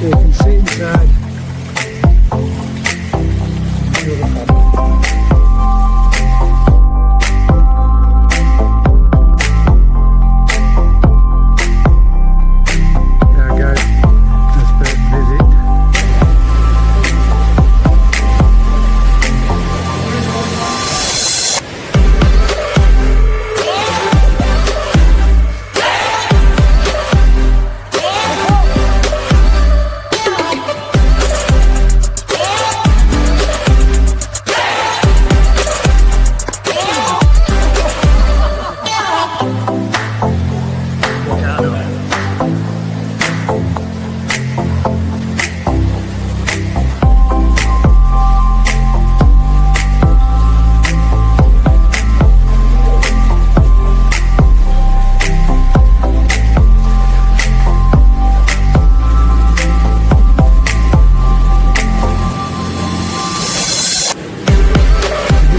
so you can sit inside. Yeah, guys, let's visit.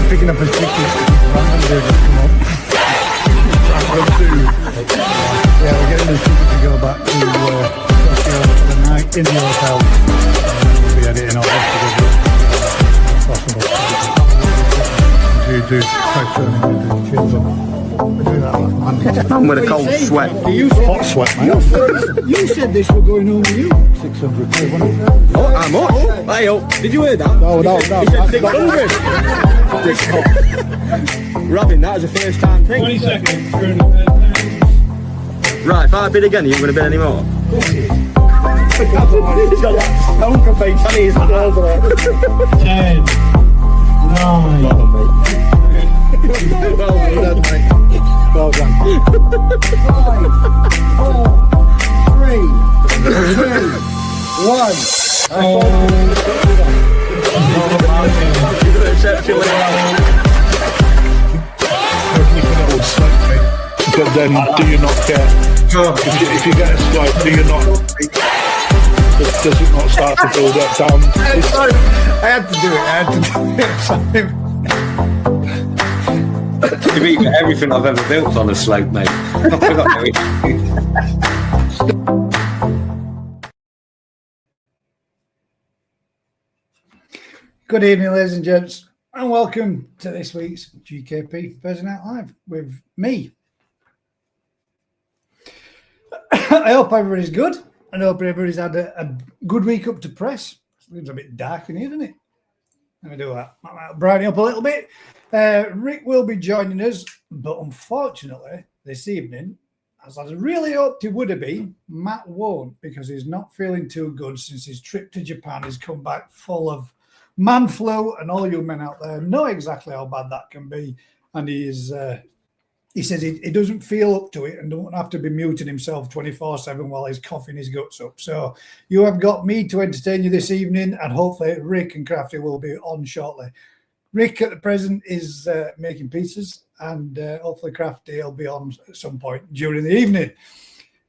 Picking up his tickets, random dude just come up. Yeah, we're getting the ticket to go back to Tokyo for the night in the hotel. We'll be editing all this together. Possible. Do try turning the chins up. We're doing that last Monday. I'm with a cold sweat. Hot sweat, mate. You said this were going home with you. 600 quid, wasn't it? What? How much? Hey, oh, did you hear that? No. He said 600. Robin, that was a first time thing. 20 seconds. Right, if I bid again, you ain't going to bid any more? He's got that poker face on his over there. 10, 9, Well done, mate. Well done. 5, 4, 3, 2, 1. But then, do you not care? If you get a swipe, do you not? Does it not start to build up down? Sorry, I had to do it. You've eaten everything I've ever built on a slope, mate. I forgot to eat. Good evening, ladies and gents, and welcome to this week's GKP Thursday Night Live with me. I hope everybody's good. I hope everybody's had a good week up to press. It seems a bit dark in here, doesn't it? Let me do that. Brighten up a little bit. Rick will be joining us, but unfortunately, this evening, as I really hoped he would have been, Matt won't because he's not feeling too good since his trip to Japan has come back full of man flu, and all you men out there know exactly how bad that can be. And he says he doesn't feel up to it and don't have to be muting himself 24/7 while he's coughing his guts up. So you have got me to entertain you this evening, and hopefully Rick and Crafty will be on shortly. Rick at the present is making pizzas, and hopefully Crafty will be on at some point during the evening.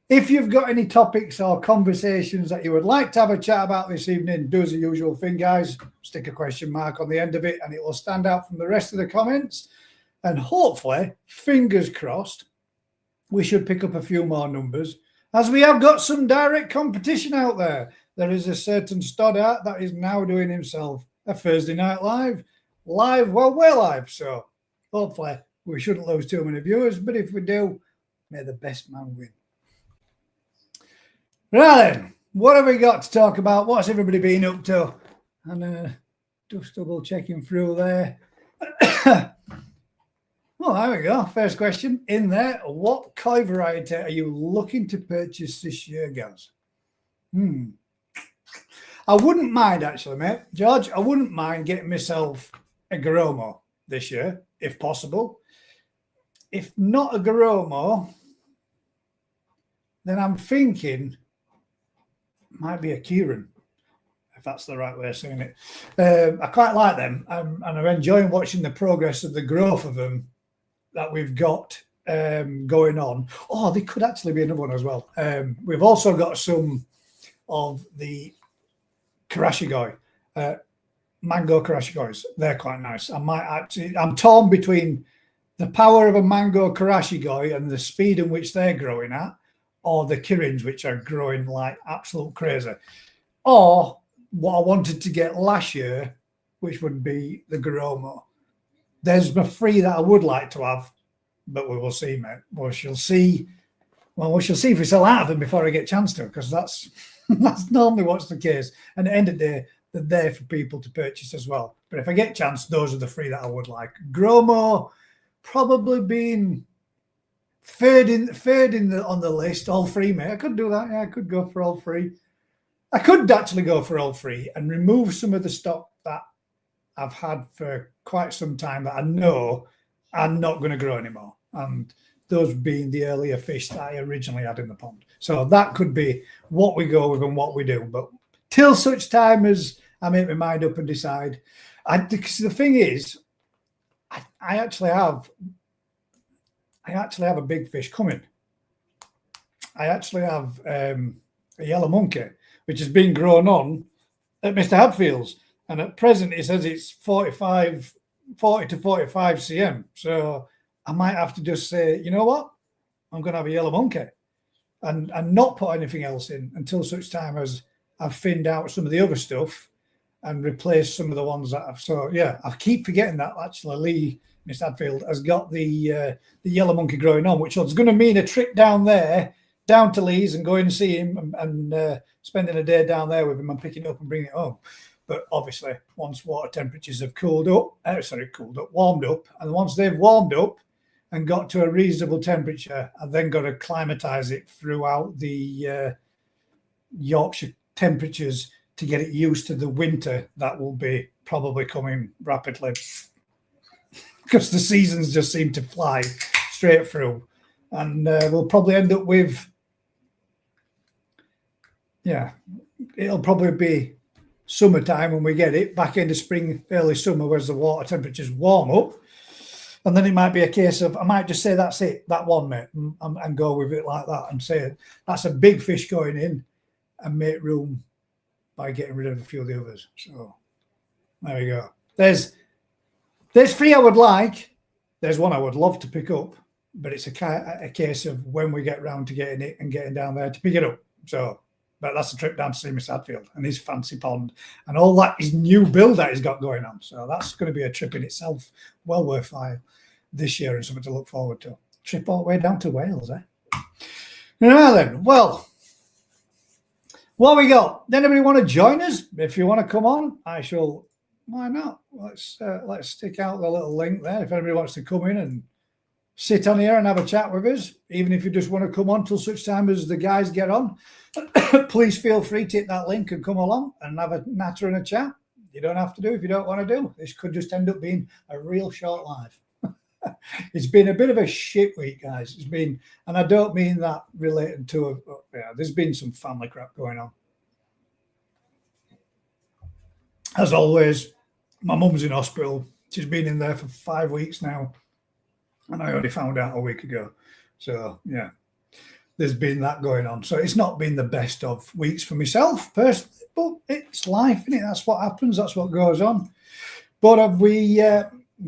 If you've got any topics or conversations that you would like to have a chat about this evening, do as the usual thing, guys. Stick a question mark on the end of it and it will stand out from the rest of the comments. And hopefully, fingers crossed, we should pick up a few more numbers as we have got some direct competition out there. There is a certain Stoddart that is now doing himself a Thursday Night Live while we're live. So hopefully we shouldn't lose too many viewers, but if we do, may the best man win. Right then, what have we got to talk about? What's everybody been up to? And just double checking through there. Well, there we go. First question in there. What koi variety are you looking to purchase this year, guys? I wouldn't mind, actually, mate. George, I wouldn't mind getting myself a Garomo this year, if possible. If not a Garomo, then I'm thinking might be a Kieran, if that's the right way of saying it. I quite like them, and I'm enjoying watching the progress of the growth of them that we've got going on. Oh, there could actually be another one as well. We've also got some of the Karashigoi, mango Karashigois. They're quite nice. I'm torn between the power of a mango Karashigoi and the speed in which they're growing at, or the Kirins, which are growing like absolute crazy. or what I wanted to get last year, which would be the Garomo. There's my free that I would like to have, but we will see, mate. We shall see. Well, we shall see if we sell out of them before I get a chance to, because that's normally what's the case. And at the end of the day, they're there for people to purchase as well. But if I get a chance, those are the three that I would like. Gromo probably being third on the list. All three, mate. I could do that. Yeah, I could go for all three. I could actually go for all three and remove some of the stock that I've had for quite some time that I know I'm not going to grow anymore. And those being the earlier fish that I originally had in the pond. So that could be what we go with and what we do. But till such time as I make my mind up and decide. Because the thing is, I actually have a big fish coming. I actually have a yellow monkey, which has been grown on at Mr. Hadfield's. And at present, it says it's 40 to 45 cm. So I might have to just say, you know what? I'm going to have a yellow monkey and not put anything else in until such time as I've thinned out some of the other stuff and replaced some of the ones that I've. So, yeah, I keep forgetting that actually Lee, Mr. Hadfield, has got the yellow monkey growing on, which is going to mean a trip down there, down to Lee's and going and see him and spending a day down there with him and picking it up and bringing it home. But obviously, once water temperatures have warmed up, and once they've warmed up and got to a reasonable temperature, I've then got to climatize it throughout the Yorkshire temperatures to get it used to the winter that will be probably coming rapidly, because the seasons just seem to fly straight through. And we'll probably end up with, it'll probably be summertime when we get it, back into spring, early summer, as the water temperatures warm up. And then it might be a case of, I might just say, that's it, that one, mate, and go with it like that and say, that's a big fish going in, and make room by getting rid of a few of the others. So there we go. There's three I would like. There's one I would love to pick up, but it's a case of when we get round to getting it and getting down there to pick it up. So, but that's a trip down to see Mr. Hadfield and his fancy pond and all that, his new build that he's got going on. So that's going to be a trip in itself, well worthwhile this year and something to look forward to. Trip all the way down to Wales, eh? Now then, well, what we got? Anybody want to join us? If you want to come on, I shall. Why not? Let's stick out the little link there. If anybody wants to come in and sit on here and have a chat with us, even if you just want to come on till such time as the guys get on, please feel free to hit that link and come along and have a natter and a chat. You don't have to do if you don't want to do. This could just end up being a real short live. It's been a bit of a shit week, guys. It's been, and I don't mean that related to, there's been some family crap going on. As always, my mum's in hospital. She's been in there for 5 weeks now, and I only found out a week ago. So, yeah, there's been that going on. So it's not been the best of weeks for myself personally, but it's life, isn't it? That's what happens. That's what goes on. But have we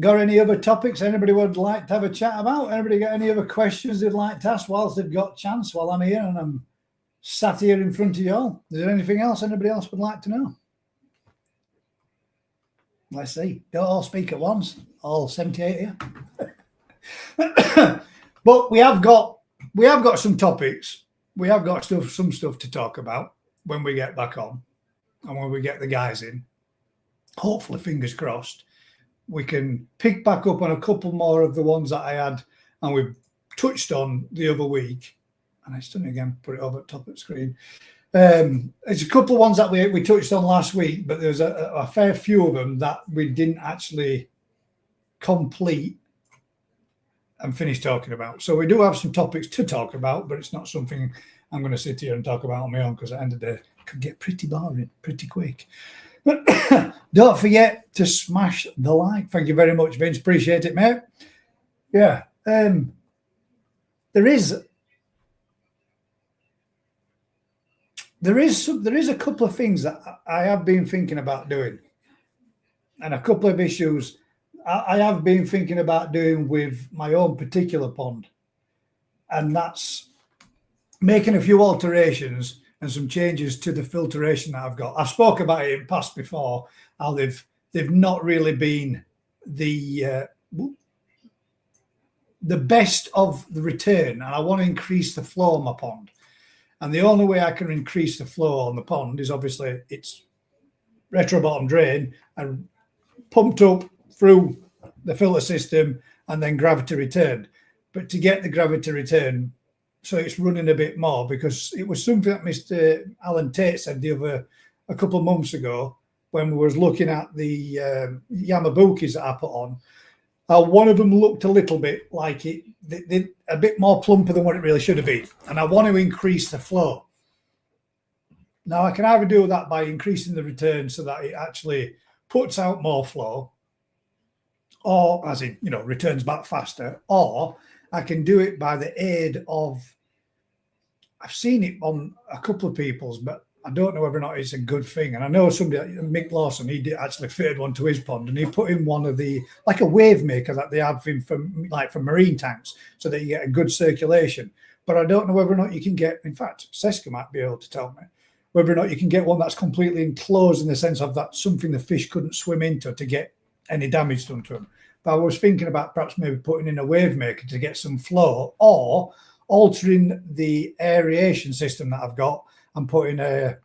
got any other topics anybody would like to have a chat about? Anybody got any other questions they'd like to ask whilst they've got a chance while I'm here and I'm sat here in front of you all? Is there anything else anybody else would like to know? Let's see. Don't all speak at once. All 78 here. But we have got some topics. We have got some stuff to talk about when we get back on and when we get the guys in. Hopefully, fingers crossed, we can pick back up on a couple more of the ones that I had and we touched on the other week. And I still again put it over at top of the screen. There's a couple of ones that we touched on last week, but there's a fair few of them that we didn't actually complete and finish talking about. So we do have some topics to talk about, but it's not something I'm going to sit here and talk about on my own, because at the end of the day, it could get pretty boring pretty quick. But don't forget to smash the like. Thank you very much, Vince. Appreciate it, mate. Yeah. There is a couple of things that I have been thinking about doing, and a couple of issues I have been thinking about doing with my own particular pond, and that's making a few alterations and some changes to the filtration that I've got. I've spoke about it in past before, how they've not really been the best of the return, and I want to increase the flow on my pond. And the only way I can increase the flow on the pond is obviously it's retro bottom drain and pumped up through the filter system and then gravity returned. But to get the gravity return, so it's running a bit more, because it was something that Mr. Alan Tate said a couple of months ago when we was looking at the Yamabukis that I put on. One of them looked a little bit like a bit more plumper than what it really should have been. And I want to increase the flow. Now, I can either do that by increasing the return so that it actually puts out more flow, or as in, returns back faster, or I can do it by the aid of, I've seen it on a couple of people's, but I don't know whether or not it's a good thing. And I know somebody, Mick Lawson, he did actually fitted one to his pond, and he put in one of the, like a wave maker that they have for marine tanks, so that you get a good circulation. But I don't know whether or not you can get, in fact, Seska might be able to tell me, whether or not you can get one that's completely enclosed in the sense of that something the fish couldn't swim into to get any damage done to them. But I was thinking about perhaps maybe putting in a wave maker to get some flow, or altering the aeration system that I've got and putting a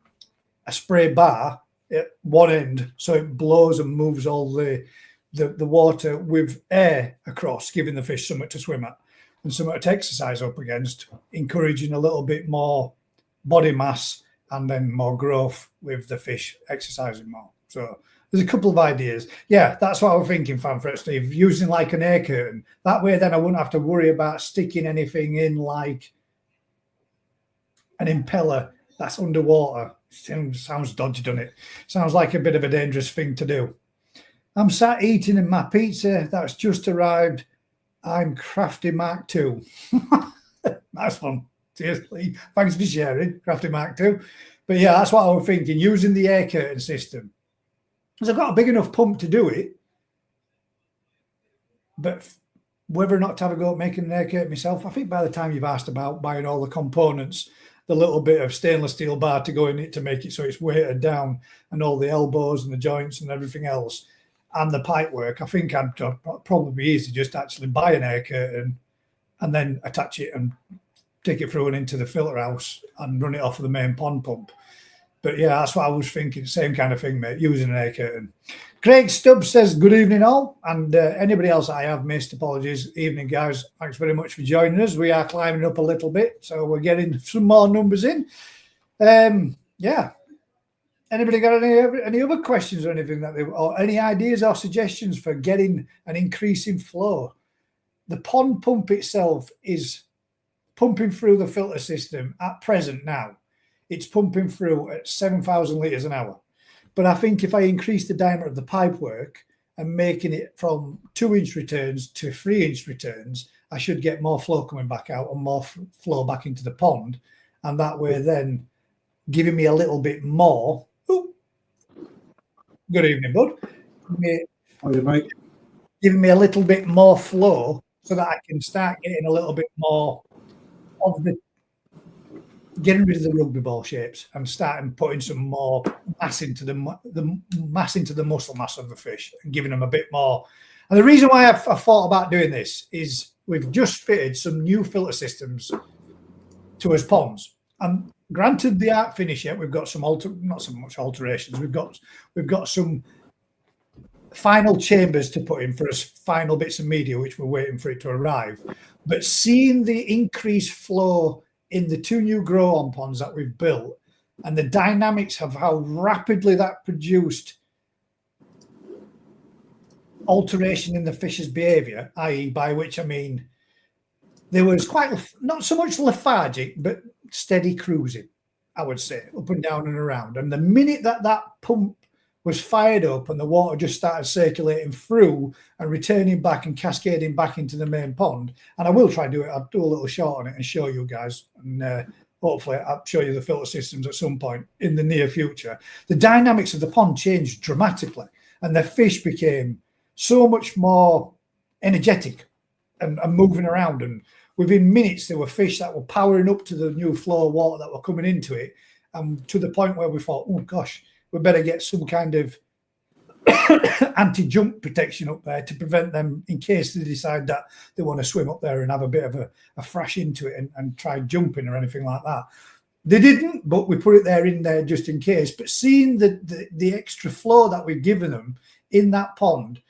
spray bar at one end so it blows and moves all the water with air across, giving the fish something to swim at and something to exercise up against, encouraging a little bit more body mass and then more growth with the fish exercising more. So there's a couple of ideas. Yeah, that's what I was thinking, Fanfret Steve, using like an air curtain. That way then I wouldn't have to worry about sticking anything in like an impeller that's underwater. Sounds dodgy, doesn't it? Sounds like a bit of a dangerous thing to do. I'm sat eating in my pizza that's just arrived. I'm Crafty Mark II. Nice one. Seriously. Thanks for sharing, Crafty Mark II. But yeah, that's what I was thinking, using the air curtain system. Because I've got a big enough pump to do it. But whether or not to have a go at making an air curtain myself, I think by the time you've asked about buying all the components, the little bit of stainless steel bar to go in it to make it so it's weighted down, and all the elbows and the joints and everything else, and the pipe work, I think I'd probably be easy just to actually buy an air curtain and then attach it and take it through and into the filter house and run it off of the main pond pump. But yeah, that's what I was thinking. Same kind of thing, mate, using an air curtain. Craig Stubbs says, good evening all. And anybody else I have missed, apologies. Evening, guys. Thanks very much for joining us. We are climbing up a little bit, so we're getting some more numbers in. Yeah. Anybody got any other questions or anything or any ideas or suggestions for getting an increase in flow? The pond pump itself is pumping through the filter system at present now. It's pumping through at 7,000 litres an hour. But I think if I increase the diameter of the pipe work and making it from 2-inch returns to 3-inch returns, I should get more flow coming back out and more flow back into the pond. And that way then giving me a little bit more. Ooh, good evening, bud. Hiya, mate. Giving me a little bit more flow so that I can start getting a little bit more of the, getting rid of the rugby ball shapes and starting putting some more mass into the mass into the muscle mass of the fish and giving them a bit more. And the reason why I've thought about doing this is we've just fitted some new filter systems to us ponds. And granted, they aren't finished yet. We've got some not so much alterations. We've got some final chambers to put in for us, final bits of media, which we're waiting for it to arrive. But seeing the increased flow in the 2 new grow-on ponds that we've built and the dynamics of how rapidly that produced alteration in the fish's behaviour, i.e. by which I mean there was quite, not so much lethargic, but steady cruising, I would say, up and down and around. And the minute that pump was fired up and the water just started circulating through and returning back and cascading back into the main pond, and I will try and do it, I'll do a little shot on it and show you guys, and hopefully I'll show you the filter systems at some point in the near future. The dynamics of the pond changed dramatically and the fish became so much more energetic and moving around, and within minutes there were fish that were powering up to the new flow of water that were coming into it, and to the point where we thought, oh gosh, we better get some kind of anti-jump protection up there to prevent them in case they decide that they want to swim up there and have a bit of a thrash into it and try jumping or anything like that. They didn't, but we put it in there just in case. But seeing the extra flow that we've given them in that pond,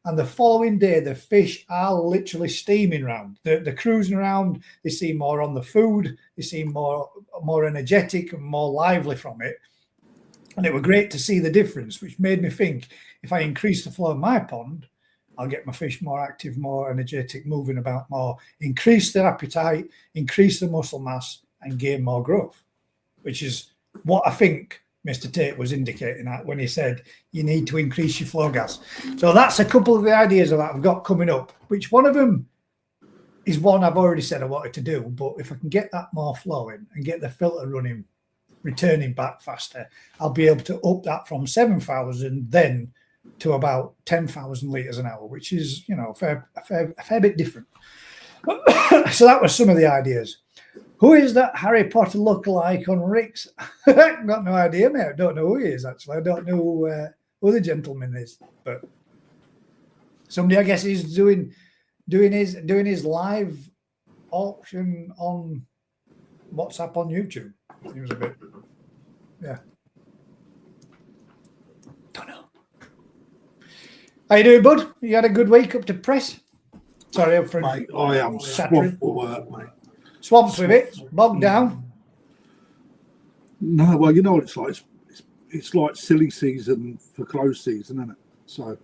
and the following day, the fish are literally steaming around. They're cruising around. They seem more on the food. They seem more energetic and more lively from it. And it was great to see the difference, which made me think if I increase the flow of my pond, I'll get my fish more active, more energetic, moving about more, increase their appetite, increase the muscle mass, and gain more growth, which is what I think Mr. Tate was indicating at when he said you need to increase your flow gas. So that's a couple of the ideas that I've got coming up, which one of them is one I've already said I wanted to do. But if I can get that more flowing and get the filter running, returning back faster, I'll be able to up that from 7,000 then to about 10,000 litres an hour, which is, a fair bit different. So that was some of the ideas. Who is that Harry Potter lookalike on Rick's? I've got no idea, mate. I don't know who he is, actually. I don't know who the gentleman is. But somebody, I guess, is doing his live auction on WhatsApp on YouTube. He was a bit, yeah. Don't know. How you doing, bud? You had a good week up to press? Sorry, up for Mate, I am swamped for work, mate. Swamped with it, bogged down. No, well, you know what it's like. It's like silly season for close season, isn't it? So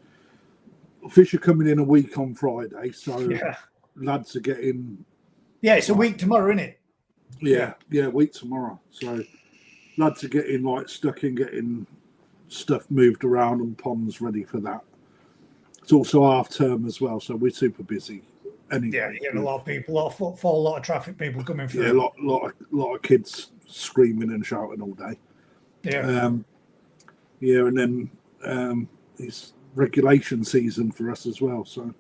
fish are coming in a week on Friday, so lads are getting. Yeah, it's a week tomorrow, isn't it? Yeah, week tomorrow. So lads are getting stuck in getting stuff moved around and ponds ready for that. It's also half term as well, so we're super busy. Anyway, yeah, you get a lot of people, a lot of footfall, a lot of traffic, people coming through. Yeah, a lot of kids screaming and shouting all day. Yeah, and then it's regulation season for us as well. So,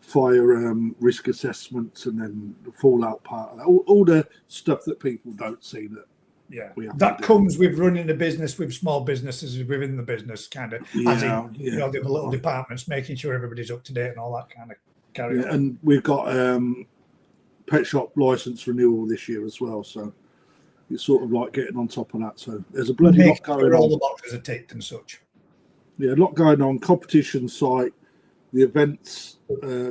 fire risk assessments, and then the fallout part of that, all the stuff that people don't see that. Yeah, that comes with running a business with small businesses within the business, kind of. The little departments, making sure everybody's up to date and all that kind of carry on. And we've got pet shop license renewal this year as well, so it's sort of like getting on top of that. So there's a bloody lot going on. All the boxes are ticked and such. Yeah, a lot going on. Competition site, the events,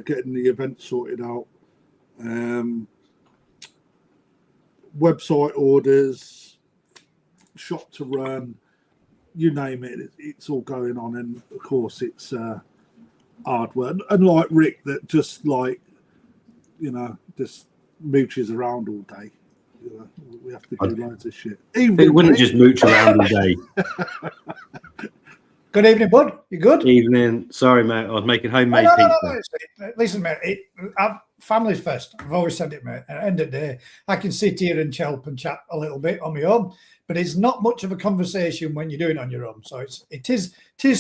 getting the events sorted out. Website orders, shop to run, you name it, it's all going on. And of course it's hard work, and like Rick that just just mooches around all day. We have to do loads of shit. It wouldn't just mooch around all day. Good evening, bud. You good? Evening. Sorry, mate. I was making homemade pizza. No. Listen, mate. Family's first. I've always said it, mate. At the end of the day, I can sit here and chelp and chat a little bit on my own, but it's not much of a conversation when you're doing it on your own. So it is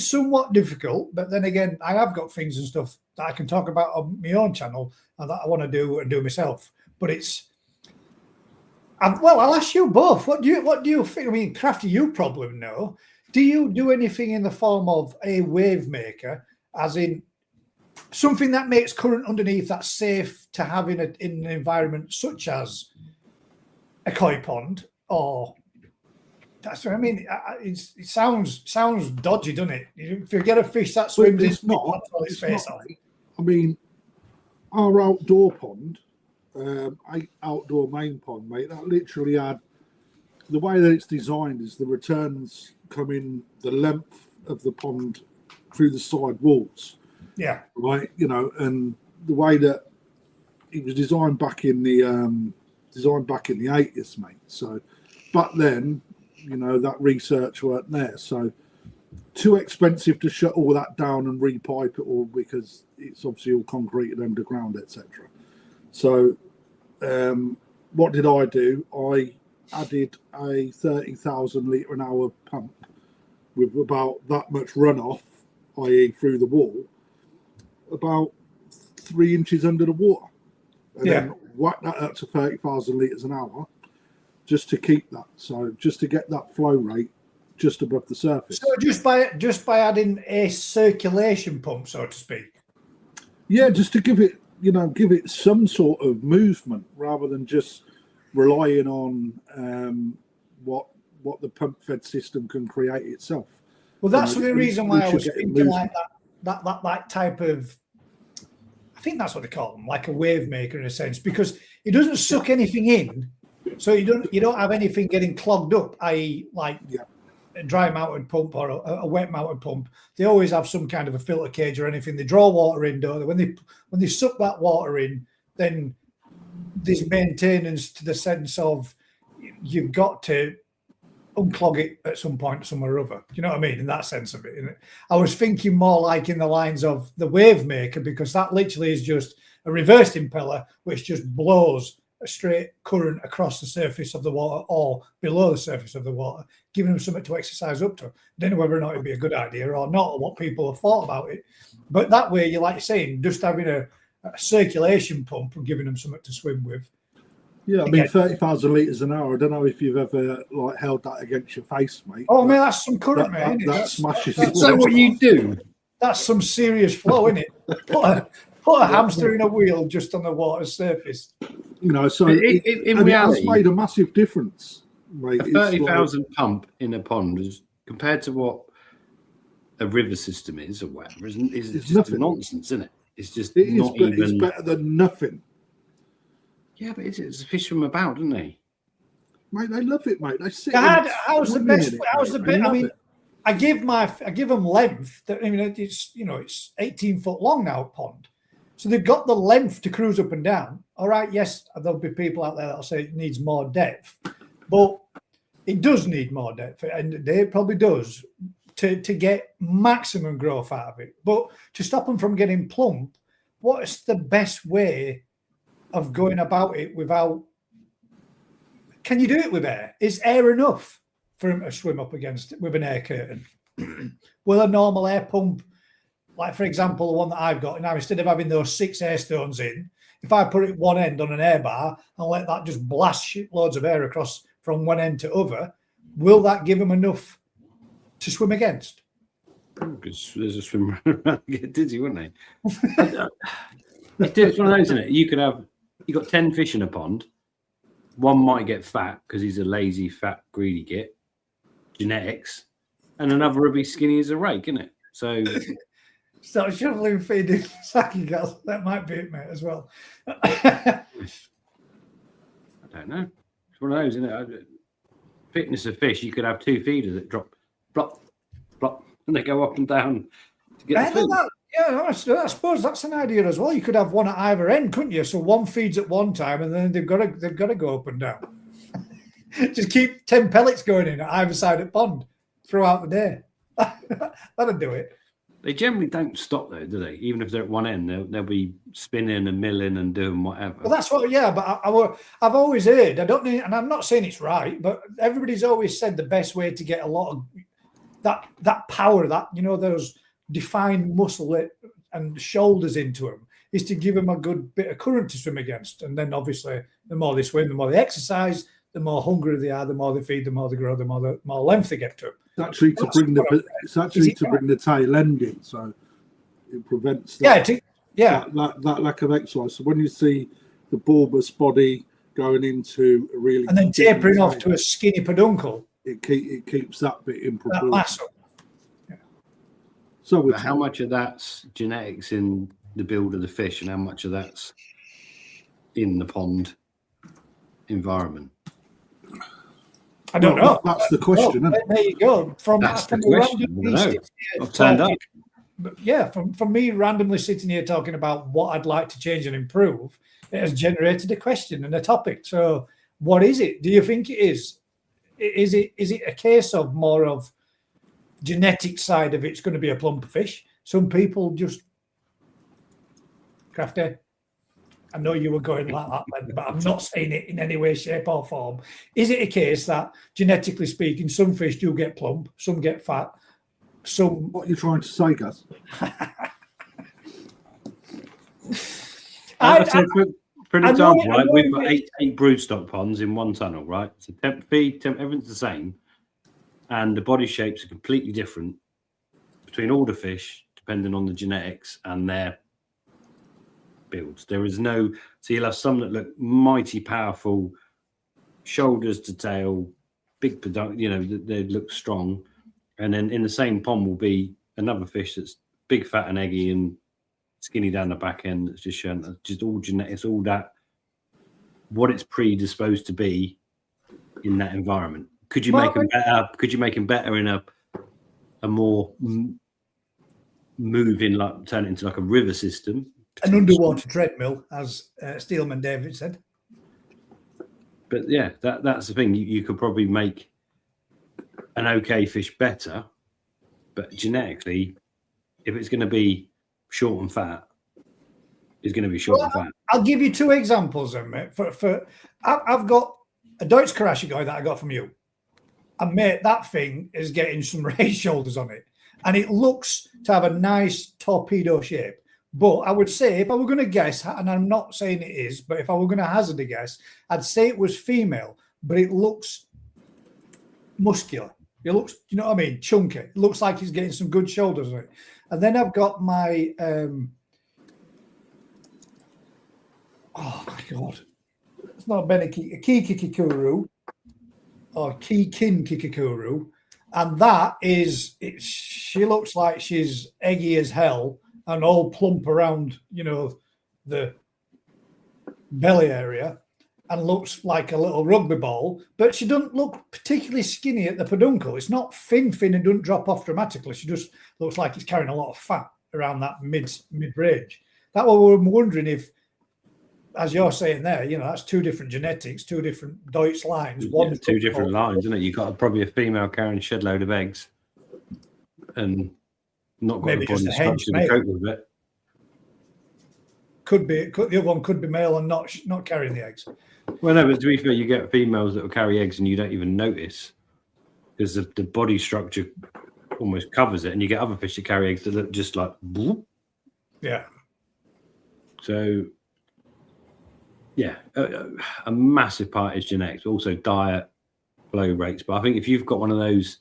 somewhat difficult. But then again, I have got things and stuff that I can talk about on my own channel and that I want to do and do myself. But I'll ask you both. What do you think? I mean, Crafty, you probably know. Do you do anything in the form of a wave maker, as in something that makes current underneath that's safe to have in an environment such as a koi pond? Or that's what I mean. It sounds dodgy, doesn't it? If you get a fish that swims, it's not. I mean, our outdoor pond, outdoor main pond, mate, that literally had, the way that it's designed is the returns come in the length of the pond through the side walls. Yeah. Right. And the way that it was designed back in the 80s, mate. So, but then, that research weren't there. So too expensive to shut all that down and repipe it all, because it's obviously all concreted underground, etc. So what did I do? I added a 30,000 litre an hour pump with about that much runoff, i.e. through the wall, about 3 inches under the water. And then whack that up to 30,000 litres an hour. just to keep that. So just to get that flow rate just above the surface. So just by adding a circulation pump, so to speak. Yeah, just to give it, give it some sort of movement rather than just relying on what the pump fed system can create itself. Well, that's the reason why I was thinking like that type of. I think that's what they call them, like a wave maker in a sense, because it doesn't suck anything in, so you don't have anything getting clogged up, i.e., like a dry mounted pump or a wet mounted pump. They always have some kind of a filter cage or anything. They draw water in, don't they? When they suck that water in, then there's maintenance to the sense of you've got to unclog it at some point somewhere or other. You know what I mean? In that sense of it. I was thinking more like in the lines of the wave maker, because that literally is just a reverse impeller which just blows a straight current across the surface of the water or below the surface of the water, giving them something to exercise up to. I don't know whether or not it'd be a good idea or not, or what people have thought about it. But that way, you like you're saying, just having a circulation pump and giving them something to swim with. Yeah, I mean, 30,000 litres an hour. I don't know if you've ever held that against your face, mate. Oh, man, that's some current, mate. That smashes. Is that what you do? That's some serious flow, isn't it? Put a hamster in a wheel just on the water's surface. So in reality, it's made a massive difference, mate. A 30,000 pump in a pond is compared to what a river system is or whatever. Is just nothing. Nonsense, isn't it? It's just It's better than nothing. Yeah, but it's a fish from about, don't they? Mate, they love it, mate. They sit. How's the best? How's the best? I mean, I give them length. I mean, it's 18 foot long now, pond, so they've got the length to cruise up and down. All right, yes, there'll be people out there that'll say it needs more depth, but it does need more depth, and it probably does to get maximum growth out of it. But to stop them from getting plump, what's the best way of going about it without? Can you do it with air? Is air enough for him to swim up against it with an air curtain? Will a normal air pump, like for example the one that I've got now, instead of having those 6 air stones in, if I put it one end on an air bar and let that just blast shitloads of air across from one end to other, will that give him enough to swim against? Because there's a swim around, get dizzy, wouldn't they? It's one of those, isn't it? You got 10 fish in a pond. One might get fat because he's a lazy, fat, greedy git. Genetics. And another will be skinny as a rake, isn't it? So start shoveling, feeding, sacking guys. That might be it, mate, as well. I don't know. It's one of those, isn't it? Fitness of fish, you could have 2 feeders that drop, plop, plop, and they go up and down to get the food. I suppose that's an idea as well. You could have one at either end, couldn't you? So one feeds at one time, and then they've got to go up and down. Just keep 10 pellets going in at either side of the pond throughout the day. That'll do it. They generally don't stop though, do they? Even if they're at one end, they'll be spinning and milling and doing whatever. Well, that's what. Yeah, but I've always heard. I don't know, and I'm not saying it's right, but everybody's always said the best way to get a lot of that power, that those defined muscle and shoulders into them, is to give them a good bit of current to swim against. And then obviously the more they swim, the more they exercise, the more hungry they are, the more they feed, the more they grow, the more length they get to them. It's actually to bring the tail end in, so it prevents that lack of exercise. So when you see the bulbous body going into a really and then tapering off to a skinny peduncle, it keeps that bit in proportion. That mass up. So how much of that's genetics in the build of the fish, and how much of that's in the pond environment? I don't know. That's the question. Well, there you go. That's the question. I've turned up. Yeah, from me randomly sitting here talking about what I'd like to change and improve, it has generated a question and a topic. So, what is it? Do you think it is? Is it a case of more of genetic side of it's going to be a plumper fish? Some people just Crafty. I know you were going like that, but I'm not saying it in any way, shape, or form. Is it a case that, genetically speaking, some fish do get plump, some get fat, some? What are you trying to say, Gus? For an I know- example, I right, know we've it got makes- eight broodstock ponds in one tunnel, right? So temp feed, everything's the same, and the body shapes are completely different between all the fish, depending on the genetics and their builds. There is no, so you'll have some that look mighty powerful, shoulders to tail, big product, you know, they look strong, and then in the same pond will be another fish that's big, fat, and eggy, and skinny down the back end. That's just shown, just all genetics, all that, what it's predisposed to be in that environment. Could you make them better? Could you make them better in a more moving, like turn it into like a river system, an underwater treadmill, as Steelman David said. but yeah, that's the thing. You could probably make an okay fish better, but genetically, if it's going to be short and fat, it's going to be short and fat. I'll give you two examples then, mate. I've got a Deutsch Karashi guy that I got from you. And mate, that thing is getting some raised shoulders on it. And it looks to have a nice torpedo shape. But I would say, if I were going to guess, and I'm not saying it is, but if I were going to hazard a guess, I'd say it was female, but it looks muscular. It looks, you know what I mean? Chunky. It looks like he's getting some good shoulders on it. And then I've got my, oh my God. It's not a Kikikuru or Kikin Kikikuru. And that is, she looks like she's eggy as hell and all plump around, you know, the belly area, and looks like a little rugby ball, but she doesn't look particularly skinny at the peduncle. It's not thin and doesn't drop off dramatically. She just looks like it's carrying a lot of fat around that mid-range. That what I'm wondering if, as you're saying there, you know, that's two different genetics, two different Deutsch lines. Yeah, two different lines, isn't it? You've got probably a female carrying a shed load of eggs and not got Maybe the body just a hench structure to cope with it. Could be, the other one could be male and not carrying the eggs. Well, no, but to be fair, you get females that will carry eggs and you don't even notice because the body structure almost covers it, and you get other fish that carry eggs that look just like bloop. Yeah. So, yeah, a massive part is genetics, but also diet, flow rates. But I think if you've got one of those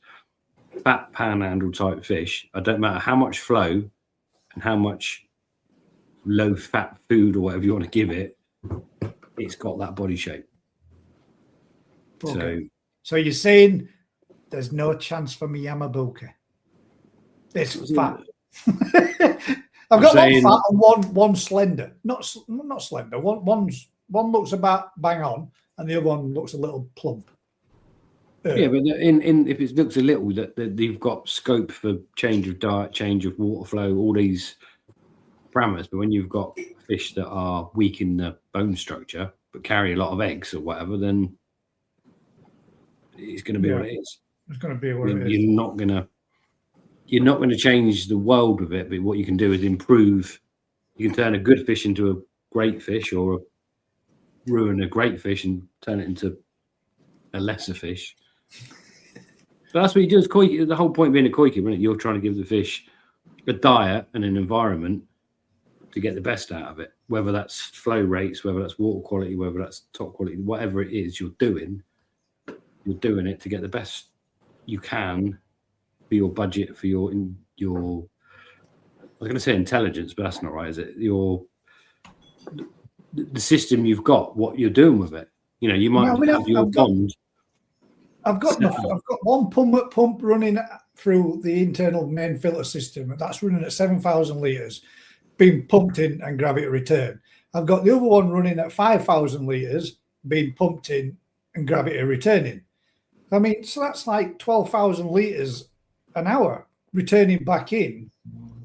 fat panhandle type fish, I don't matter how much flow and how much low fat food or whatever you want to give it, it's got that body shape. Okay. So you're saying there's no chance for me Yamabuka? It's fat. I've got one fat and one slender. Not slender. One looks about bang on, and the other one looks a little plump. Yeah, but in if it looks a little, that you've got scope for change of diet, change of water flow, all these parameters. But when you've got fish that are weak in the bone structure but carry a lot of eggs or whatever, then it's going to be what it is. It's going to be what it is. You're not going to change the world with it, but what you can do is improve. You can turn a good fish into a great fish, or ruin a great fish and turn it into a lesser fish. So that's what you do as koi. The whole point of being a koi keeper, isn't it? You're trying to give the fish a diet and an environment to get the best out of it, whether that's flow rates, whether that's water quality, whether that's top quality, whatever it is you're doing it to get the best you can for your budget, for your I was going to say intelligence, but that's not right, is it? The system you've got, what you're doing with it. You know, you might have your bond. I've got one pump running through the internal main filter system. That's running at 7,000 litres, being pumped in and gravity return. I've got the other one running at 5,000 litres, being pumped in and gravity returning. I mean, so that's like 12,000 litres an hour returning back in,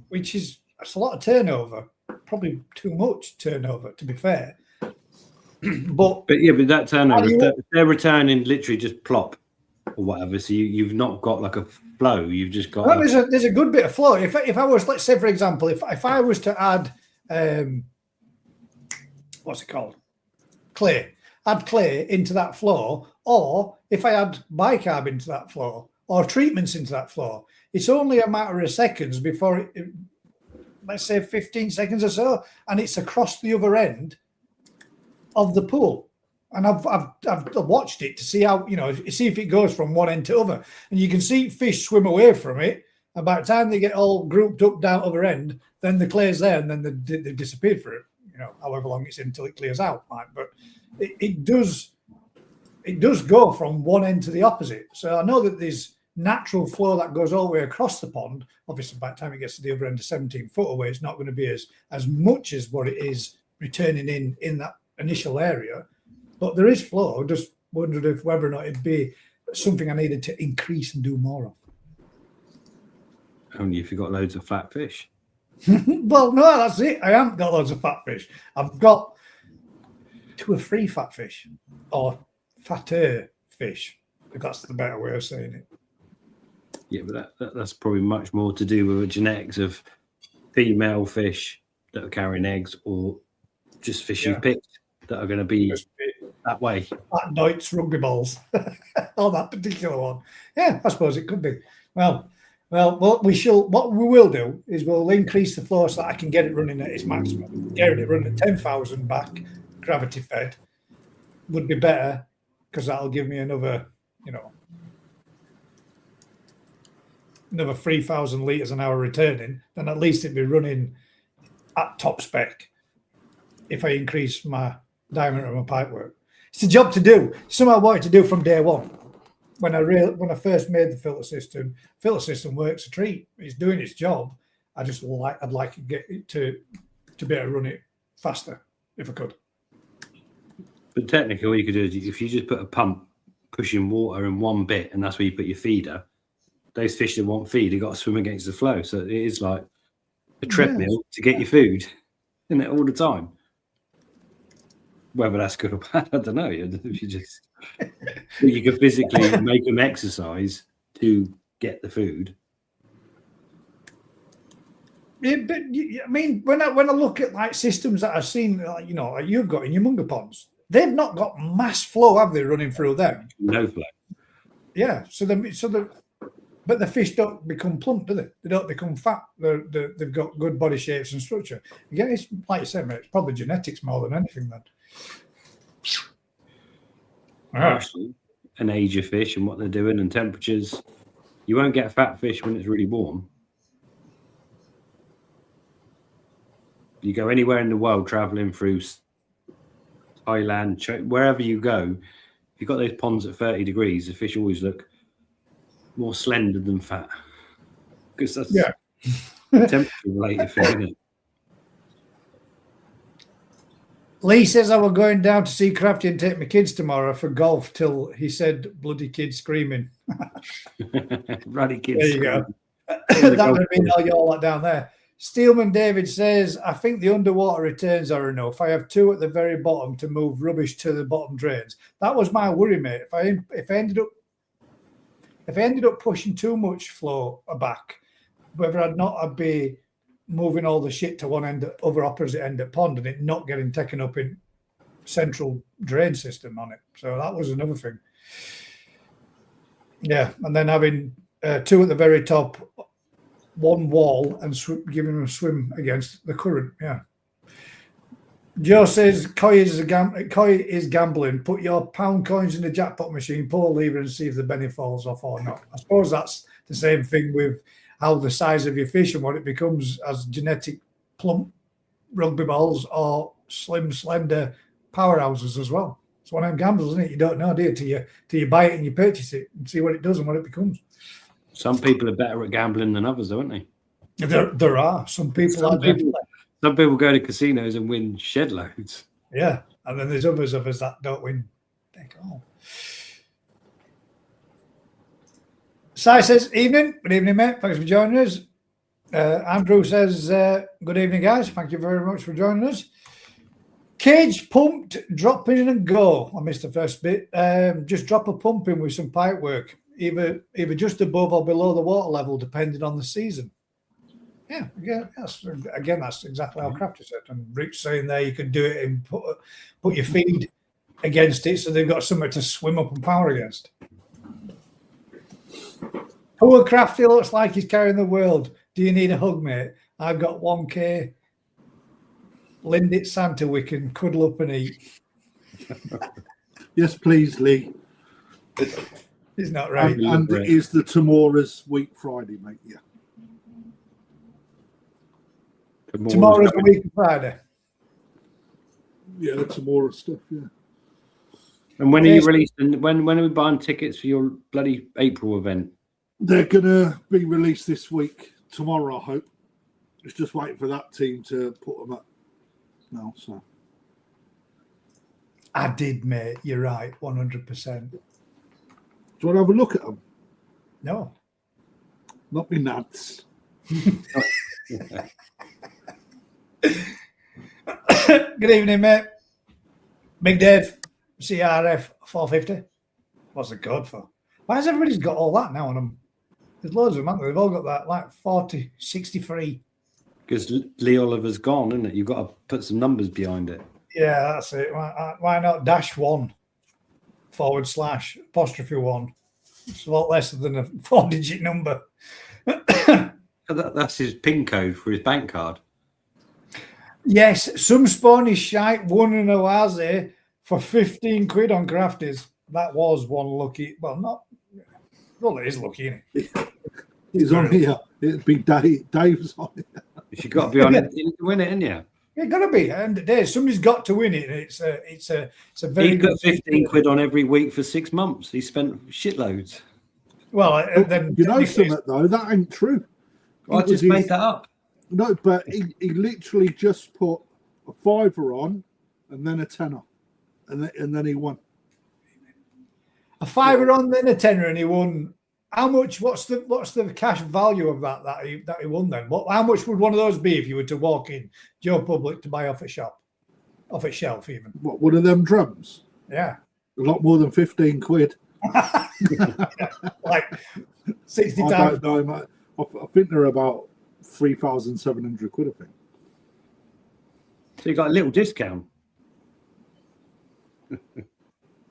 which is that's a lot of turnover. Probably too much turnover, to be fair. but that turnover, they're returning literally just plop or whatever. So you've not got like a flow. You've just got. Well, there's a good bit of flow. If I was, let's say for example, if I was to add, what's it called, clay, add clay into that flow, or if I add bicarb into that flow, or treatments into that flow, it's only a matter of seconds before let's say 15 seconds or so, and it's across the other end of the pool. And I've watched it to see how, see if it goes from one end to other. And you can see fish swim away from it. And by the time they get all grouped up down other end, then the clay's there and then they've disappeared for it, however long it's until it clears out. Right? But it does go from one end to the opposite. So I know that there's natural flow that goes all the way across the pond. Obviously, by the time it gets to the other end of 17 foot away, it's not going to be as much as what it is returning in that initial area. But there is flow. Just wondered whether or not it'd be something I needed to increase and do more of. Only if you've got loads of flat fish. Well, no, that's it. I haven't got loads of fat fish. I've got 2 or 3 fat fish, or fatter fish, if that's the better way of saying it. Yeah, but that's probably much more to do with the genetics of female fish that are carrying eggs, or just fish you've picked that are going to be that way. That Deutz rugby balls on that particular one. Yeah, I suppose it could be. Well, what we will do is we'll increase the flow so that I can get it running at its maximum. Getting it running at 10,000 back, gravity fed, would be better because that'll give me another 3,000 litres an hour returning. Then at least it'd be running at top spec if I increase my diameter of my pipe work. It's a job to do. Something I wanted to do from day one. When I first made the filter system works a treat. It's doing its job. I'd like to get it to be able to run it faster if I could. But technically, all you could do is if you just put a pump pushing water in one bit, and that's where you put your feeder. Those fish that want feed, you've got to swim against the flow. So it is like a treadmill to get your food, isn't it, all the time? Whether that's good or bad, I don't know. If you can physically make them exercise to get the food. Yeah, but I mean, when I look at like systems that I've seen, like you've got in your Munger ponds, they've not got mass flow, have they, running through them? No flow. Yeah, but the fish don't become plump, do they? They don't become fat. They've got good body shapes and structure. Again, it's like you said, mate, it's probably genetics more than anything. Then, actually, an age of fish and what they're doing and temperatures. You won't get fat fish when it's really warm. You go anywhere in the world, traveling through Thailand, wherever you go, if you've got those ponds at 30 degrees, the fish always look more slender than fat, because that's temperature related thing, isn't it? Lee says I was going down to see Crafty and take my kids tomorrow for golf till he said bloody kids screaming. Bloody kids. There you go. That would mean all that down there. Steelman David says, I think the underwater returns are enough. I have 2 at the very bottom to move rubbish to the bottom drains. That was my worry, mate. If I ended up pushing too much flow back, whether I'd be moving all the shit to one end, other opposite end of pond, and it not getting taken up in central drain system on it. So that was another thing. Yeah, and then having 2 at the very top, one wall, and giving them a swim against the current. Yeah. Joe says koi is gambling. Put your pound coins in the jackpot machine, pull a lever, and see if the penny falls off or not. I suppose that's the same thing with how the size of your fish and what it becomes as genetic plump rugby balls or slim, slender powerhouses as well. It's one of them gambles, isn't it? You don't know, do you? Till you buy it and you purchase it and see what it does and what it becomes. Some people are better at gambling than others, aren't they? There are some people. Some people go to casinos and win shed loads. Yeah, and then there's others of us that don't win. Si says, evening. Good evening, mate. Thanks for joining us. Andrew says, good evening, guys. Thank you very much for joining us. Cage pumped, drop in and go. I missed the first bit. Just drop a pump in with some pipe work, either just above or below the water level, depending on the season. Yeah, that's exactly how Crafty said. And Rick's saying there you can do it and put your feed against it so they've got somewhere to swim up and power against. Poor Crafty looks like he's carrying the world. Do you need a hug, mate? I've got 1K. Lend it Santa, we can cuddle up and eat. Yes, please, Lee. He's not right. And it is the Tamora's week Friday, mate. Yeah. Tomorrow's a week of Friday. Yeah, the Tamora stuff, yeah. And when are you releasing? When are we buying tickets for your bloody April event? They're gonna be released this week, tomorrow, I hope. It's just waiting for that team to put them up now. So I did, mate. You're right, 100%. do you want to have a look at them? No. Not me nads. Good evening, mate. Big Dave, CRF 450. What's the code for? Why has everybody's got all that now on them? There's loads of them, haven't they? They've all got that, like 40, 63. Because Lee Oliver's gone, isn't it? You've got to put some numbers behind it. Yeah, that's it. Why not -1 / '1'? It's a lot less than a 4-digit number. That's his PIN code for his bank card. Yes, some Spanish shite won an Oase for 15 quid on Crafties. That was one lucky. Well, it is lucky, isn't it? He's on here. It'd be Dave's on it. You've got to be on it to win it, ain't you? It's got to be. At the end of the day, somebody's got to win it. And it's a very He's got good 15 quid on every week for 6 months. He spent shitloads. Well, then You know something, though? That ain't true. I just made that up. No, but he literally just put a £5 on and then a tenner. And then he won. a £5 on, then a tenner, and he won. How much? What's the cash value of that he won then? How much would one of those be if you were to walk in Joe Public to buy off a shelf even? What, one of them drums? Yeah, A lot more than 15 quid. like 60 I times. don't know, mate. I think they're about 3,700 quid, I think. So you got a little discount.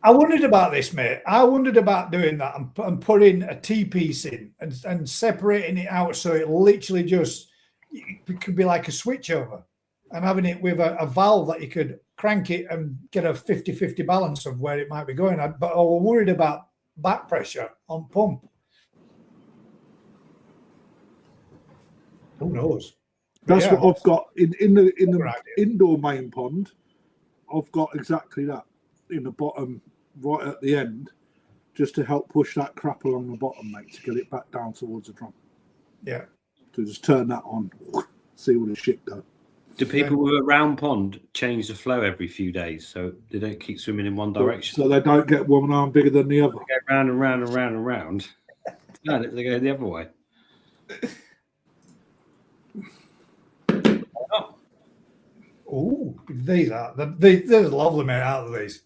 I wondered about this, mate. I wondered about doing that and putting a T-piece in and separating it out so it literally just it could be like a switchover and having it with a valve that you could crank it and get a 50-50 balance of where it might be going. But I was worried about back pressure on pump. Who knows? That's Yeah. what I've got in the Right. indoor main pond. I've got exactly that in the bottom, right at the end, just to help push that crap along the bottom, mate, to get it back down towards the drum. Yeah. To just turn that on, see all the shit go. Do people with a round pond change the flow every few days so they don't keep swimming in one direction? So they don't get one arm bigger than the other. They go round and round and round and round. No, they go the other way. Oh, these are they're lovely, mate. Out of these,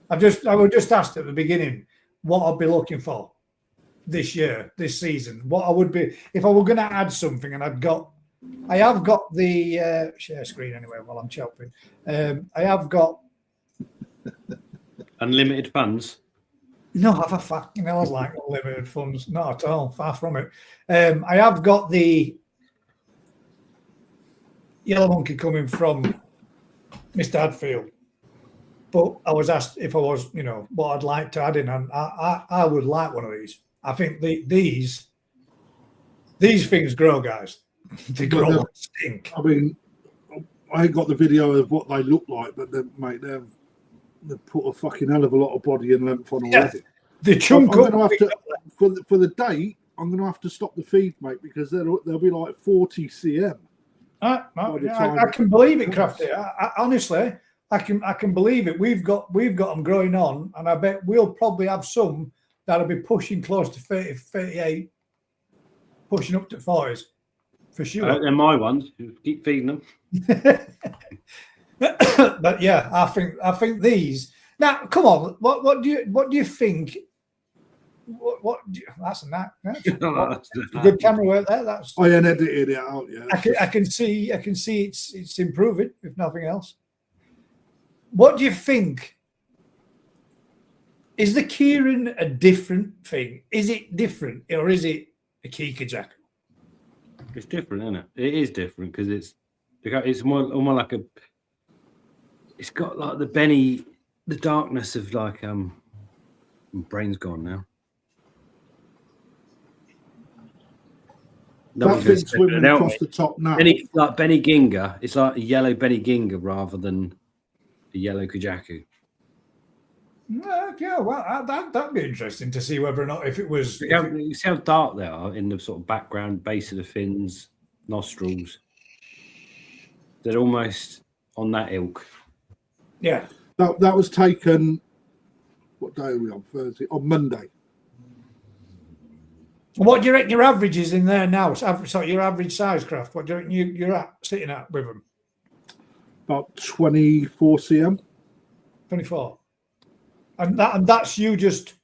I was just asked at the beginning what I'd be looking for this year, this season. What I would be if I were going to add something, and I have got the share screen anyway while I'm chopping. I have got Unlimited funds. no, have a fucking hell, I was like unlimited funds, not at all, far from it. I have got the Yellow Monkey coming from Mr. Hadfield, but I was asked if I was, what I'd like to add in, and I would like one of these. I think these things grow, guys. They grow like stink. I mean, I ain't got the video of what they look like, but mate, they've put a fucking hell of a lot of body and length on already. Yeah, the chunk I'm gonna have to for the date. I'm going to have to stop the feed, mate, because they'll be like 40 cm. I can believe it, Crafty. I honestly, I can believe it. We've got them growing on, and I bet we'll probably have some that'll be pushing close to 30, 38, pushing up to 40s for sure. They're my ones. Keep feeding them. But yeah, I think these. Now, come on. What do you think? That's a good camera work there. That's I ain't edited it out yet. I can see it's improving, if nothing else. What do you think? Is the Kieran a different thing? Is it different, or is it a Kika jacket? It's different, isn't it? It is different because it's more like a. It's got like the Benny the darkness of like my brain's gone now. That big swimming across the top now. Like Benny Ginga, it's like a yellow Benny Ginga rather than a yellow Kujaku. Yeah, well, that'd be interesting to see whether or not if it was. You see how dark they are in the sort of background, base of the fins, nostrils. They're almost on that ilk. Yeah. That was taken. What day are we on? Thursday? On Monday. What do you reckon your average is in there now? Sorry, your average size craft. What do you reckon you're at sitting at with them? About 24 cm. 24. And that's you just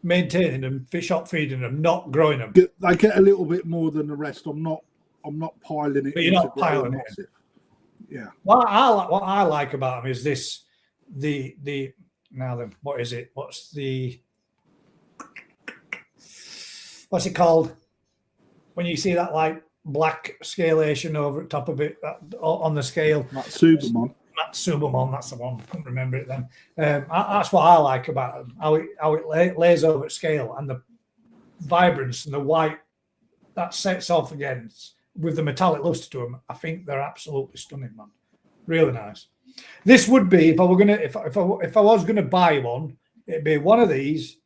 maintaining them, shop feeding them, not growing them. They get a little bit more than the rest. I'm not piling it. But you're not piling it in. Yeah. What I like about them is this. Now then, what is it? What's it called? When you see that like black scalation over the top of it on the scale. Matsubamon. That's the one. I couldn't remember it then. That's what I like about them. How it lays over at scale and the vibrance and the white that sets off against with the metallic luster to them. I think they're absolutely stunning, man. Really nice. This would be if I was gonna buy one, it'd be one of these.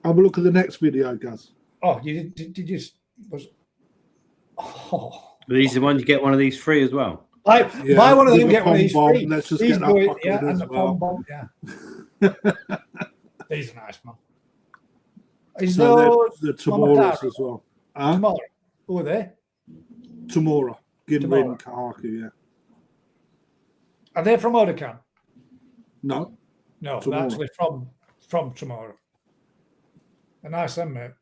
Have a look at the next video, Gaz. Oh, did you was? Oh, These are the ones you get one of these free as well. Buy one of them, get one of these bomb. free. Let's just These get go, that yeah, and as the well. bomb, yeah. These are nice, man. Is So those the Tamoras as well? Tamora? Who are they? Tamora, Ginrin, Kahaku, yeah. Are they from Odokan? No, No, Tamora. they're actually from Tamora. A nice them, mate.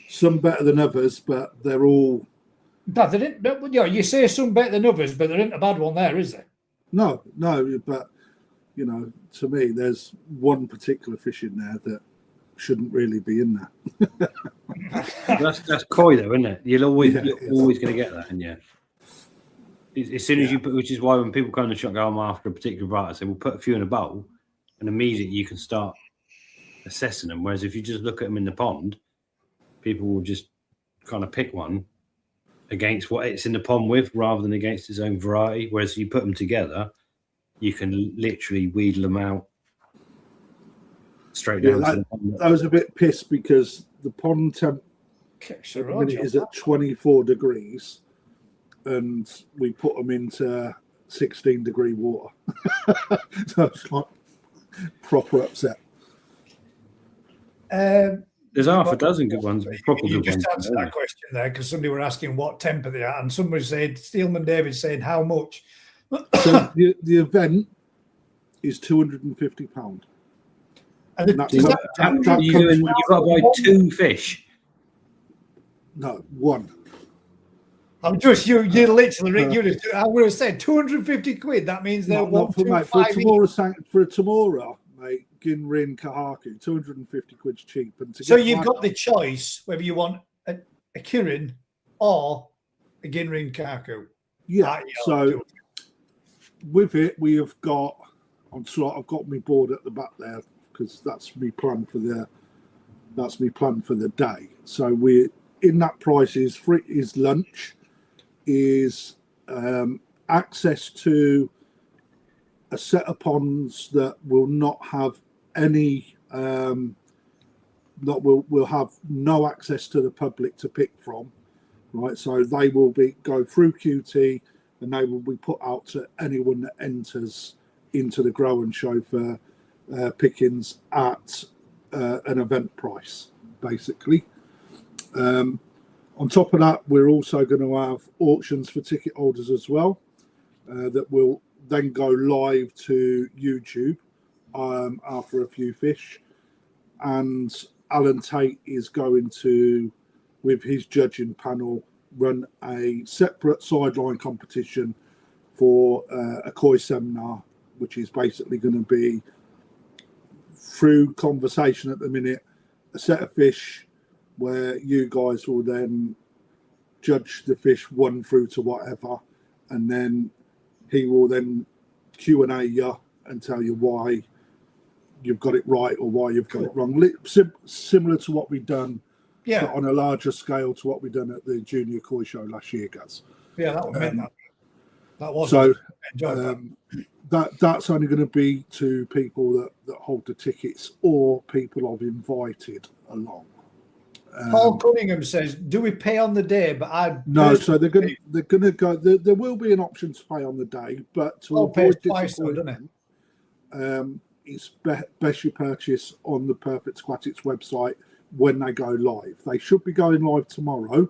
Some better than others, but they're all. No, they didn't. You know, you say some better than others, but there isn't a bad one there, is there? No, but you know, to me, there's one particular fish in there that shouldn't really be in there. That's koi though, isn't it? You're always going to get that, and as soon as you put, which is why when people come to the shop, go, I'm after a particular variety, I say, we'll put a few in a bowl, and immediately you can start assessing them. Whereas if you just look at them in the pond, people will just kind of pick one against what it's in the pond with rather than against its own variety. Whereas if you put them together, you can literally wheedle them out straight down to the pond. I was a bit pissed because the pond temp is at 24 degrees and we put them into 16-degree water. So it's like proper upset. There's half a dozen good ones. You just answered that question there because somebody were asking what temper they are, and somebody said, Steelman David said, how much? So the event is £250. And you've got to buy 2 fish. No, 1. I'm just you literally Rick. I would have said 250 quid. That means they're not for a Tamora, mate. Ginrin Kahaku, 250 quid's cheap. And so you've got the choice whether you want a Kirin or a Ginrin Kahaku. Yeah. So with it, we have got. I've got my board at the back there because that's me plan for the. That's me plan for the day. So we're in that price is free. Is lunch, is access to a set of ponds that will not have any that will have no access to the public to pick from, right? So they will go through QT and they will be put out to anyone that enters into the grow and show for pickings at an event price, basically. On top of that, we're also going to have auctions for ticket holders as well that will then go live to YouTube after a few fish. And Alan Tate is going to, with his judging panel, run a separate sideline competition for a koi seminar, which is basically going to be through conversation at the minute, a set of fish where you guys will then judge the fish 1 through to whatever, and then he will then Q&A you and tell you why you've got it right or why you've got it wrong. Similar to what we've done, but on a larger scale to what we've done at the Junior Koi Show last year, guys. Yeah, that was meant that was so. That. That's only going to be to people that hold the tickets or people I've invited along. Paul Cunningham says, "Do we pay on the day?" But no. So they're going to go. There will be an option to pay on the day, but to avoid disappointment, it's best you purchase on the Perfect Aquatics website when they go live. They should be going live tomorrow.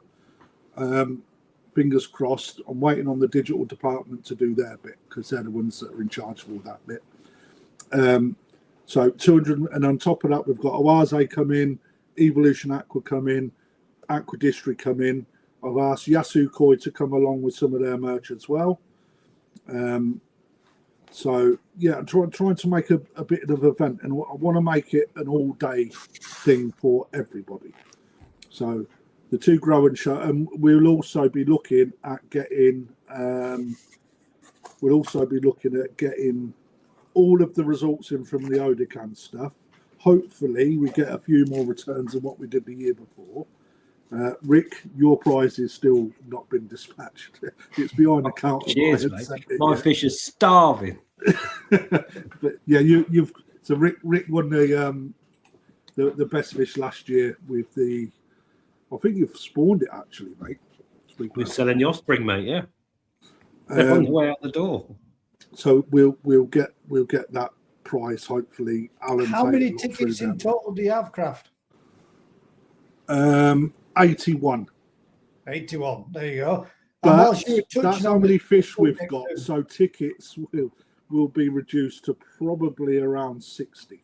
Fingers crossed. I'm waiting on the digital department to do their bit because they're the ones that are in charge of all that bit. So 200, and on top of that, we've got Oase come in, Evolution Aqua come in, Aqua District come in. I've asked Yasu Koi to come along with some of their merch as well. So yeah, I'm trying to make a bit of an event, and I want to make it an all-day thing for everybody. So the two grow and show, and we'll also be looking at getting. We'll also be looking at getting all of the results in from the Odecan stuff. Hopefully, we get a few more returns than what we did the year before. Rick, your prize is still not been dispatched. It's behind the counter. Cheers, mate. My fish is starving. But yeah, you've so Rick won the best fish last year with the. I think you've spawned it actually, mate. We're selling your spring, mate. Yeah, they're on the way out the door. So we'll get that prize hopefully. Alan, how many tickets in total do you have, Kraft? 81. 81. There you go. That's how many fish we've got. So tickets will be reduced to probably around 60.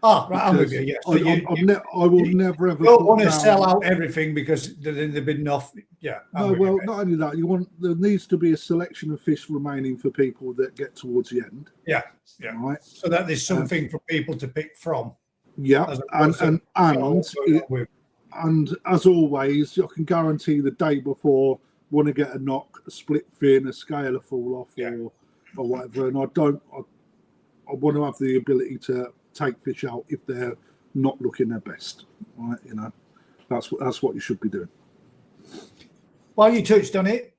Oh, right, I'm with you. Yes. So I will never ever. You don't want to sell out everything because then they've been off. Yeah. Not only that. There needs to be a selection of fish remaining for people that get towards the end. Yeah. Right. So that there's something for people to pick from. Yeah, and as always, I can guarantee the day before, want to get a knock, a split fin, a scaler fall off, or whatever. And I want to have the ability to take fish out if they're not looking their best. Right, that's what you should be doing. While you touched on it,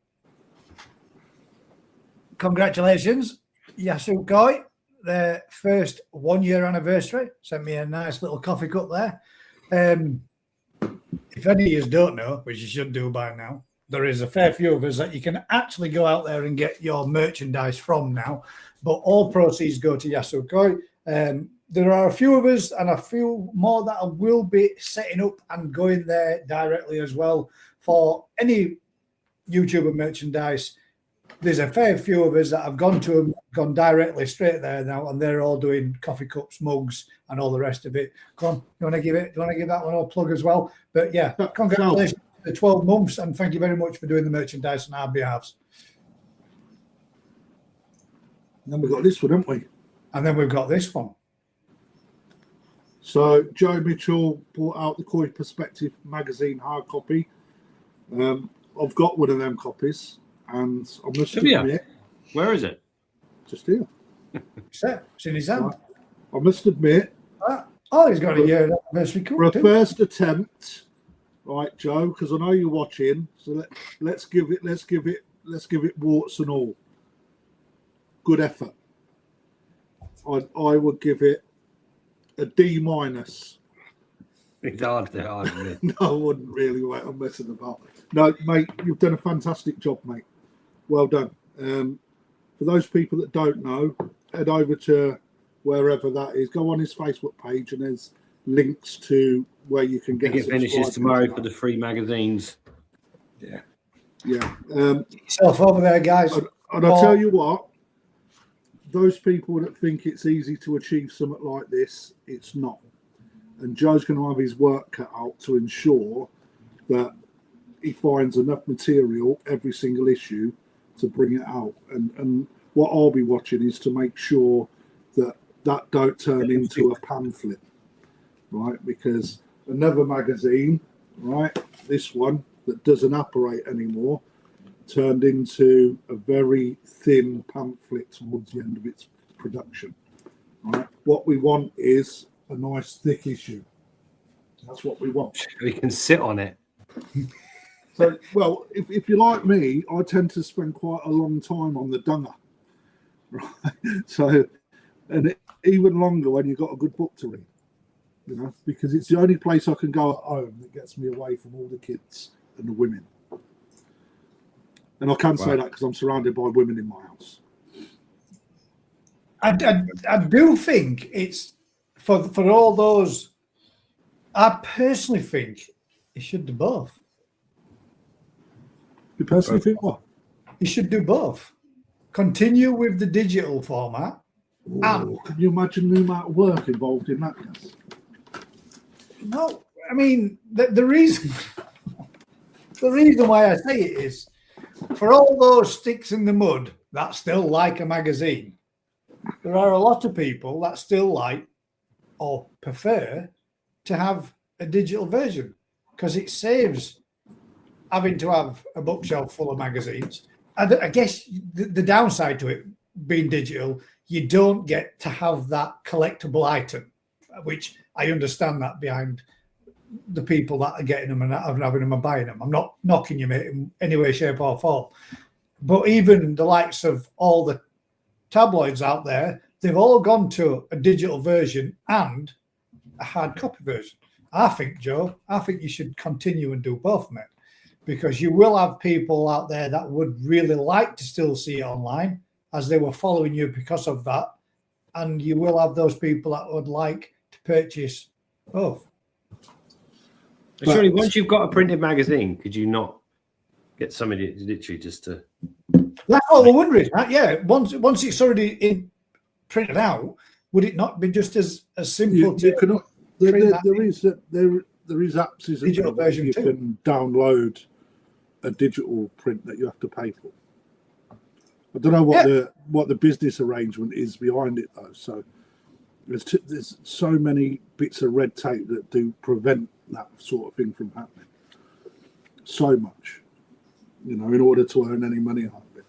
congratulations, Yasu Koi. Their first 1 year anniversary. Sent me a nice little coffee cup there. If any of you don't know, which you should do by now, there is a fair few of us that you can actually go out there and get your merchandise from now, but all proceeds go to Yasu Koi. There are a few of us and a few more that I will be setting up and going there directly as well for any YouTuber merchandise. There's a fair few of us that have gone directly straight there now, and they're all doing coffee cups, mugs, and all the rest of it. Come on, you want to give that one a plug as well? But yeah, congratulations for the 12 months, and thank you very much for doing the merchandise on our behalves. And then we've got this one, haven't we? And then we've got this one. So Joe Mitchell brought out the Koi Perspective magazine hard copy. I've got one of them copies. And I must admit, where is it? Just here. It's in his hand. Right. I must admit. He's got a year anniversary cup. For a first attempt, right, Joe? Because I know you're watching. So let's give it warts and all. Good effort. I would give it a D-. It's hard to argue. No, I wouldn't really. Wait, I'm messing about. No, mate, you've done a fantastic job, mate. Well done. For those people that don't know, head over to wherever that is. Go on his Facebook page, and there's links to where you can get. It finishes tomorrow for the free magazines. Yeah. Yourself over there, guys. And I'll tell you what. Those people that think it's easy to achieve something like this, it's not. And Joe's going to have his work cut out to ensure that he finds enough material every single issue to bring it out. And what I'll be watching is to make sure that don't turn into a pamphlet, right? Because another magazine, right, this one that doesn't operate anymore, turned into a very thin pamphlet towards the end of its production. Right? What we want is a nice thick issue. That's what we want. We can sit on it. So, well, if you're like me, I tend to spend quite a long time on the dunger. Right? So, and even longer when you've got a good book to read, you know, because it's the only place I can go at home that gets me away from all the kids and the women. And I can say that because I'm surrounded by women in my house. I do think it's for all those. I personally think you should do both. You personally think what? You should do both. Continue with the digital format. Oh, can you imagine the amount of work involved in that? No, I mean the reason why I say it is for all those sticks in the mud that still like a magazine. There are a lot of people that still like or prefer to have a digital version because it saves having to have a bookshelf full of magazines. I guess the downside to it being digital, you don't get to have that collectible item, which I understand that behind the people that are getting them and having them and buying them. I'm not knocking you, mate, in any way, shape or form. But even the likes of all the tabloids out there, they've all gone to a digital version and a hard copy version. I think, Joe, you should continue and do both, mate, because you will have people out there that would really like to still see it online as they were following you because of that. And you will have those people that would like to purchase both. But surely once you've got a printed magazine, could you not get somebody literally just to... That's what we're wondering. Yeah, once it's already printed out, would it not be just as simple to... There is apps digital version you too. Can download a digital print that you have to pay for. I don't know what the business arrangement is behind it though. So there's so many bits of red tape that do prevent that sort of thing from happening. So much, you know, in order to earn any money out of it.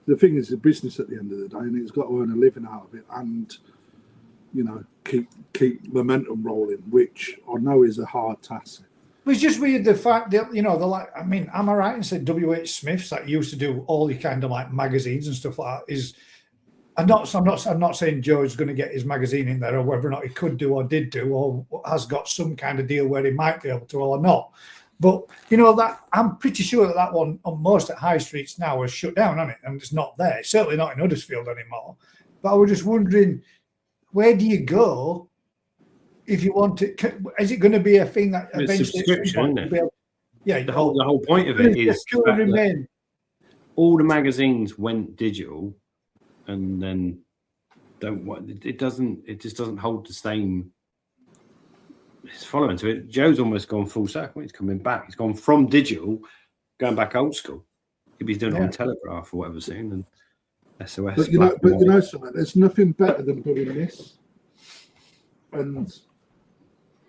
The thing is, the business at the end of the day, and it's got to earn a living out of it, and you know, keep momentum rolling, which I know is a hard task. It's just weird the fact that, you know, I mean, am I right in saying W.H. Smith's that used to do all the kind of like magazines and stuff like that is, I'm not saying Joe's going to get his magazine in there or whether or not he could do or did do or has got some kind of deal where he might be able to or not. But, you know, that I'm pretty sure that one on most at high streets now is shut down, hasn't it? And it's not there. It's certainly not in Huddersfield anymore. But I was just wondering, where do you go if you want to? Is it going to be a thing that eventually? Subscription, isn't it? Yeah, the whole point of it is remain. All the magazines went digital, and then it just doesn't hold the same. It's following to it. Joe's almost gone full circle. He's coming back. He's gone from digital, going back old school. He'll be doing it on Telegraph or whatever soon, and SOS. But you know something. There's nothing better than doing this and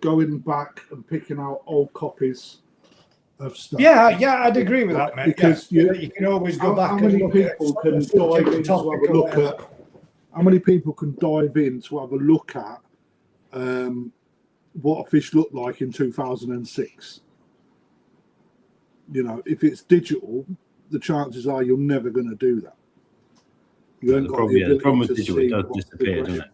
going back and picking out old copies of stuff. Yeah, I'd agree with that, mate. Because you can always go back. How many people can dive in to have a look at? How many people can dive in to have a look at what a fish looked like in 2006? You know, if it's digital, the chances are you're never going to do that. The problem with digital, it does disappear, doesn't it?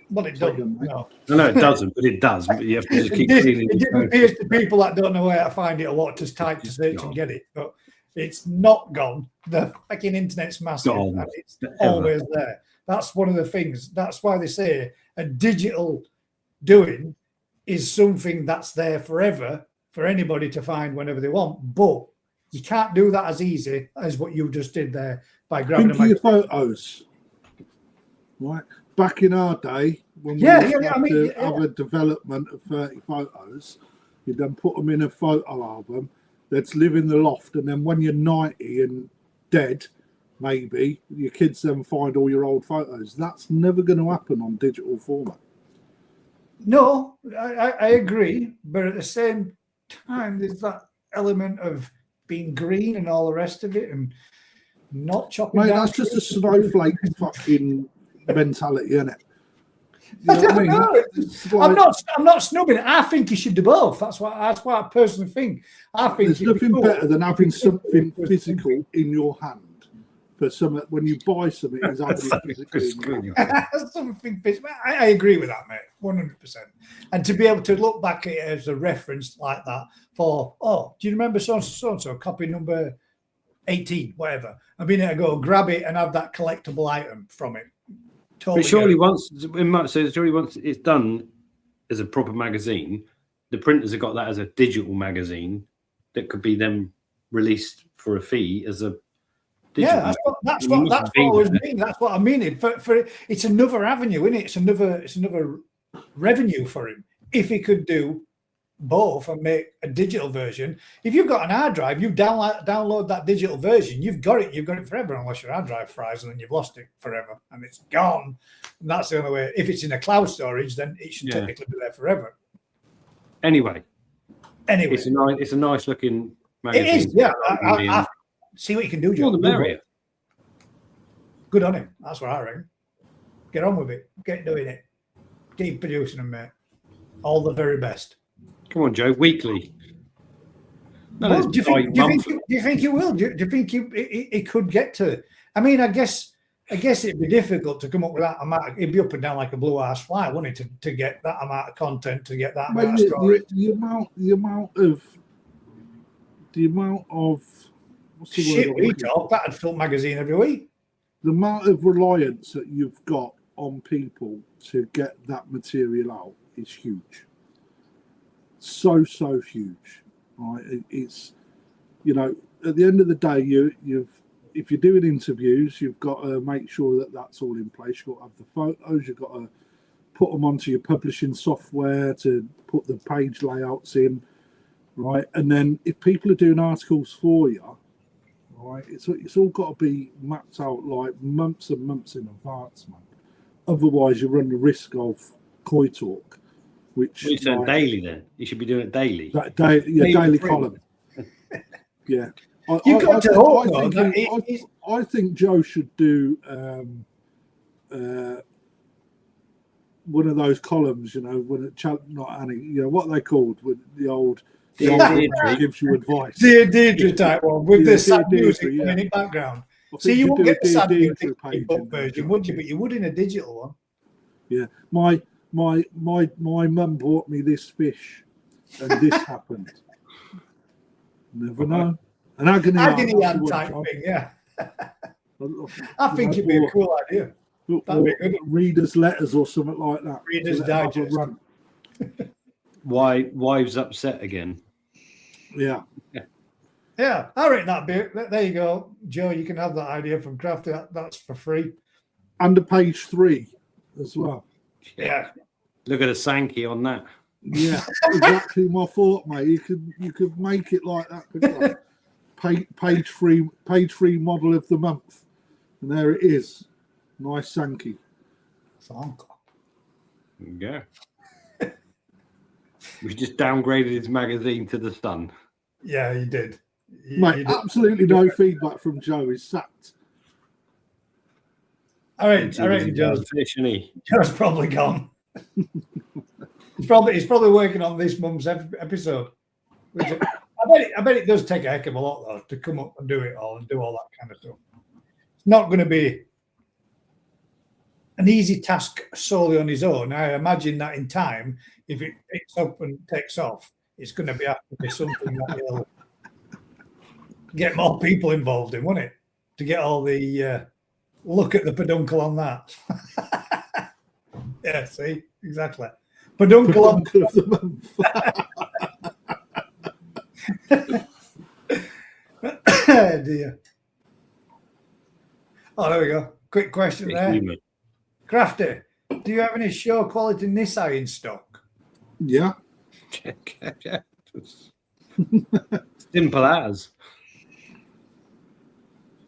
Well, it doesn't. No, it doesn't, but it does. But you have to just keep feeling it disappears to people that don't know where to find it or what to type to search and get it. But it's not gone. The fucking internet's massive and it's always there. That's one of the things. That's why they say a digital doing is something that's there forever for anybody to find whenever they want. But you can't do that as easy as what you just did there by grabbing your photos. Right. Back in our day, when we have a development of 30 photos, you then put them in a photo album. Let's live in the loft, and then when you're 90 and dead, maybe your kids then find all your old photos. That's never going to happen on digital format. No, I agree, but at the same time, there's that element of being green and all the rest of it, and not chopping Mate, down. that's just a snowflake fucking mentality, isn't it? I don't know. It's like, I'm not snubbing it. I think you should do both. That's what I personally think. I think there's nothing better than having something physical in your hand. For some, when you buy something, it's having it physically in your hand. Something. I agree with that, mate. 100%. And to be able to look back at it as a reference like that for, oh, do you remember so and so copy number 18, whatever, and being able to go grab it and have that collectible item from it. Totally. But surely once it's done as a proper magazine, the printers have got that as a digital magazine that could be then released for a fee as a digital. Yeah, that's what I was meaning. That's what I mean. For it's another avenue, isn't it? It's another revenue for him if he could do both and make a digital version. If you've got an hard drive, you download that digital version, you've got it forever, unless your hard drive fries and then you've lost it forever and it's gone. And that's the only way. If it's in a cloud storage, then it should technically be there forever. Anyway, it's a nice looking magazine. It is, yeah. I see what you can do, Joe. More the merrier. Good on him. That's what I reckon. Get on with it. Get doing it. Keep producing them, mate. All the very best. Come on, Joe. Weekly. No, Well, do you think it will? Do you think it could get to? I mean, I guess it'd be difficult to come up with that amount. It'd be up and down like a blue ass fly, wouldn't it? To get that amount of content, to get that amount of story. The amount of what's the Shit, word? we talk. That'd fill magazine every week. The amount of reliance that you've got on people to get that material out is huge. So huge, right? It's, you know, at the end of the day, if you're doing interviews, you've got to make sure that that's all in place. You've got to have the photos. You've got to put them onto your publishing software to put the page layouts in, right? And then if people are doing articles for you, right, it's all got to be mapped out like months and months in advance, man. Otherwise, you run the risk of coy talk. Which you said daily then. You should be doing it daily. Daily column. Yeah. I think Joe should do one of those columns, you know, when it not Annie, you know, what are they called with the old gives you advice. Dear Deirdre type one with the sad music in the background. See, you won't get the sad music in book version, would you? But you would in a digital one. Yeah. My mum bought me this fish, and this happened. Never know. An agony aunt type thing, yeah. I think it'd be a cool idea. Readers' letters or something like that. Readers' Digest. Wives upset again. Yeah. Yeah, I reckon that bit. There you go, Joe. You can have that idea from Crafty. That's for free. Under page 3 as well. Yeah. Look at the Sankey on that. Yeah, exactly my thought, mate. You could make it like that. Page three model of the month, and there it is. Nice Sankey. Yeah. We just downgraded his magazine to the Sun. Yeah, he did. Mate, absolutely no feedback from Joe. He's sacked. I reckon Joe's probably gone. He's probably working on this month's episode. I bet it does take a heck of a lot though to come up and do it all and do all that kind of stuff. It's not going to be an easy task solely on his own. I imagine that in time, if it picks up and takes off, it's going to have to be something that he'll get more people involved in, won't it? To get all the look at the peduncle on that. Yeah, see, exactly. Peduncle of the month. Oh, dear. Oh, there we go. Quick question there. Crafty, do you have any show quality Nissan in stock? Yeah. Simple as.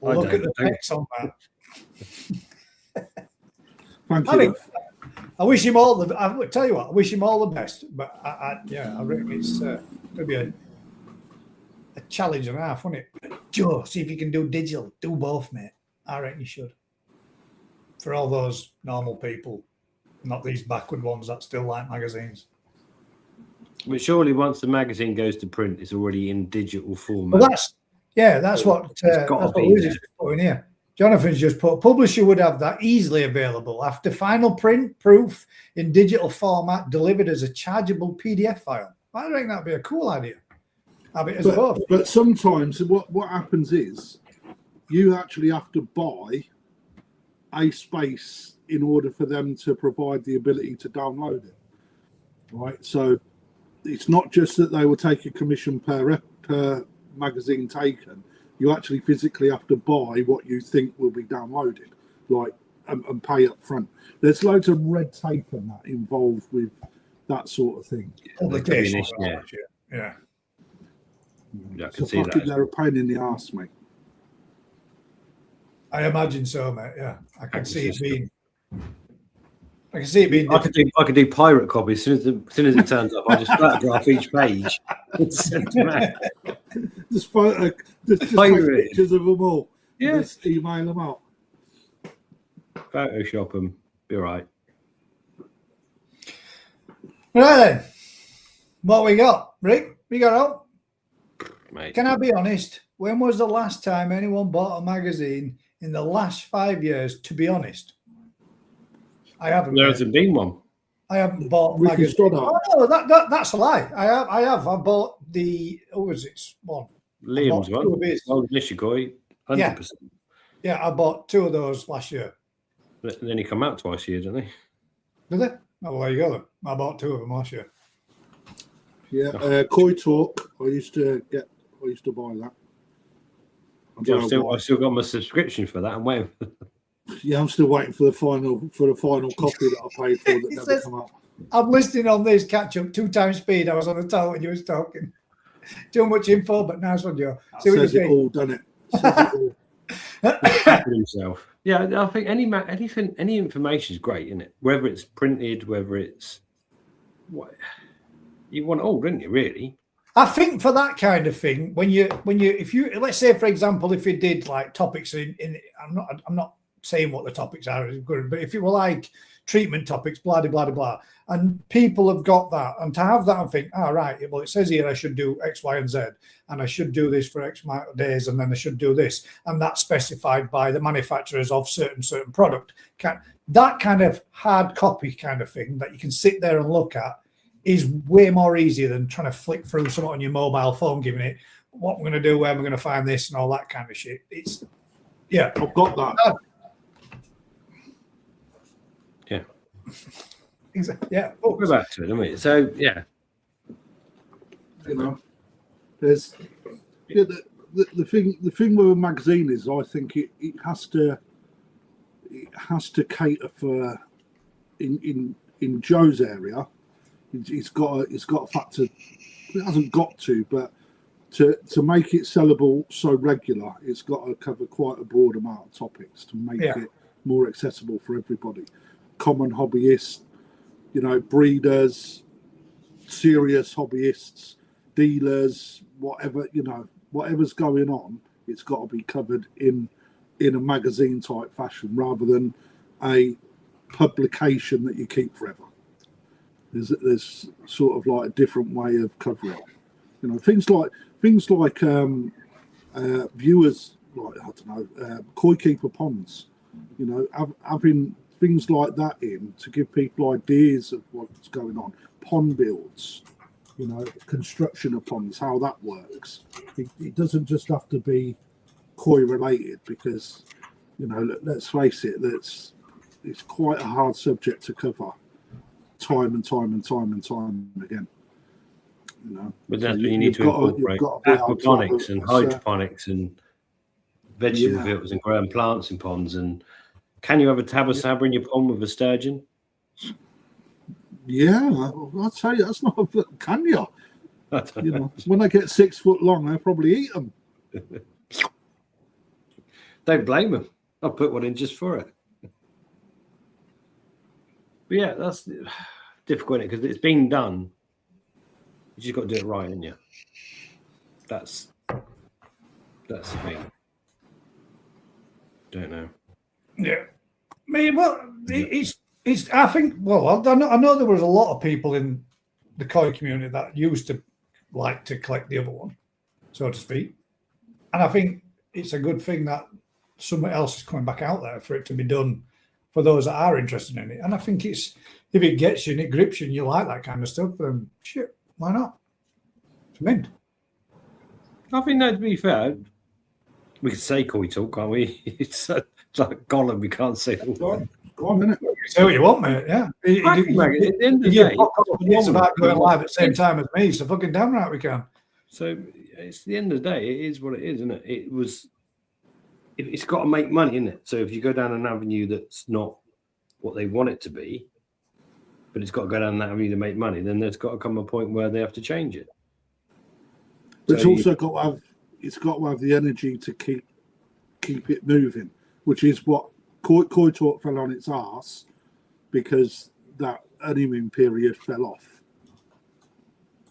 Look at the text on that. Thank you. I wish him all the. I tell you what, I wish him all the best. But I reckon it's going to be a challenge and a half, wouldn't it? Joe, see if you can do digital. Do both, mate. I reckon you should. For all those normal people, not these backward ones that still like magazines. But surely once the magazine goes to print, it's already in digital format. Well, that's what we're just putting here. Jonathan's just put, publisher would have that easily available after final print proof in digital format delivered as a chargeable PDF file. I think that'd be a cool idea. Have it as both. But sometimes what happens is you actually have to buy a space in order for them to provide the ability to download it. Right? So it's not just that they will take a commission per magazine taken. You actually physically have to buy what you think will be downloaded, like and pay up front. There's loads of red tape and that involved with that sort of thing. Publication. Yeah, I can So see that. they're a pain in the arse, mate. I imagine so, mate. Yeah, I can see it system. being. I can see it being. I could do pirate copies. As soon as it turns up, I just photograph each page and send them out. Just take pictures of them all. Yeah. Just email them out. Photoshop them. Be all right. Right then, what we got, Rick? We got out. Mate. Can I be honest? When was the last time anyone bought a magazine in the last 5 years? To be honest, I haven't. There hasn't been one. I haven't bought Ricky magazine. Stoddart. Oh, that's a lie. I have. I bought the. Oh, was it one? Liam's I bought two one. of his. Old Nishikoi, 100%. Yeah, I bought two of those last year. But then he come out twice a year, don't they? Did they? Oh, well, there you go then. I bought two of them last year. Yeah, Koi Talk. I used to buy that. I've still got my subscription for that. I'm waiting. Yeah, I'm still waiting for the final copy that I paid for that He never says- come out. I'm listening on this catch up 2 times speed. I was on the toilet when you was talking. Too much info, but nice one, Joe. That See what you says it think. all, doesn't it? Says it all. himself. Yeah, I think any information is great, isn't it? Whether it's printed, whether it's what you want it all, don't you? Really? I think for that kind of thing, if you let's say for example, if you did like topics in I'm not saying what the topics are, but if it were like treatment topics, blah blah blah blah, and people have got that, and to have that and think, right, well it says here I should do X, Y, and Z, and I should do this for X amount of days, and then I should do this, and that's specified by the manufacturers of certain product. That kind of hard copy kind of thing that you can sit there and look at is way more easier than trying to flick through something on your mobile phone, giving it what we're going to do, where we're going to find this, and all that kind of shit. It's I've got that. Yeah. Exactly. Yeah. We're back to it, aren't we? So yeah. You know, there's the thing with a magazine is I think it has to cater for in Joe's area. It's got a factor. It hasn't got to, but to make it sellable so regular, it's got to cover quite a broad amount of topics to make it more accessible for everybody. Common hobbyists, breeders, serious hobbyists, dealers, whatever's going on, it's got to be covered in a magazine type fashion rather than a publication that you keep forever. There's sort of like a different way of covering it. Things like viewers, like I don't know, koi keeper ponds. Having things like that in to give people ideas of what's going on. Pond builds, construction of ponds, how that works. It doesn't just have to be koi related because, let's face it, it's quite a hard subject to cover time and time again. But that's So when you need to incorporate aquaponics and hydroponics and vegetable fields and growing plants in ponds. And can you have a tabba in your pond with a sturgeon? Yeah, I'll tell you, that's not a can you? When they get 6 foot long, they'll probably eat them. Don't blame them. I'll put one in just for it. But yeah, that's difficult because it's been done. You just got to do it right, haven't you? That's That's the thing. Don't know. Yeah. I mean, well, it's. I think. Well, I know there was a lot of people in the koi community that used to like to collect the other one, so to speak, and I think it's a good thing that something else is coming back out there for it to be done for those that are interested in it. And I think it's if it gets you and it grips you and you like that kind of stuff, then shit, why not? It's mint. I think that, to be fair, we could say koi talk, can't we? It's like Gollum, we can't say it all. Go on, innit? Say what you want, mate. Yeah. At the end of the day, It's about going live at the same time as me, so fucking damn right we can. so it's the end of the day. It is what it is, isn't it? It's got to make money, isn't it? So if you go down an avenue that's not what they want it to be, but it's got to go down that avenue to make money, then there's got to come a point where they have to change it. But it's So also got to have the energy to keep it moving, which is what Koi Talk fell on its arse because that honeymoon period fell off.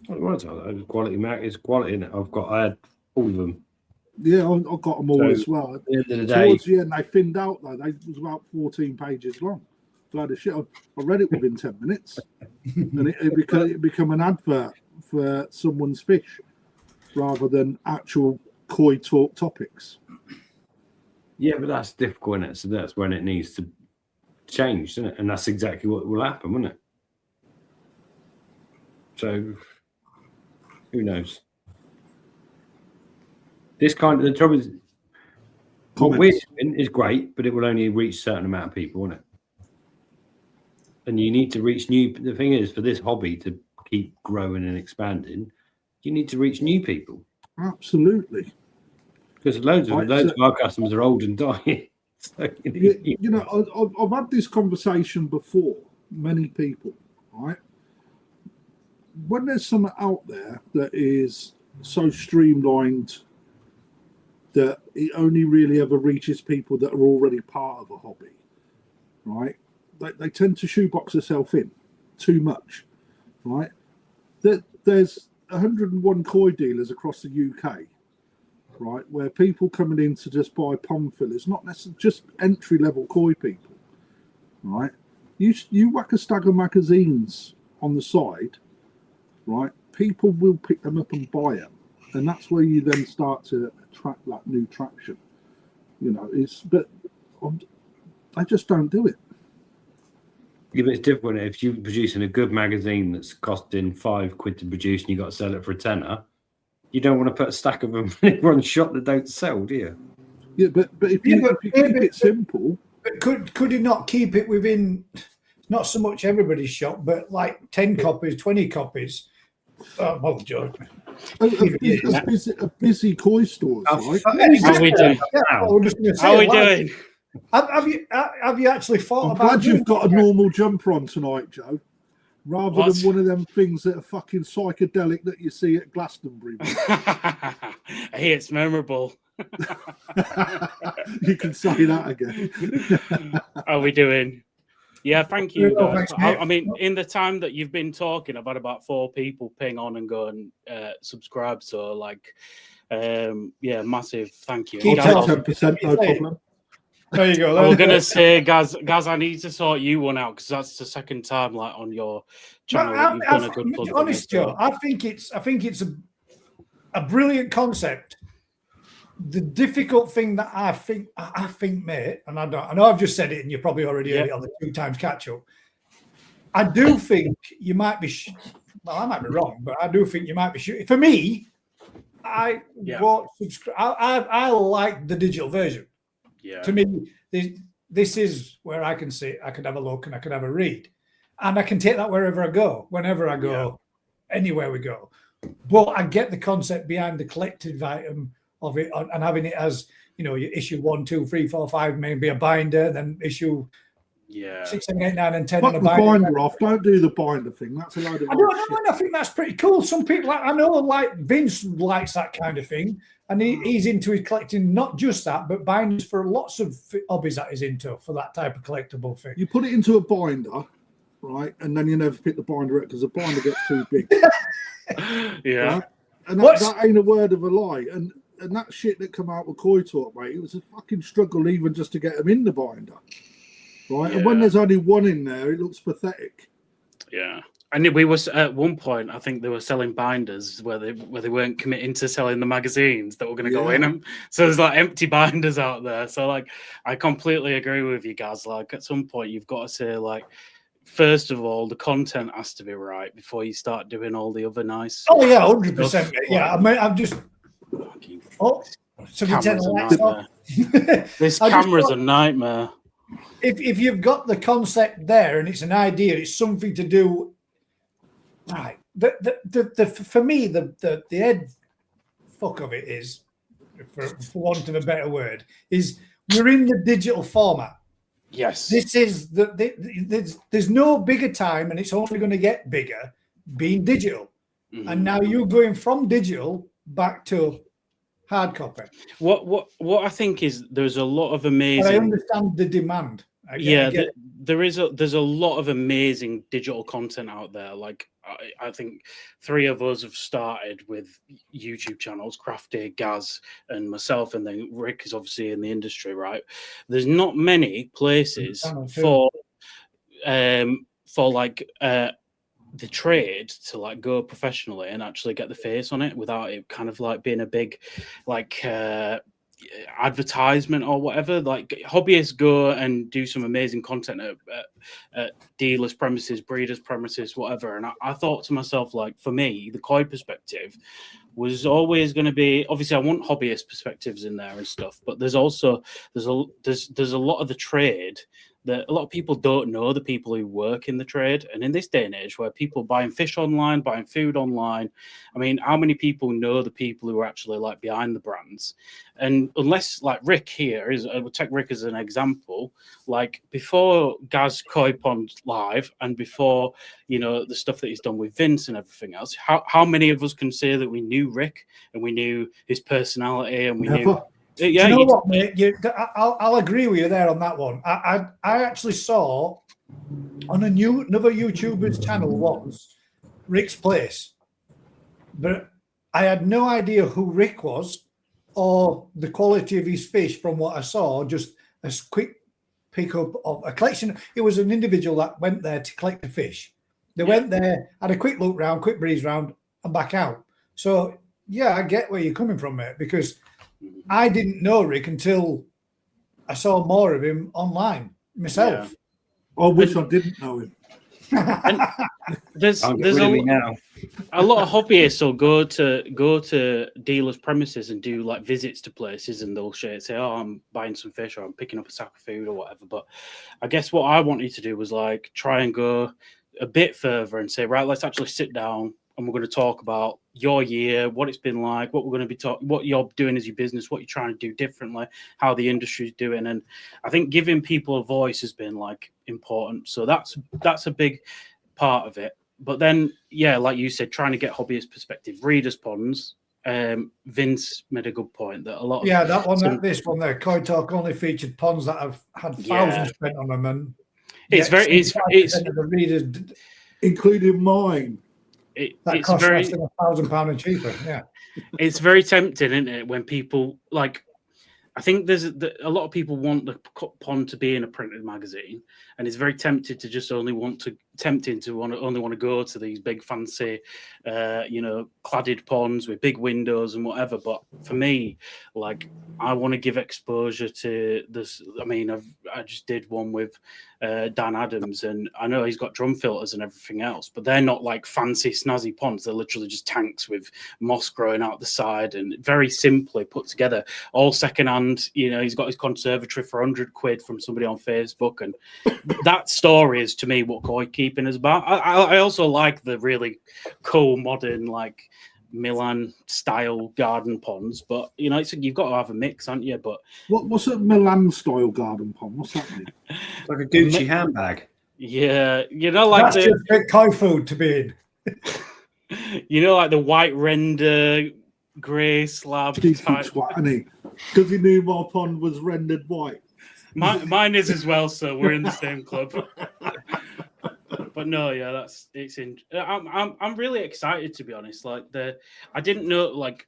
It's quality, Mac. It's quality, innit? I had all of them. Yeah, I got them all So, as well. At the end of the day, Towards the end, they thinned out though. They was about 14 pages long. Bloody shit! I read it within 10 minutes, and it became an advert for someone's fish rather than actual Koi Talk topics. yeah, but that's difficult, isn't it? So that's when it needs to change, isn't it? And that's exactly what will happen, wouldn't it? So who knows? This kind of the trouble is what we're doing is great, but it will only reach a certain amount of people, won't it? And you need to reach new. The thing is, for this hobby to keep growing and expanding, you need to reach new people. Absolutely. Because loads of our customers are old and dying. So You know, I've had this conversation before. Many people, right? When there's something out there that is so streamlined that it only really ever reaches people that are already part of a hobby, right? They tend to shoebox themselves in too much, right? There's 101 koi dealers across the UK, right, where people coming in to just buy pond fillers, not necessarily just entry level koi people, right? You whack a stack of magazines on the side, right? People will pick them up and buy them, and that's where you then start to attract that new traction. You know, I just don't do it. Yeah, but it's different if you're producing a good magazine that's costing £5 to produce and you got to sell it for a tenner. You don't want to put a stack of them in one shot that don't sell, do you? Yeah, but if you keep it simple. But could you not keep it within not so much everybody's shop, but like 10 copies, 20 copies? Well, joke. A busy koi stores, right? How are we doing? How are we doing? Have you actually thought I'm about? glad you've got a normal jumper on tonight, Joe, rather than one of them things that are fucking psychedelic that you see at Glastonbury. Hey, it's memorable. You can say that again. How are we doing? Yeah, thank you. Oh, thanks, I mean, in the time that you've been talking, I've had about 4 people ping on and go and subscribe. So, like, yeah, massive thank you. Keep Gaz, telling 10%, no problem. There you go. I was gonna say, Gaz, I need to sort you one out because that's the second time, like, on your channel. No, you've done a good plug. honest, Joe, I think it's a brilliant concept. The difficult thing that I think, mate, and I know I've just said it, and you probably already heard it on the 2 times catch up. I do think you might be. Well, I might be wrong, but I do think you might be shooting. For me, I won't subscribe. I like the digital version. Yeah. To me, this is where I can see. I could have a look and I could have a read, and I can take that wherever I go, whenever I go, anywhere we go. But I get the concept behind the collective item of it and having it as, you know, you issue 1, 2, 3, 4, 5, maybe a binder, then issue 6, 7, 8, 9, and 10 Fuck in a the binder. binder off. Don't do the binder thing. That's a load of I think that's pretty cool. Some people, I know, like Vince likes that kind of thing, and he's into his collecting not just that, but binders for lots of hobbies that he's into for that type of collectible thing. You put it into a binder, right, and then you never pick the binder up because the binder gets too big. Yeah. Right? And that ain't a word of a lie. And and that shit that come out with Koi Talk, mate, it was a fucking struggle even just to get them in the binder, right? And when Yeah. there's only one in there, it looks pathetic. Yeah. And we was at one point, I think they were selling binders where they weren't committing to selling the magazines that were going to go in Yeah. them. So there's like empty binders out there. So like, I completely agree with you guys. Like at some point, you've got to say like, first of all, the content has to be right before you start doing all the other nice. Oh yeah, 100%. Stuff, Yeah, I mean, I'm just. Fucking Oh, so we turn camera's the a lights off. nightmare. This I just camera's thought- a nightmare. If you've got the concept there and it's an idea, it's something to do. Right. For me, the head fuck of it is, for want of a better word, is we're in the digital format. Yes. This is there's no bigger time, and it's only going to get bigger being digital. Mhm. And now you're going from digital back to hard copy. What I think is there's a lot of amazing. But I understand the demand. I get it. There's a lot of amazing digital content out there. Like I think three of us have started with YouTube channels, Crafty, Gaz, and myself, and then Rick is obviously in the industry, right? There's not many places for like the trade to like go professionally and actually get the face on it without it kind of like being a big like advertisement or whatever. Like hobbyists go and do some amazing content at dealers' premises, breeders' premises, whatever. And I thought to myself, like, for me, the koi perspective was always going to be, obviously I want hobbyist perspectives in there and stuff, but there's also there's a lot of the trade that a lot of people don't know, the people who work in the trade. And in this day and age where people buying fish online, buying food online, I mean, how many people know the people who are actually like behind the brands? And unless like Rick here I would take Rick as an example, like before Gaz Koi Pond Live and before, you know, the stuff that he's done with Vince and everything else, how many of us can say that we knew Rick and we knew his personality and we knew... Yeah, do you know what, mate? I'll agree with you there on that one. I actually saw on another YouTuber's channel once Rick's place, but I had no idea who Rick was or the quality of his fish from what I saw. Just a quick pickup of a collection. It was an individual that went there to collect the fish. They went there, had a quick look round, quick breeze round, and back out. So yeah, I get where you're coming from, mate, because I didn't know Rick until I saw more of him online myself. I wish I didn't know him. And there's now. a lot of hobbyists will go to dealers' premises and do like visits to places, and they'll say, "Oh, I'm buying some fish, or I'm picking up a sack of food, or whatever." But I guess what I wanted to do was like try and go a bit further and say, right, let's actually sit down and we're going to talk about your year, what it's been like, what we're going to be talking, what you're doing as your business, what you're trying to do differently, how the industry's doing. And I think giving people a voice has been like important. So that's a big part of it. But then, yeah, like you said, trying to get hobbyist perspective, readers' ponds. Vince made a good point that a lot of this one there, Koi Talk only featured ponds that have had thousands spent on them, and it's the readers, including mine. That costs less than £1,000 cheaper. Yeah, it's very tempting, isn't it? When people like, I think there's a lot of people want the pond to be in a printed magazine, and it's very tempting to just only want to go to these big fancy, cladded ponds with big windows and whatever. But for me, like, I want to give exposure to this. I mean, I just did one with Dan Adams, and I know he's got drum filters and everything else, but they're not like fancy snazzy ponds. They're literally just tanks with moss growing out the side and very simply put together, all secondhand. You know, he's got his conservatory for £100 from somebody on Facebook, and that story is to me what koi keeping is about. I also like the really cool modern like Milan style garden ponds, but you know, you've got to have a mix, aren't you? But what's a Milan style garden pond? What's that mean? Like a Gucci handbag. Yeah, you know, like that's just big koi food to be in. You know, like the white render grey slab type. Because he knew my pond was rendered white. Mine is as well, so we're in the same club. But no, yeah, I'm really excited, to be honest. Like I didn't know, like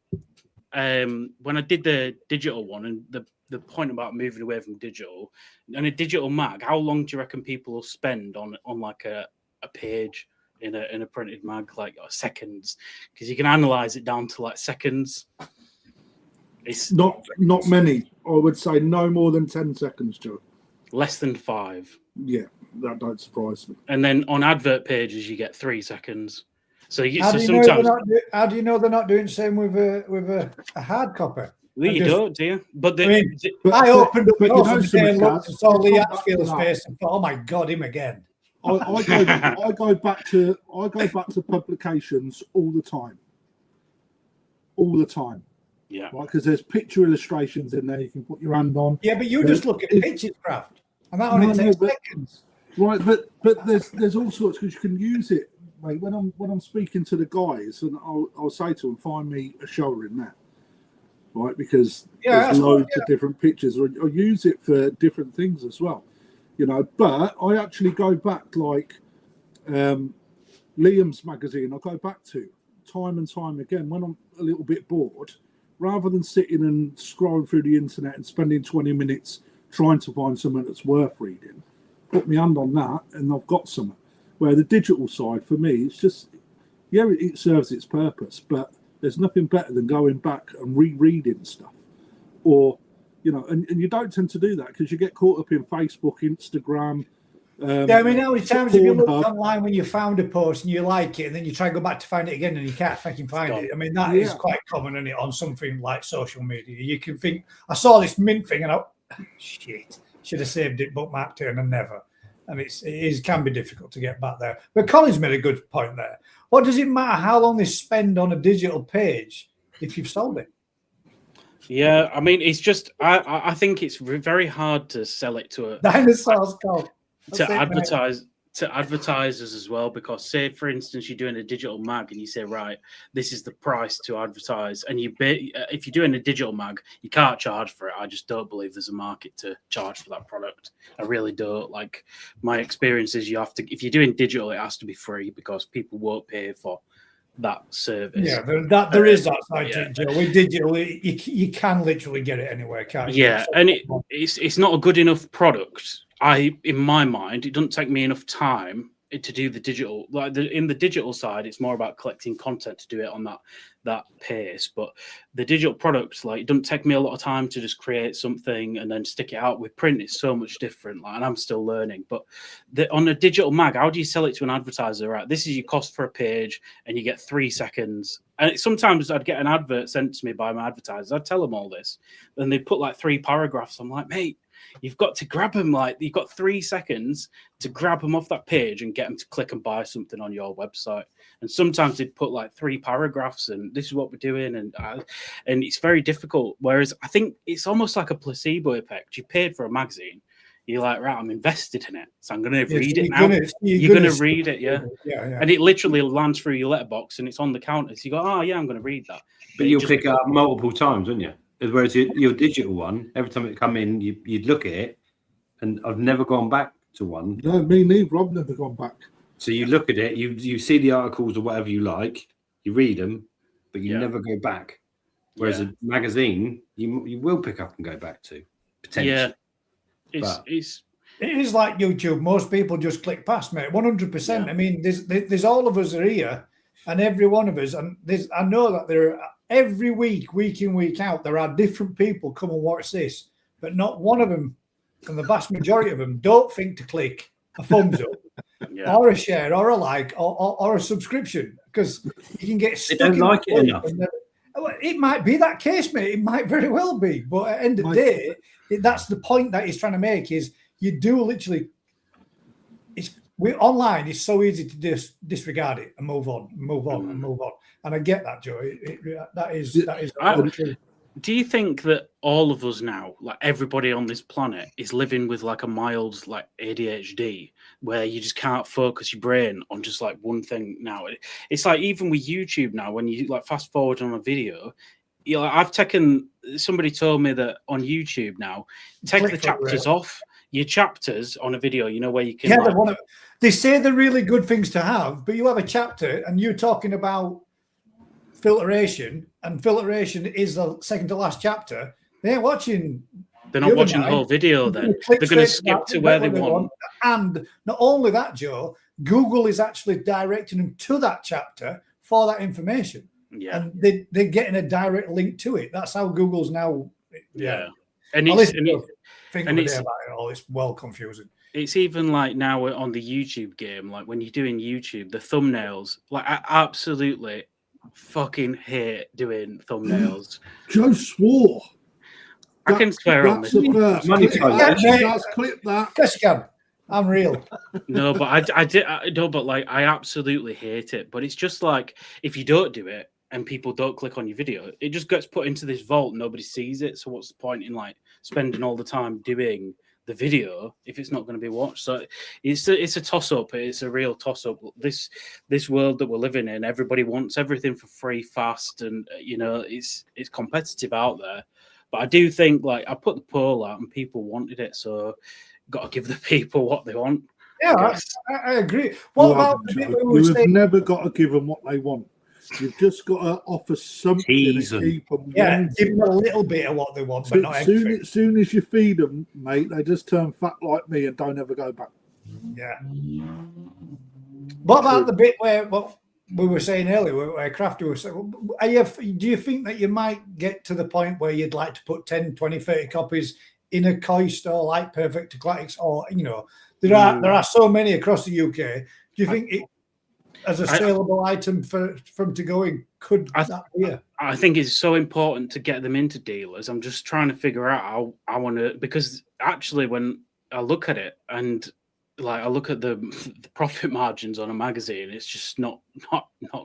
when I did the digital one and the point about moving away from digital and a digital mag, how long do you reckon people will spend on like a page in a printed mag, like seconds? Because you can analyze it down to like seconds. It's Not many. I would say no more than 10 seconds, Joe. less than 5. Yeah, that don't surprise me. And then on advert pages, you get 3 seconds. So, How so do you know sometimes how do you know they're not doing the same with a hard copy? you don't, do you? But I mean, But- I opened up but the you door know and something, looked Kaz, and saw Lee I'll come back Hatfield's to that. face and thought, "Oh my God, him again." I go back to publications all the time. yeah. Right? Because there's picture illustrations in there you can put your hand on. Yeah, but you just look at pictures craft, and that only takes seconds. Right, but there's all sorts because you can use it. Like when I'm speaking to the guys, and I'll say to them, find me a shower in that, right? Because there's loads of different pictures, or use it for different things as well, you know. But I actually go back like Liam's magazine. I go back to time and time again when I'm a little bit bored, rather than sitting and scrolling through the internet and spending 20 minutes trying to find something that's worth reading. Put my hand on that, and I've got something. Where the digital side for me, it's just, yeah, it serves its purpose, but there's nothing better than going back and rereading stuff. Or, you know, and you don't tend to do that because you get caught up in Facebook, Instagram. Yeah, I mean, how many times have you looked Pornhub. online when you found a post and you like it, and then you try to go back to find it again and you can't fucking find it? I mean, that is quite common, isn't it, on something like social media? You can think, I saw this mint thing and shit, should have saved it, bookmarked it, and I never. And it can be difficult to get back there. But Colin's made a good point there. What does it matter how long they spend on a digital page if you've sold it? Yeah, I mean, it's just I think it's very hard to sell it to Dinosaurs call. to advertisers as well, because say for instance you're doing a digital mag and you say, right, this is the price to advertise, and if you're doing a digital mag, you can't charge for it. I just don't believe there's a market to charge for that product. I really don't. Like, my experience is you have to, if you're doing digital, it has to be free because people won't pay for that service. Yeah, there is that side to it, Joe. With digital, you can literally get it anywhere, can't you? Yeah, and it's not a good enough product. In my mind, it doesn't take me enough time to do the digital. Like in the digital side, it's more about collecting content to do it on that pace. But the digital products, like, it doesn't take me a lot of time to just create something and then stick it out. With print, it's so much different. Like, and I'm still learning. But on a digital mag, how do you sell it to an advertiser? Right, this is your cost for a page, and you get 3 seconds. And sometimes I'd get an advert sent to me by my advertisers. I'd tell them all this, and they'd put like 3 paragraphs. I'm like, mate, you've got to grab them. Like, you've got 3 seconds to grab them off that page and get them to click and buy something on your website. And sometimes they'd put like 3 paragraphs and this is what we're doing. And it's very difficult. Whereas I think it's almost like a placebo effect. You paid for a magazine. You're like, right, I'm invested in it, so I'm going to read it now. You're going to read it, yeah. And it literally lands through your letterbox and it's on the counter. So you go, oh, yeah, I'm going to read that. But you'll pick it up multiple times, wouldn't you? Whereas your digital one, every time it come in, you'd look at it, and I've never gone back to one. No, me neither. I've never gone back. So you look at it, you see the articles or whatever you like, you read them, but you never go back. Whereas a magazine, you will pick up and go back to, potentially. Yeah, it is like YouTube. Most people just click past, mate. 100%. I mean, there's all of us are here, and every one of us, and I know that there are, every week in, week out, there are different people come and watch this, but not one of them, and the vast majority of them, don't think to click a thumbs up or a share or a like or a subscription, because you can get stuck. They don't like it enough. It might be that case, mate. It might very well be, but at the end of the day, that's the point that he's trying to make. Is you do literally. We're online. It's so easy to disregard it and move on. And I get that, Joe. That is true. Do you think that all of us now, like everybody on this planet, is living with like a mild like ADHD, where you just can't focus your brain on just like one thing now? It's like even with YouTube now, when you like fast forward on a video, you know, I've taken. Somebody told me that on YouTube now, take the chapters off. Your chapters on a video, you know, where you can. Yeah, they say they're really good things to have, but you have a chapter and you're talking about filtration, and filtration is the second to last chapter, they ain't watching. They're not watching the whole video then. They're going to skip to where they want. And not only that, Joe, Google is actually directing them to that chapter for that information. Yeah. And they're getting a direct link to it. That's how Google's now. Yeah. And it's well confusing. It's even like now on the YouTube game, like when you're doing YouTube, the thumbnails, like I absolutely fucking hate doing thumbnails. Joe swore. I can swear on this. Clip that. Yes, you can. I'm real. No, but I absolutely hate it. But it's just like if you don't do it and people don't click on your video, it just gets put into this vault. Nobody sees it. So what's the point in like spending all the time doing the video if it's not going to be watched? So it's a toss up. It's a real toss up. This world that we're living in, everybody wants everything for free, fast, and it's competitive out there. But I do think, like, I put the poll out and people wanted it, so got to give the people what they want. Yeah, I agree. What about you've never got to give them what they want. You've just got to offer something to keep them. Yeah, give them a little bit of what they want, but not everything. As soon as you feed them, mate, they just turn fat like me and don't ever go back. Yeah. What about the bit where we were saying earlier, where Crafty was saying, do you think that you might get to the point where you'd like to put 10, 20, 30 copies in a koi store like Perfect Eclatics, or there are so many across the UK? Do you think it, as a saleable item for them to go in, could that be? I think it's so important to get them into dealers. I'm just trying to figure out how I want to, because actually when I look at it and like I look at the profit margins on a magazine, it's just not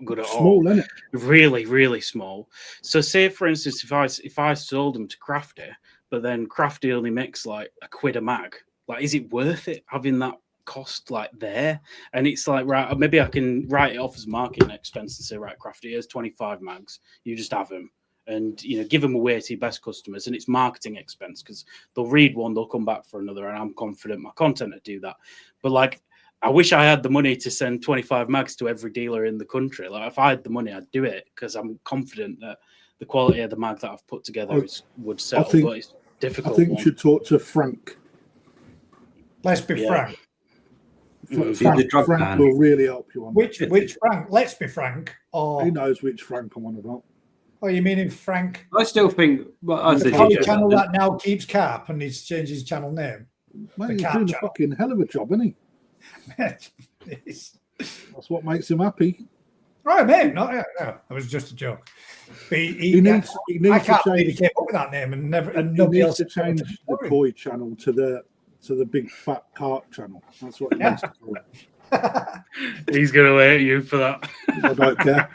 good at all. Small, isn't it? Really, really small. So say for instance, if I sold them to Crafty, but then Crafty only makes like £1 a mag, like is it worth it having that cost like there? And it's like, right, maybe I can write it off as marketing expense and say, right, Crafty, here's 25 mags, you just have them. And give them away to your best customers, and it's marketing expense because they'll read one, they'll come back for another, and I'm confident my content would do that. But like, I wish I had the money to send 25 mags to every dealer in the country. Like, if I had the money, I'd do it because I'm confident that the quality of the mag that I've put together would sell. But it's difficult. I think you should talk to Frank. Let's be frank. Frank will really help you on which Frank? Let's be frank. Or he knows which Frank I'm on about. Oh, you meaning Frank? I still think the channel that now keeps carp and he's changed his channel name. Mate, he's doing a fucking hell of a job, isn't he? That's what makes him happy. Right, mate. No, that was just a joke. But he needs I can't to believe change. he came up with that name and He nobody needs else to change the koi channel to the big fat carp channel. That's what he needs to call it. He's going to lay at you for that. I don't care.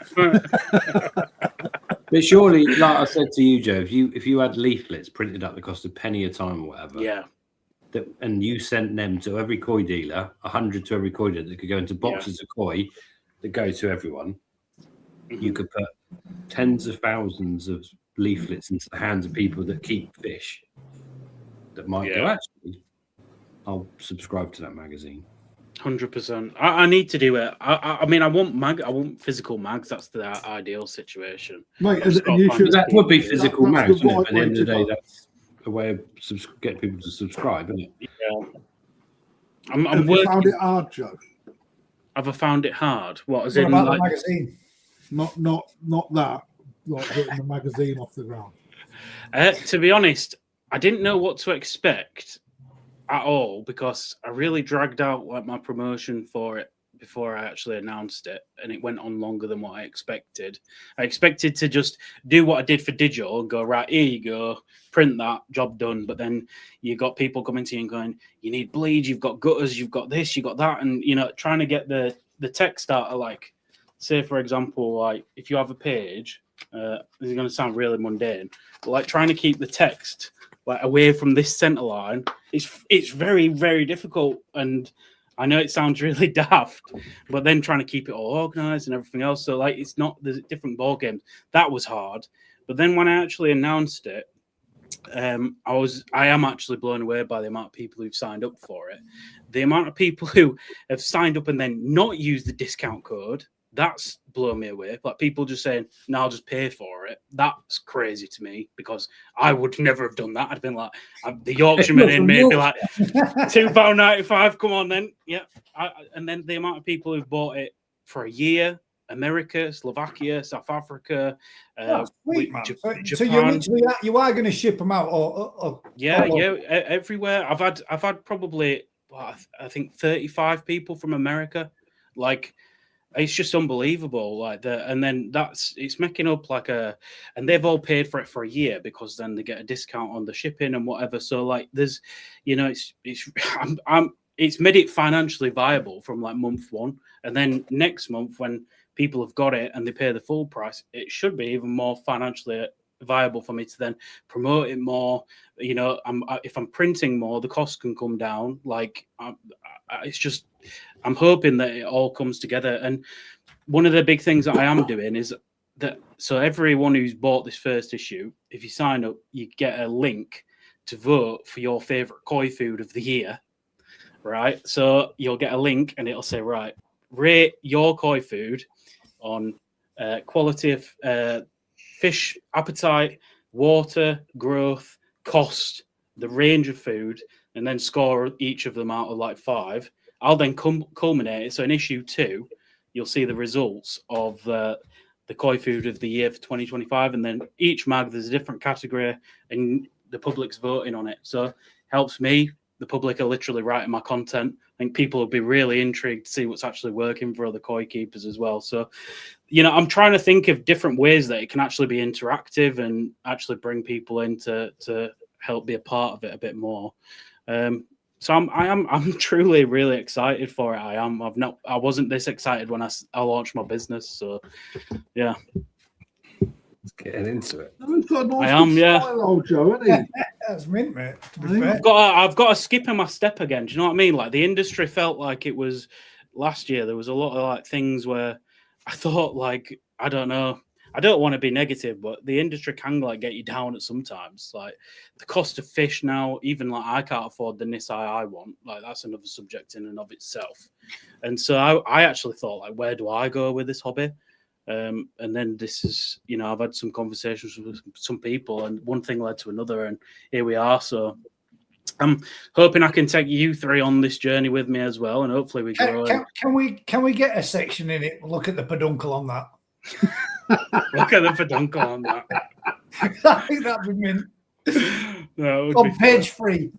But surely, like I said to you, Joe, if you had leaflets printed up that cost a penny a time or whatever, yeah, and you sent them to every koi dealer, 100 to every koi dealer that could go into boxes of koi that go to everyone, you could put tens of thousands of leaflets into the hands of people that keep fish that might go, actually, I'll subscribe to that magazine. 100%. I need to do it. I mean, I want physical mags. That's the ideal situation. Mate, that would be physical mags, wouldn't it? At the end of the day, that's a way of getting people to subscribe, isn't it? Yeah. Have you found it hard, Joe? Have I found it hard? What is it? About like, the magazine? Not that. Like getting the magazine off the ground. To be honest, I didn't know what to expect at all because I really dragged out like my promotion for it before I actually announced it, and it went on longer than what I expected. I expected to just do what I did for Digio and go, right, here you go, print that, job done. But then you got people coming to you and going, you need bleed, you've got gutters, you've got this, you got that, and trying to get the text out of, like, say for example, like if you have a page, this is going to sound really mundane, but like trying to keep the text like away from this center line, it's very, very difficult. And I know it sounds really daft, but then trying to keep it all organized and everything else. So like, there's different ball games. That was hard. But then when I actually announced it, I am actually blown away by the amount of people who've signed up for it. The amount of people who have signed up and then not used the discount code That's blown me away. Like people just saying, "No, I'll just pay for it." That's crazy to me because I would never have done that. I'd been like, the Yorkshireman in me would be like, £2.95. Come on, then, yeah. And then the amount of people who've bought it for a year. America, Slovakia, South Africa, sweet, man. Japan. So you literally you are going to ship them out, or everywhere. I've had probably I think 35 people from America. Like it's just unbelievable. Like and then it's making up and they've all paid for it for a year because then they get a discount on the shipping and whatever. So like there's, it's made it financially viable from like month one, and then next month when people have got it and they pay the full price, it should be even more financially viable for me to then promote it more. If I'm printing more, the cost can come down. Like it's just, I'm hoping that it all comes together. And one of the big things that I am doing is that, so everyone who's bought this first issue, if you sign up, you get a link to vote for your favorite koi food of the year, right? So you'll get a link and it'll say, right, rate your koi food on quality of fish, appetite, water, growth, cost, the range of food, and then score each of them out of like 5. I'll then culminate it. So in issue 2, you'll see the results of the koi food of the year for 2025. And then each mag, there's a different category and the public's voting on it. So helps me. The public are literally writing my content. I think people will be really intrigued to see what's actually working for other koi keepers as well. So, I'm trying to think of different ways that it can actually be interactive and actually bring people in to help be a part of it a bit more. So I'm truly really excited for it. I wasn't this excited when I launched my business. So, yeah. Let's get into it. He's got a nice I am, yeah. style, old Joe, isn't he? That's mint, mate. To be fair. I've got a skip in my step again. Do you know what I mean? Like the industry felt like it was last year. There was a lot of like things where I thought like, I don't know. I don't want to be negative, but the industry can like get you down at sometimes. Like the cost of fish now, even like I can't afford the Nisai I want. Like that's another subject in and of itself. And so I actually thought like, where do I go with this hobby? And then this is, I've had some conversations with some people and one thing led to another and here we are. So I'm hoping I can take you 3 on this journey with me as well. And hopefully we grow. Can we get a section in it? Look at the peduncle on that. Look at the peduncle on that. I think that'd be mint. No, on page 3.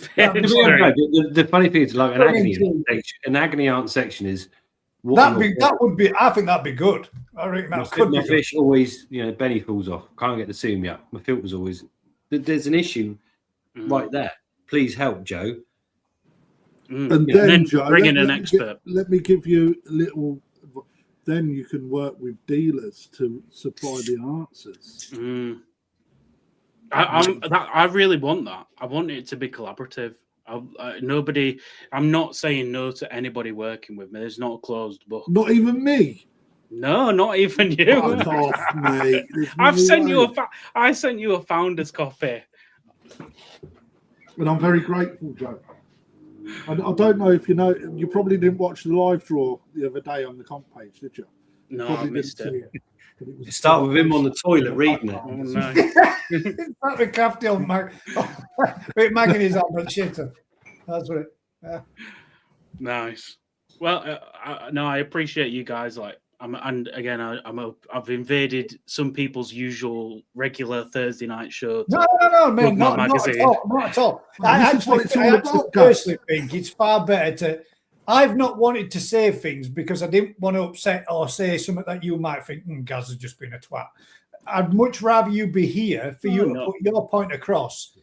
The funny thing is like an agony aunt section is I think that'd be good. I reckon that could be my fish always, Benny falls off. Can't get the seam yet. My filter's always. There's an issue right there. Please help, Joe. And then Joe, bring in an expert. Let me give you a little. Then you can work with dealers to supply the answers. I really want that. I want it to be collaborative. I'm not saying no to anybody working with me. There's not a closed book. Not even me. No, not even you. Off, mate. I sent you a founder's copy. And I'm very grateful, Joe. I don't know if you know. You probably didn't watch the live draw the other day on the comp page, did you? No, I missed it. Start with him on the toilet reading it. Oh, no. Start with crafty on Mag. Wait, Mag in his hand, but shitter. That's what it. Nice. Well, I appreciate you guys. Like, I've invaded some people's usual regular Thursday night show. No, man, not at all. I personally think it's far better to. I've not wanted to say things because I didn't want to upset or say something that you might think, Gaz has just been a twat. I'd much rather you be here for you to put your point across.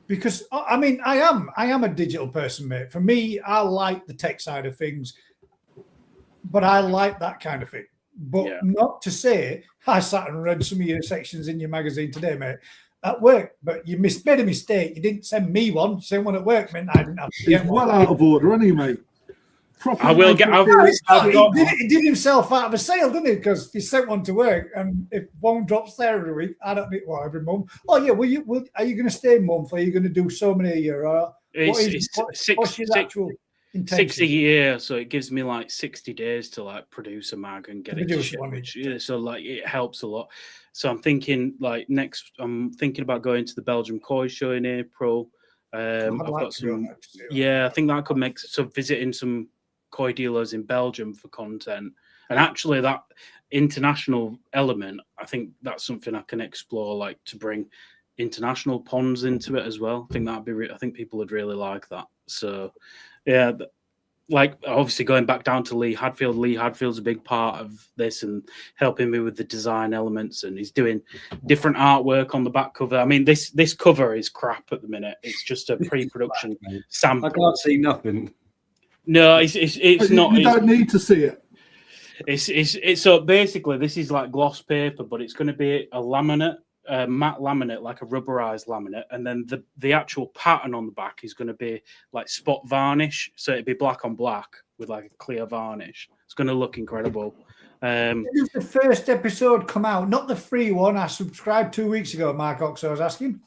Because, I mean, I am a digital person, mate. For me, I like the tech side of things, but I like that kind of thing. But not to say, I sat and read some of your sections in your magazine today, mate, at work, but you made a mistake. You didn't send me one. You sent one at work, man. I didn't have to get one. Well out of order, anyway, mate. I will get. He did himself out of a sale, didn't he? Because he sent one to work, and if one drops there every week, I don't need every month. Oh yeah, are you going to stay a month? Are you going to do so many a year? Or It's what's your actual? 60 a year, so it gives me like 60 days to like produce a mag and get it to ship, so like it helps a lot. So I'm thinking like I'm thinking about going to the Belgium Koi show in April. I've got some, I think that could make so visiting some koi dealers in Belgium for content, and actually that international element, I think that's something I can explore, like to bring international ponds into it as well. I think that'd be I think people would really like that. So yeah, like obviously going back down to Lee Hadfield's a big part of this and helping me with the design elements, and he's doing different artwork on the back cover. I mean, this cover is crap at the minute. It's just a pre-production sample. I can't see nothing. No, it's not. You don't need to see it. It's so basically this is like gloss paper, but it's going to be a laminate, matte laminate, like a rubberized laminate, and then the actual pattern on the back is going to be like spot varnish, so it'd be black on black with like a clear varnish. It's going to look incredible. When does the first episode come out? Not the free one. I subscribed 2 weeks ago. Mark Oxo was asking.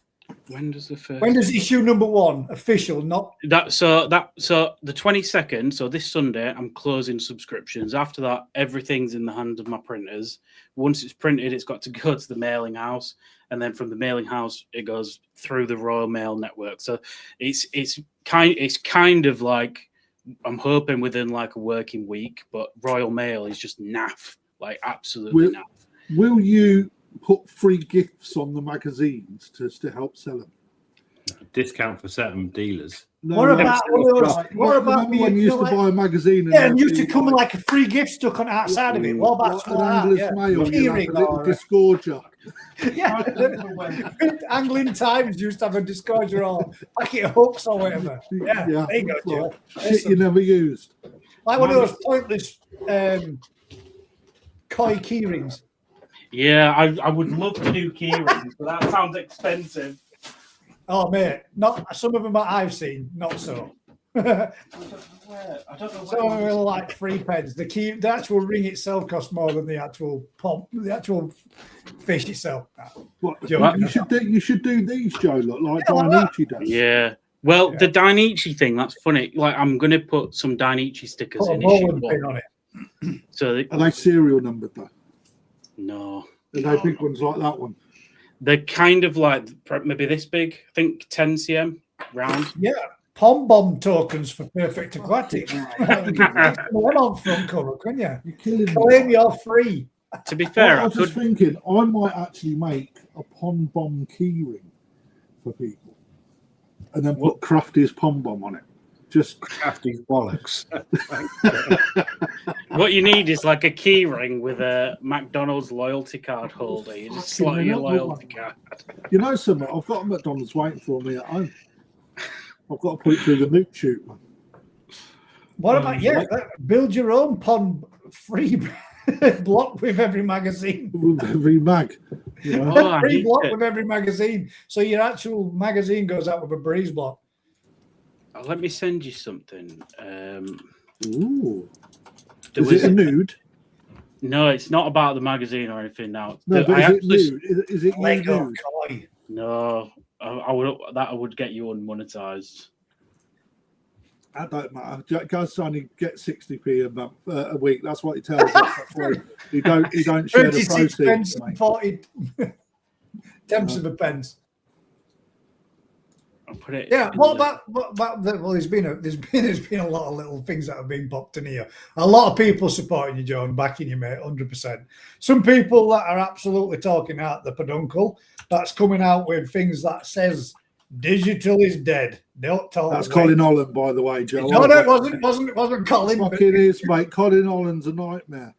When does issue number 1 official? Not so the 22nd. So this Sunday, I'm closing subscriptions. After that, everything's in the hand of my printers. Once it's printed, it's got to go to the mailing house, and then from the mailing house, it goes through the Royal Mail network. So it's kind of like I'm hoping within like a working week, but Royal Mail is just naff, like absolutely naff. Will you put free gifts on the magazines to help sell them? Discount for certain dealers. No, what about when you used to buy a magazine? And used to come with like a free gift stuck on outside of it. What about mail? Keyring or a disgorger. Yeah, Angling Times used to have a disgorger or packet of hooks or whatever. Yeah, there you go, Joe. Shit you never used. Like one of those pointless koi keyrings. Yeah, I would love to do keyrings, but that sounds expensive. Oh, mate, not some of them that I've seen, not so. I don't know. Some of them are like 3 pence. The actual ring itself costs more than the actual fish itself. You should do these, Joe. Look like Dainichi does. Yeah. Well, the Dainichi thing, that's funny. Like, I'm going to put some Dainichi stickers in issue 1 on it. So are they serial numbered though? No. Are they big ones like that one? They're kind of like maybe this big. I think 10 cm round. Yeah. Pom bomb tokens for Perfect Aquatic. One on front cover, couldn't you? You're killing me. Claim you're free. To be fair, I was just thinking I might actually make a pom bomb keyring for people, and then put Crafty's pom bomb on it. Just Crafty's bollocks. What you need is like a key ring with a McDonald's loyalty card holder. You just slot your loyalty card. You know something? I've got a McDonald's waiting for me at home. I've got to put it through the nuke chute, man. What about build your own pond free block with every magazine. With every mag. You know? Free block with every magazine. So your actual magazine goes out with a breeze block. Let me send you something. Ooh. Is it a nude? No, it's not about the magazine or anything now. No, but is it nude? Is it nude? No, I would get you unmonetized. That don't matter. Guys only get 60p a week. That's what he tells us. That's why he don't share the proceeds. 36 pence, 40 tenths of a pence. I'll put it. Yeah. What about well? There's been a lot of little things that have been popped in here. A lot of people supporting you, Joe, and backing you, mate, 100%. Some people that are absolutely talking out the peduncle. That's coming out with things that says digital is dead. Don't talk. That's Colin Holland, by the way, Joe. No, it wasn't Colin. Fucking is, mate. Colin Holland's a nightmare.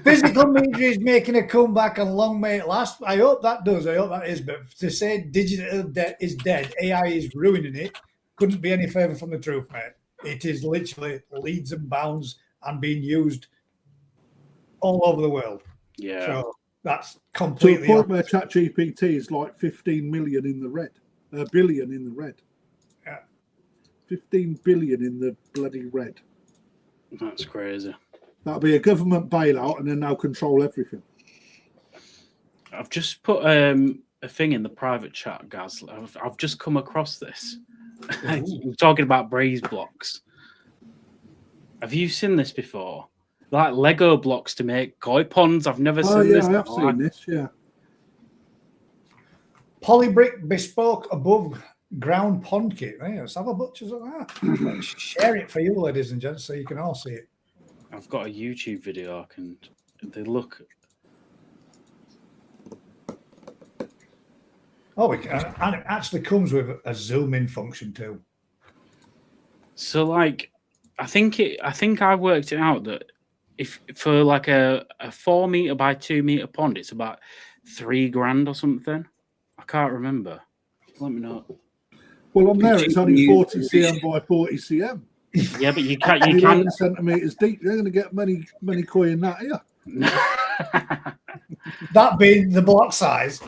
Physical media is making a comeback, and long may it last. I hope that does. I hope that is. But to say digital is dead, AI is ruining it, couldn't be any further from the truth, mate. It is literally leads and bounds and being used all over the world. Yeah. So that's completely. To the point where ChatGPT is like 15 million in the red, billion in the red. Yeah. 15 billion in the bloody red. That's crazy. That'll be a government bailout, and then they'll control everything. I've just put a thing in the private chat, guys. I've just come across this. I'm talking about breeze blocks. Have you seen this before? Like Lego blocks to make koi ponds. I've never Oh seen yeah, this I have before. seen this. Yeah. Polybrick bespoke above ground pond kit. Hey, let's have a butcher's of that. Let's share it for you, ladies and gents, so you can all see it. I've got a YouTube video. I can. They look. Oh, we can, and it actually comes with a zoom in function too. So like, I think I worked it out that if for like a 4 meter by 2 meter pond, it's about $3,000 or something. I can't remember. Let me know. Well, on there it's only 40 cm by 40 cm. Yeah, but you can't. You 11 can't. centimeters deep. You're going to get many koi in that here. That being the block size.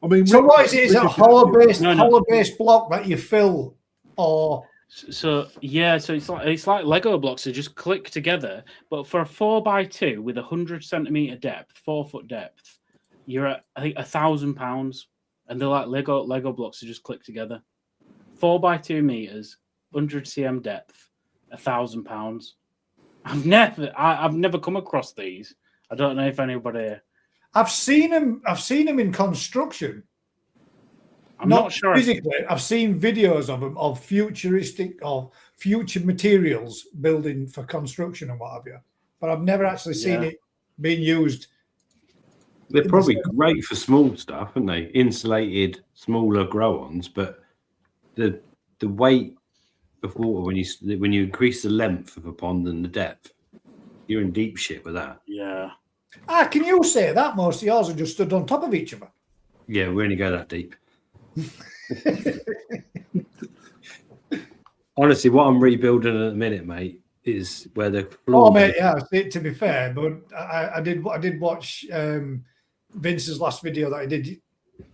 I mean, So what is it? Is it a hollow-based No. hollow-based block that you fill, or So yeah, so it's like Lego blocks that just click together. But for a 4x2 with 100 centimeter depth, 4 foot depth, you're at I think £1,000, and they're like Lego blocks that just click together. 4x2 meters, 100 cm depth, £1,000. I've never come across these. I don't know if anybody. I've seen them in construction. I'm not sure. Physically. I've seen videos of them of futuristic or future materials building for construction and what have you. But I've never actually seen it being used. They're probably great for small stuff, aren't they? Insulated, smaller grow-ons, but the weight of water when you increase the length of a pond and the depth, you're in deep shit with that. Yeah. Can you say that? Most of yours are just stood on top of each other. Yeah, we only go that deep. Honestly, what I'm rebuilding at the minute, mate, is where the floor. Oh, mate, yeah. To be fair, but I did watch Vince's last video that he did.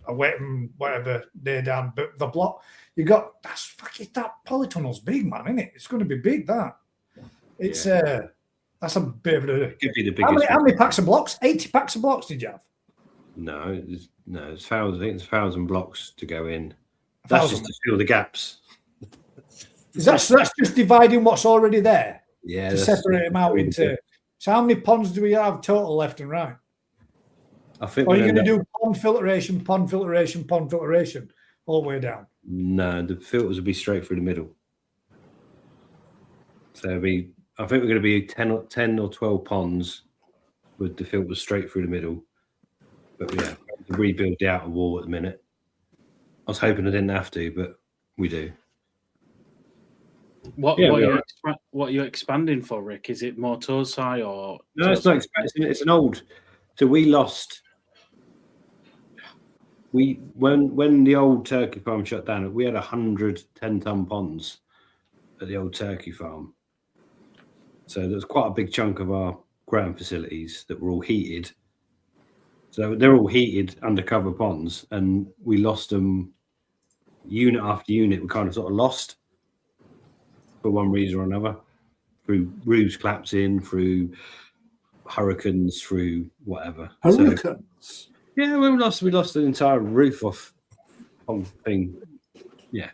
I went whatever day down, but the block you got that polytunnel's big, man, isn't it? It's going to be big. That it's that's a bit of a. Could be the biggest. How many packs of blocks? 80 packs of blocks did you have? No, it's 1,000. I think it's 1,000 blocks to go in. That's just to fill the gaps. That's just dividing what's already there. Yeah, to separate them out into. So how many ponds do we have total left and right? I think. Or are you going to do pond filtration all the way down? No, the filters will be straight through the middle. So I think we're going to be 10 or 12 ponds with the filters straight through the middle. But yeah, to rebuild the outer wall at the minute. I was hoping I didn't have to, but we do. What are you expanding for, Rick? Is it more Tosai or? No, it's not expensive. It's an old. So we lost. When the old turkey farm shut down, we had 100 10-ton ponds at the old turkey farm. So there was quite a big chunk of our growing facilities that were all heated. So they're all heated undercover ponds, and we lost them unit after unit. We kind of sort of lost for one reason or another, through roofs collapsing, through hurricanes, through whatever. Hurricanes. So, yeah, we lost the entire roof off whole thing. Yeah.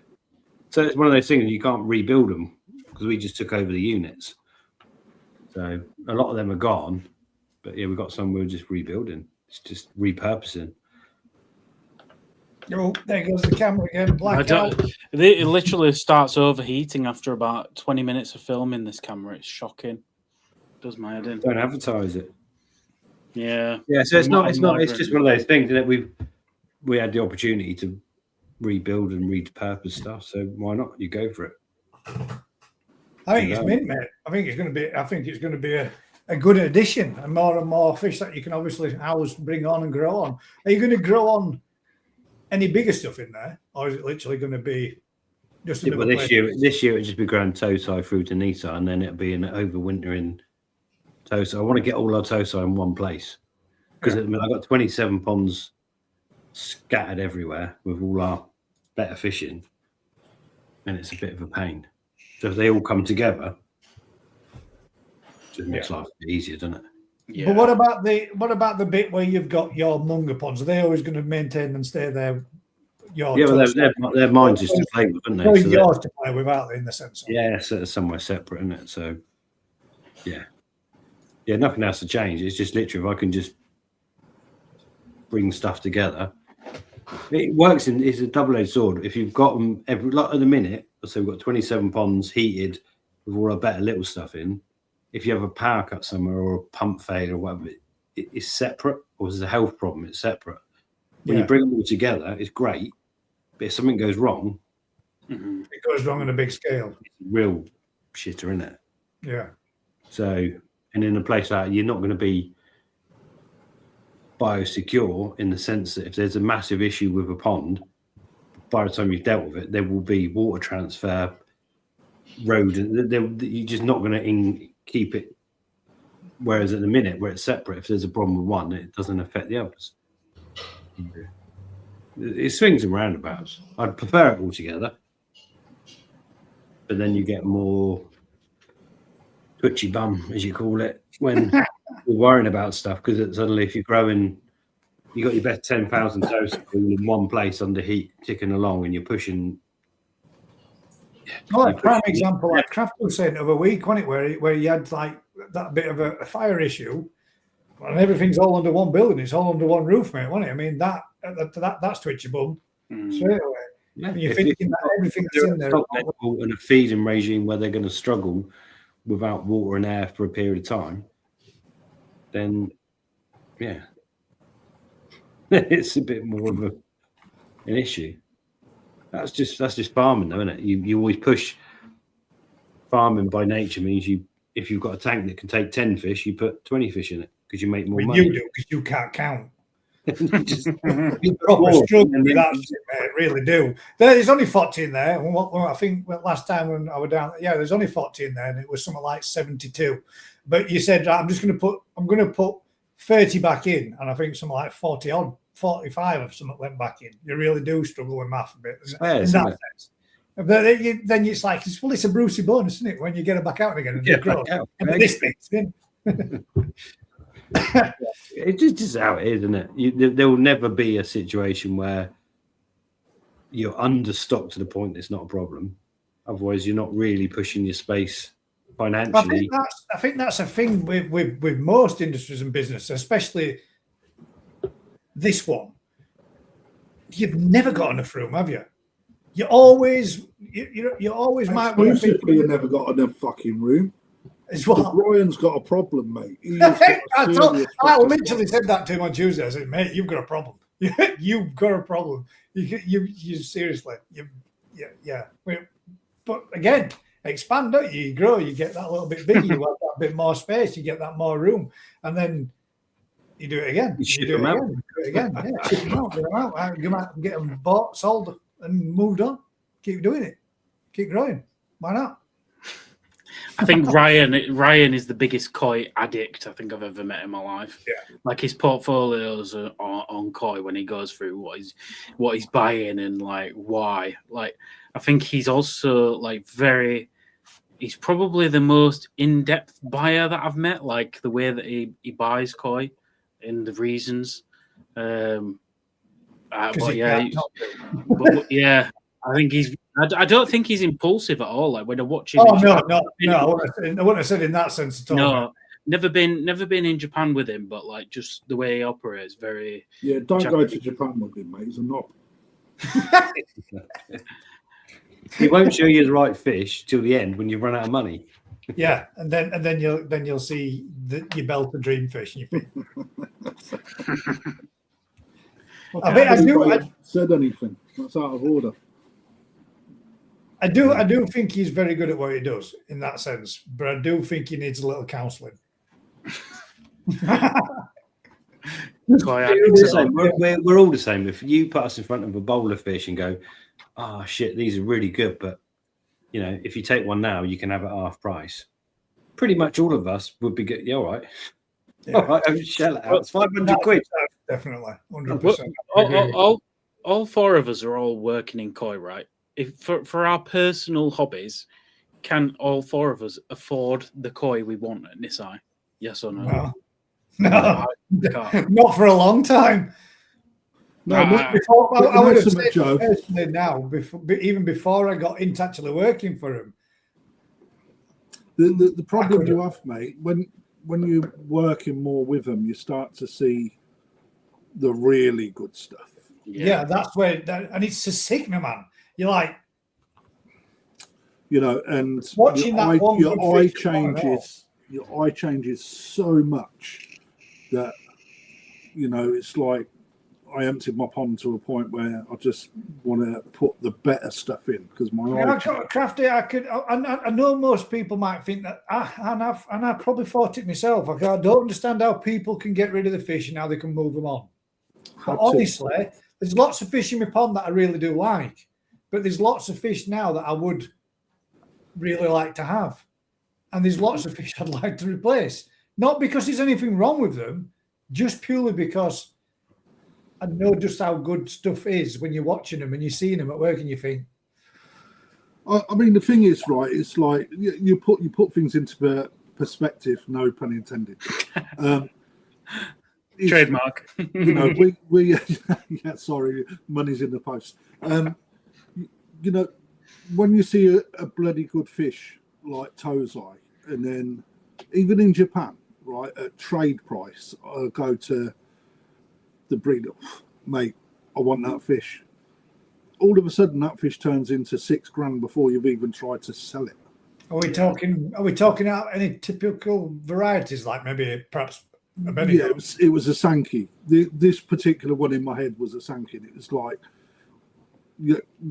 So it's one of those things you can't rebuild them because we just took over the units. So a lot of them are gone, but yeah, we've got some we're just rebuilding. It's just repurposing. Oh, there goes the camera again. Blackout. It literally starts overheating after about 20 minutes of filming this camera. It's shocking. It does my head in. Don't advertise it. Yeah. Yeah, so it's not. It's just one of those things that we had the opportunity to rebuild and repurpose stuff. So why not? You go for it. I think it's mint, mate. I think it's going to be a good addition, and more fish that you can obviously always bring on and grow on. Are you going to grow on any bigger stuff in there, or is it literally going to be just a well, this year it'll just be growing Tosai through to Nisa, and then it'll be an overwintering Tosai. I want to get all our Tosai in one place because I've got 27 ponds scattered everywhere with all our better fishing, and it's a bit of a pain. So if they all come together, it just makes life a bit easier, doesn't it? Yeah. But what about the bit where you've got your Munger ponds? Are they always going to maintain and stay there? They're mine just to play with, aren't they? They're So yours to play with, aren't they, in the sense? yeah, so it's somewhere separate, isn't it? So Yeah, nothing else to change. It's just literally if I can just bring stuff together. It works it's a double-edged sword. If you've got them like at the minute, so we've got 27 ponds heated with all our better little stuff in. If you have a power cut somewhere or a pump failure or whatever, it's separate, or there's a health problem, it's separate. When you bring them all together, it's great. But if something goes wrong, it goes wrong on a big scale. It's real shitter, isn't it? Yeah. So, and in a place like that, you're not going to be biosecure in the sense that if there's a massive issue with a pond, by the time you've dealt with it, there will be water transfer, road, and you're just not going to keep it. Whereas at the minute, where it's separate, if there's a problem with one, it doesn't affect the others. It swings and roundabouts. I'd prefer it all together, but then you get more twitchy bum, as you call it, when you're worrying about stuff, because suddenly if you're growing, you got your best 10,000 toast in one place under heat ticking along, and you're pushing. Well, a prime example, like Kraft was saying the other week, wasn't it, where you had like that bit of a fire issue, and everything's all under one building, it's all under one roof, mate, wasn't it? I mean, that's twitchy bum straight away. Yeah. You're thinking that everything that's in there, and a feeding regime where they're going to struggle without water and air for a period of time, then it's a bit more of an issue. That's just farming, though, isn't it? You always push. Farming by nature means if you've got a tank that can take 10 fish, you put 20 fish in it because you make more money. You do, because you can't count. You proper struggle with that shit, mate, really do. There's only 40 in there. I think last time when I was down, there's only 40 in there, and it was something like 72. But you said I'm going to put 30 back in, and I think something like 40 odd, 45 of something went back in. You really do struggle with math a bit in that sense. But then it's like, it's a Brucey bonus, isn't it? When you get it back out again and they grow. And this bit's in. It's just how it is, isn't it? There will never be a situation where you're understocked to the point it's not a problem. Otherwise, you're not really pushing your space financially. I think that's a thing with most industries and business, especially this one. You've never got enough room, have you? You always might. Exclusively, you never got enough fucking room. As well. Brian's got a problem, mate. I literally said that to him on Tuesday. I said, mate, you've got a problem. You've got a problem. You seriously. But again, expand, don't you? You grow, you get that little bit bigger, you have that bit more space, you get that more room, and then you do it again. You do it again. Yeah, ship them out, get them bought, sold, and moved on. Keep doing it. Keep growing. Why not? I think Ryan is the biggest koi addict I think I've ever met in my life. Yeah. Like his portfolios are on koi when he goes through what he's buying and like why. Like I think he's also like he's probably the most in-depth buyer that I've met, like the way that he buys koi and the reasons. But yeah, I think I don't think he's impulsive at all. Like when I watch him. Oh no! I wouldn't have said in that sense at all. No, never been in Japan with him, but like just the way he operates, very. Yeah, don't go to Japan with him, mate. He's a knob. He won't show you the right fish till the end when you run out of money. Yeah, and then you'll see you belt a dream fish and you think. I said anything. That's out of order. I do think he's very good at what he does in that sense, but I do think he needs a little counselling. We're all the same. If you put us in front of a bowl of fish and go, "Oh shit, these are really good," but you know, if you take one now, you can have it half price. Pretty much all of us would be good. Yeah, all right. Yeah. All right, I'll shell it out. It's 500 quid. Definitely, 100%. All four of us are all working in koi, right? If for our personal hobbies, can all four of us afford the koi we want at Nisai? Yes or no? No, not for a long time. No, I would have said personally now, even before I got into actually working for him. The problem you have, mate, when you're working more with them, you start to see the really good stuff. Yeah, that's where, and it's to sickener, man. You're like, you know, and watching that one your good eye fish is not changes. Your eye changes so much that, you know, it's like I emptied my pond to a point where I just want to put the better stuff in because my eye. I got crafty. I know most people might think that, and I probably thought it myself. I don't understand how people can get rid of the fish and how they can move them on. But honestly, there's lots of fish in my pond that I really do like, but there's lots of fish now that I would really like to have, and there's lots of fish I'd like to replace. Not because there's anything wrong with them, just purely because I know just how good stuff is when you're watching them and you're seeing them at work and you think. I mean, the thing is, right? It's like you put things into perspective. No pun intended. Trademark. You know, we yeah. Sorry, money's in the post. You know, when you see a bloody good fish like Tozai, and then even in Japan, right, at trade price, I'll go to the breeder, mate, I want that fish. All of a sudden, that fish turns into $6,000 before you've even tried to sell it. Are we talking out any typical varieties, like maybe perhaps a Benny? Yeah, it was a Sankey. This particular one in my head was a Sankey. It was like,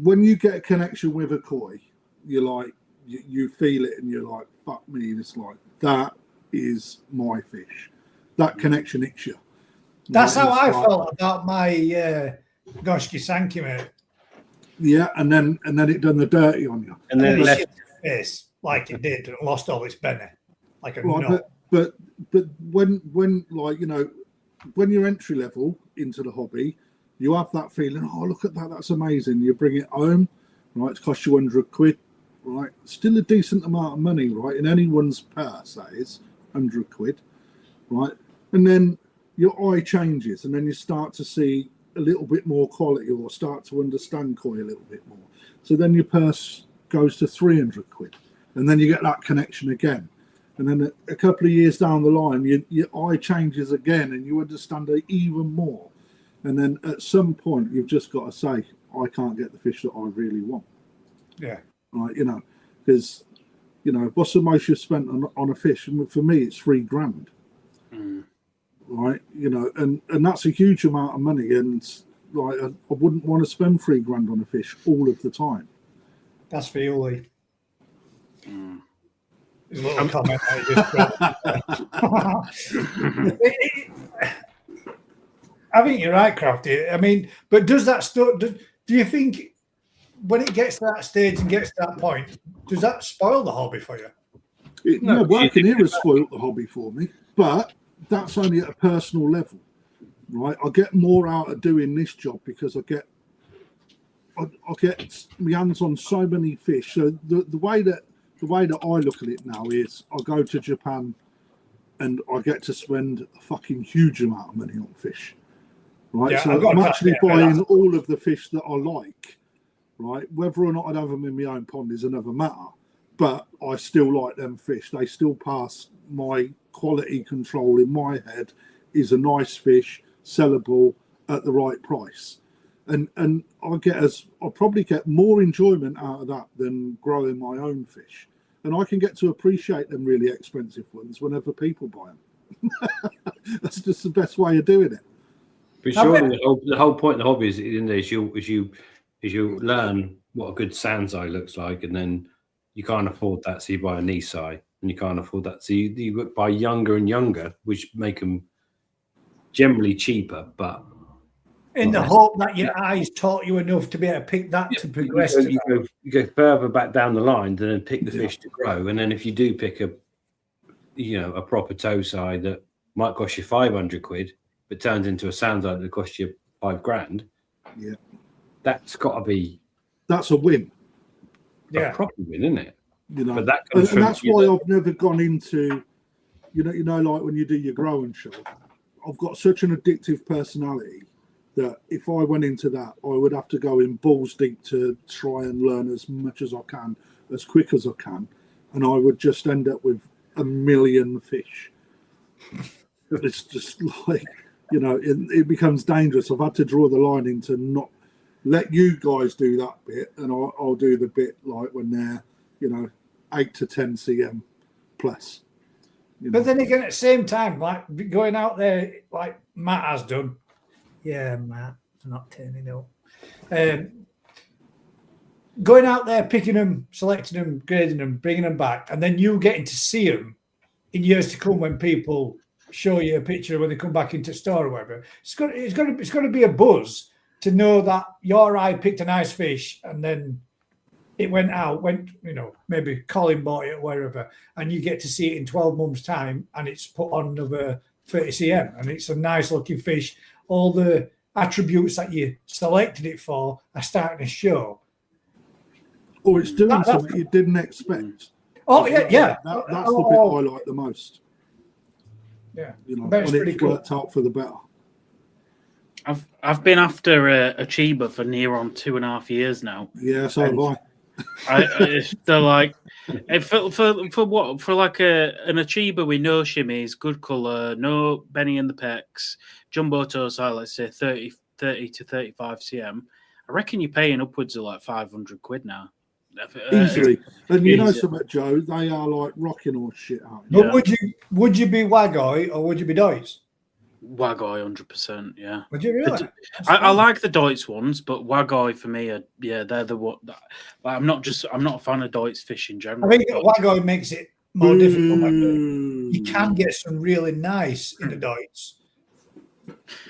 when you get a connection with a koi, you're like, you feel it and you're like, fuck me. It's like, that is my fish. That connection hits you. That's how I felt about my Goshki Sankey, mate. Yeah, and then it done the dirty on you. And then left face like it did and lost all its Benny. Like a right, nut. but when like, you know, when you're entry level into the hobby, you have that feeling, oh, look at that, that's amazing. You bring it home, right? It's cost you £100, right? Still a decent amount of money, right? In anyone's purse, that is £100, right? And then your eye changes, and then you start to see a little bit more quality, or start to understand koi a little bit more. So then your purse goes to £300, and then you get that connection again. And then a couple of years down the line, your eye changes again, and you understand it even more. And then at some point, you've just got to say, I can't get the fish that I really want. Yeah. Right, you know, because, you know, what's the most you've spent on a fish? And for me, it's £3,000. Right, you know, and that's a huge amount of money, and like I wouldn't want to spend £3,000 on a fish all of the time. That's for you, Lee. His little comment I think you're right, Crafty. I mean, but does that stuff? Do you think when it gets to that stage and gets to that point, does that spoil the hobby for you? No, working here has spoiled the hobby for me, but that's only at a personal level, right? I get more out of doing this job because I get my hands on so many fish. So the way that I look at it now is I go to Japan and I get to spend a fucking huge amount of money on fish, right? Yeah, so I'm actually buying all of the fish that I like, right? Whether or not I'd have them in my own pond is another matter, but I still like them fish. They still pass my quality control in my head. Is a nice fish, sellable at the right price. And I'll probably get more enjoyment out of that than growing my own fish. And I can get to appreciate them really expensive ones whenever people buy them. That's just the best way of doing it. But surely the whole point of the hobby is you learn what a good Sanzai looks like, and then you can't afford that, so you buy a Nisai, and you can't afford that, so you buy younger and younger, which make them generally cheaper, but in the hope that your eyes taught you enough to be able to pick that to progress. You go further back down the line to then pick the fish to grow, and then if you do pick a proper Tosai that might cost you £500, but turns into a Sanzai that costs you £5,000, that's got to be that's a win. A proper win, isn't it? You know, but that and that's why I've never gone into, you know, like when you do your growing show, I've got such an addictive personality that if I went into that, I would have to go in balls deep to try and learn as much as I can, as quick as I can. and I would just end up with a million fish. It's just like, it becomes dangerous. I've had to draw the line into not let you guys do that bit, and I'll do the bit like when they're 8 to 10 cm plus. But then again, at the same time, like going out there like Matt has done. Yeah, Matt, for not turning up. Going out there, picking them, selecting them, grading them, bringing them back, and then you getting to see them in years to come when people show you a picture when they come back into store or whatever. It's going to be a buzz to know that your eye picked a nice fish and then it went, maybe Colin bought it or wherever, and you get to see it in 12 months' time and it's put on another 30 cm and it's a nice looking fish. All the attributes that you selected it for are starting to show. Or it's doing something you didn't expect. Oh, yeah. That's the bit I like the most. Yeah. When pretty it's cool. worked out for the better. I've been after a Chiba for near on 2.5 years now. Yeah, so have I. They're like for what, for like an Achiba with no shimmies, good colour, no Benny in the pecs, jumbo toe size, let's say 30 to 35 cm. I reckon you're paying upwards of like 500 quid now. Easily. And you know easy. something, Joe, they are like rocking horse shit out. But would you be Wagoi or would you be Deutz? Wagoi 100%, yeah. Would you really? I like the Deutz ones, but Wagoi for me, they're the what. I'm not a fan of Deutz fish in general. I think Wagoi makes it more difficult. You can get some really nice in the Deutz,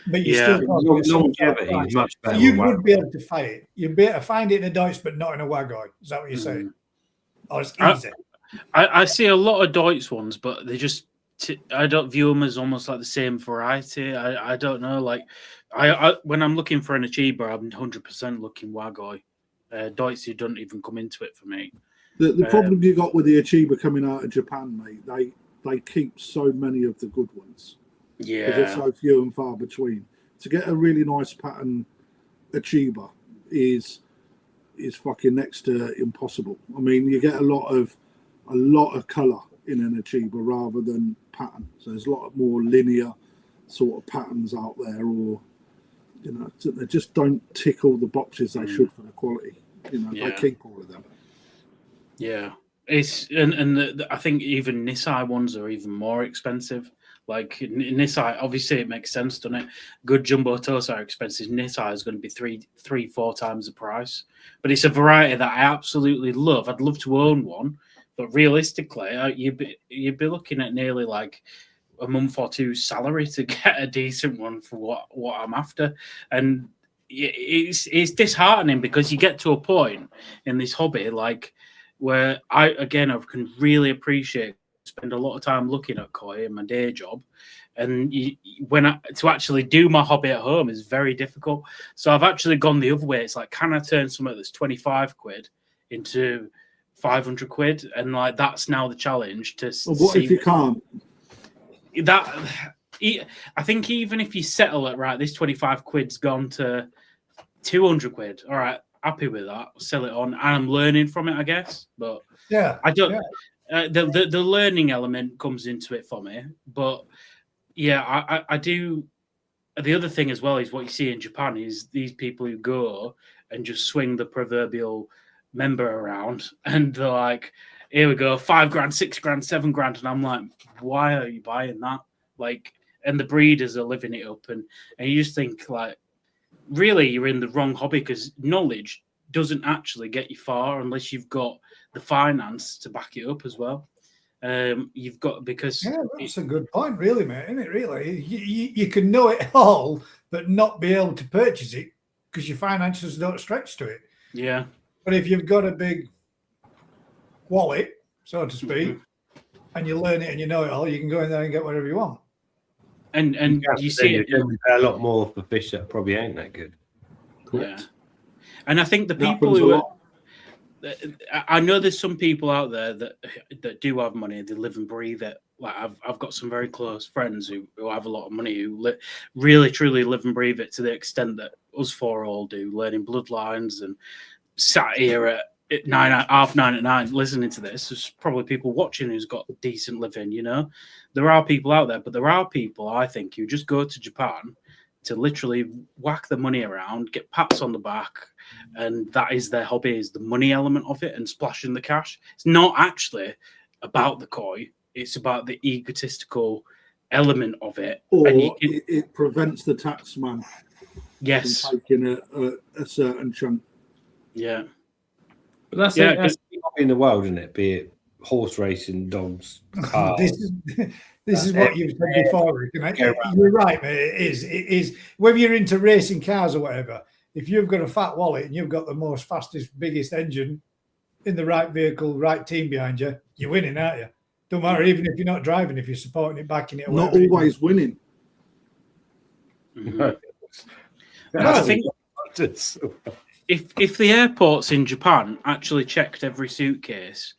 but you still can't get some longevity is much better. You would be able to fight it. You'd be able to find it in a Deutz, but not in a Wagoi. Is that what you're saying? Or it's easy. I see a lot of Deutz ones, but they just. I don't view them as almost like the same variety. I don't know. Like, I when I'm looking for an Achiba, I'm 100% looking Wagoi. Deutz don't even come into it for me. The problem you got with the Achiba coming out of Japan, mate, they keep so many of the good ones. Yeah, because they're so few and far between. To get a really nice pattern Achiba is fucking next to impossible. I mean, you get a lot of colour in an Achiba rather than pattern. So there's a lot more linear sort of patterns out there, or they just don't tick all the boxes they should for the quality. They keep all of them. Yeah, it's and I think even Nisai ones are even more expensive. Like Nisai, obviously it makes sense, doesn't it? Good jumbo toes are expensive. Nisai is going to be 3-4 times the price, but it's a variety that I absolutely love. I'd love to own one. But realistically, you'd be looking at nearly like a month or two's salary to get a decent one for what I'm after, and it's disheartening because you get to a point in this hobby like where I can really appreciate, spend a lot of time looking at koi in my day job, and to actually do my hobby at home is very difficult. So I've actually gone the other way. It's like, can I turn something that's 25 quid into 500 quid, and like that's now the challenge to what if you can't? That I think even if you settle it right, this 25 quid's gone to 200 quid. All right, happy with that. Sell it on, and I'm learning from it, I guess. But I don't. The learning element comes into it for me, but I do. The other thing as well is what you see in Japan is these people who go and just swing the proverbial member around, and they're like, here we go, 5 grand, 6 grand, 7 grand, and I'm like, why are you buying that? Like, and the breeders are living it up, and you just think like, really, you're in the wrong hobby, because knowledge doesn't actually get you far unless you've got the finance to back it up as well. You've got, because that's a good point, really, mate, isn't it? Really, you can know it all but not be able to purchase it because your finances don't stretch to it. Yeah. But if you've got a big wallet, so to speak, and you learn it and you know it all, you can go in there and get whatever you want. And you see it. You pay a lot more for fish that probably ain't that good. Yeah. And I think the people I know there's some people out there that do have money, they live and breathe it. Like I've got some very close friends who have a lot of money, who really truly live and breathe it to the extent that us four all do, learning bloodlines and sat here at at half nine at night listening to this. There's probably people watching who's got decent living. You know, there are people out there, but there are people I think who just go to Japan to literally whack the money around, get pats on the back, and that is their hobby, is the money element of it and splashing the cash. It's not actually about the koi; it's about the egotistical element of it. Or And it prevents the taxman yes, from taking a certain chunk. yeah. But that's Yeah, it. That's the hobby in the world, isn't it? Be it horse racing, dogs, cars. This is what you've said before, Rick, and you're right, mate. It is. Whether you're into racing cars or whatever, if you've got a fat wallet and you've got the most fastest, biggest engine in the right vehicle, right team behind you, you're winning, aren't you? Don't matter, even if you're not driving, if you're supporting it, backing it. Not always winning. Mhm. I think if the airports in Japan actually checked every suitcase,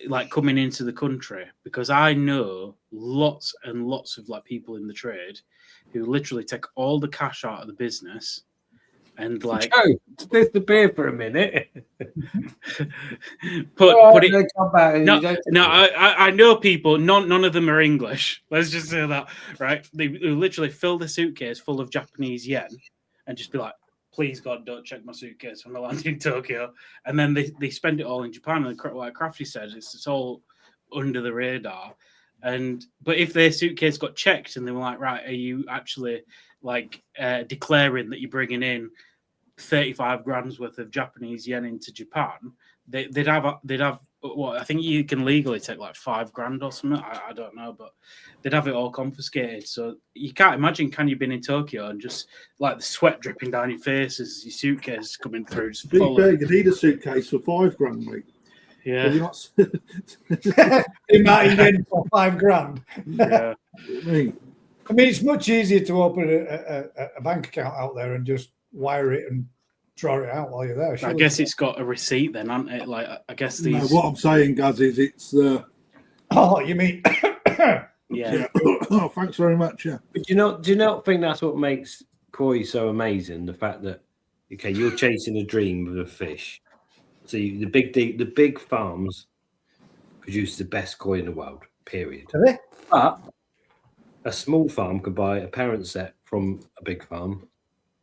like coming into the country, because I know lots and lots of like people in the trade who literally take all the cash out of the business and like Joe, there's the beer for a minute. put it. They come back and No, you don't- no, I know people. None of them are English. Let's just say that, right? They literally fill the suitcase full of Japanese yen and just be like, "Please God, don't check my suitcase when I land in Tokyo." And then they spend it all in Japan. And like Crafty said, it's all under the radar. But if their suitcase got checked and they were like, "Right, are you actually like declaring that you're bringing in 35 grand's worth of Japanese yen into Japan?" They'd have what I think you can legally take like $5,000 or something. I don't know, but they'd have it all confiscated. So you can't imagine, can you been in Tokyo and just like the sweat dripping down your face as your suitcase is coming through? Just full of- You need a suitcase for $5,000, mate. yeah, You're not, It might even for $5,000. yeah. I mean, it's much easier to open a bank account out there and just wire it and draw it out while you're there. I surely. guess it's got a receipt then, hasn't it? Like I guess no, these. what I'm saying, Gaz, is it's Oh, you mean? Yeah. Oh, thanks very much. Yeah. But do you not think that's what makes koi so amazing? The fact that you're chasing a dream with a fish. So the big farms produce the best koi in the world. Period. Are they? But a small farm could buy a parent set from a big farm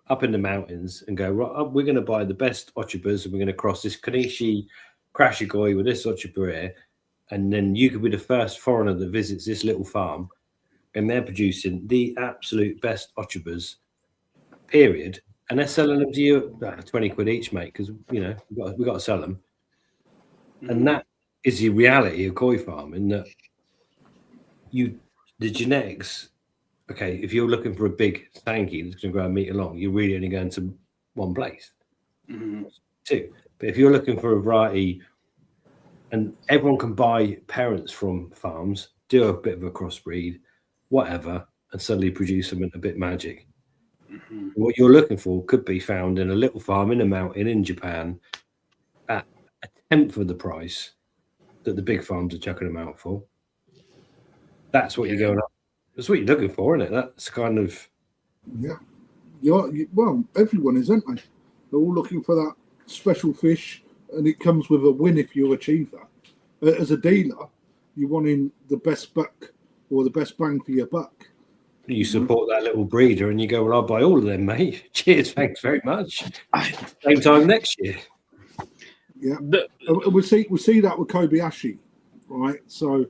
up in the mountains and go, right, we're going to buy the best ochibas and we're going to cross this Kanishi Krashikoi with this ochiba here. And then you could be the first foreigner that visits this little farm and they're producing the absolute best ochibas, period. And they're selling them to you at 20 quid each, mate, because, we've got to sell them. And that is the reality of koi farming, that the genetics, okay, if you're looking for a big tanky that's going to grow a metre long, you're really only going to one place. Two. But if you're looking for a variety, and everyone can buy parents from farms, do a bit of a crossbreed, whatever, and suddenly produce something a bit magic. What you're looking for could be found in a little farm in a mountain in Japan at a tenth of the price that the big farms are chucking them out for. That's what you're going up. That's what you're looking for, isn't it? That's kind of. Yeah. Well, everyone is, aren't they? They're all looking for that special fish, and it comes with a win if you achieve that. As a dealer, you're wanting the best buck or the best bang for your buck. You support that little breeder and you go, well, I'll buy all of them, mate. Cheers, thanks very much. Same time next year. Yeah. We'll see that with Kobayashi, right? So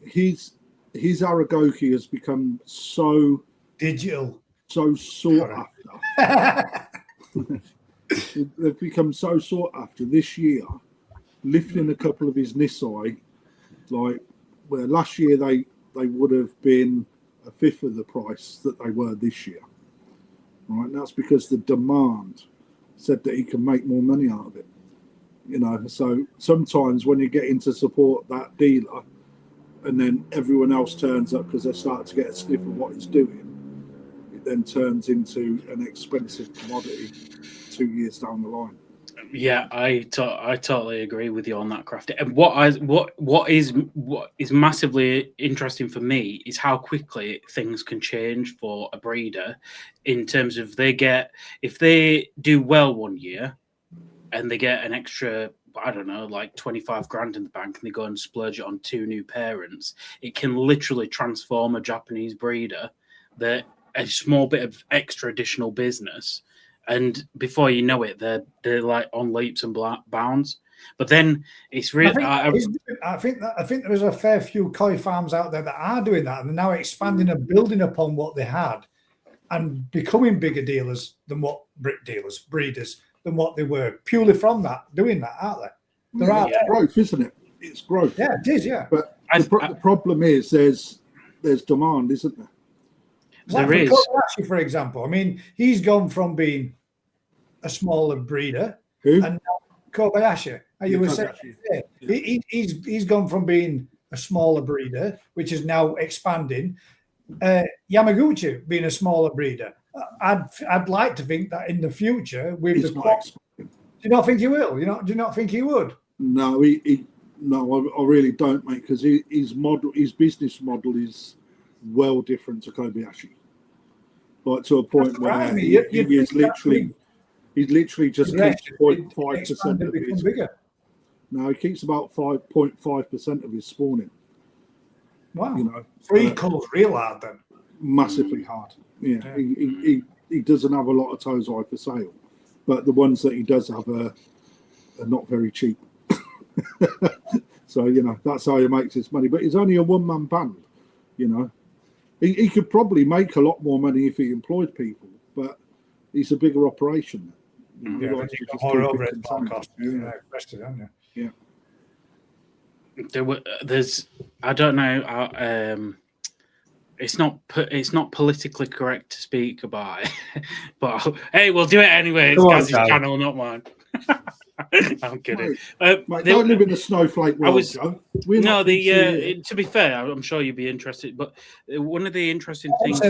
his Aragoki has become so Digital. so sought after. They've become so sought after this year, lifting a couple of his Nisai, like where last year they would have been a fifth of the price that they were this year. Right, and that's because the demand said that he can make more money out of it. So sometimes when you get into support that dealer, and then everyone else turns up because they start to get a sniff of what he's doing, it then turns into an expensive commodity 2 years down the line. Yeah, I totally agree with you on that, Crafty. And what is massively interesting for me is how quickly things can change for a breeder in terms of if they do well one year, and they get an extra, I don't know, like 25 grand in the bank, and they go and splurge it on 2 new parents, it can literally transform a Japanese breeder that a small bit of extra additional business, and before you know it, they're like on leaps and bounds. But then it's really, I think there's a fair few koi farms out there that are doing that, and they're now expanding and building upon what they had, and becoming bigger dealers than what breeders than what they were, purely from that, doing that, aren't they? It's growth, isn't it? It's growth. Yeah, it is. Yeah, but the problem is there's demand, isn't there? There is. Kobayashi, for example. I mean, he's gone from being a smaller breeder, Who? and now Kobayashi. You were saying, he's gone from being a smaller breeder, which is now expanding. Yamaguchi being a smaller breeder. I'd like to think that in the future, with do you not think he will? Do you not think he would? No, no, I really don't, mate. Because his business model is well different to Kobayashi. Like to a point where he's literally just keeps 0.5% of his. Bigger. No, he keeps about 5.5% of his spawning. Wow. So he calls real hard then. Massively hard. Yeah. He doesn't have a lot of toes eye for sale, but the ones that he does have are not very cheap. So that's how he makes his money. But he's only a one-man band. He could probably make a lot more money if he employed people, but he's a bigger operation. More overhead costs. Yeah. There's I don't know. It's not politically correct to speak about it, but hey, we'll do it anyway. It's Gaz's channel, not mine. I'm kidding. Mate, don't live in a snowflake world, Joe. To be fair, I'm sure you'd be interested. But one of the interesting things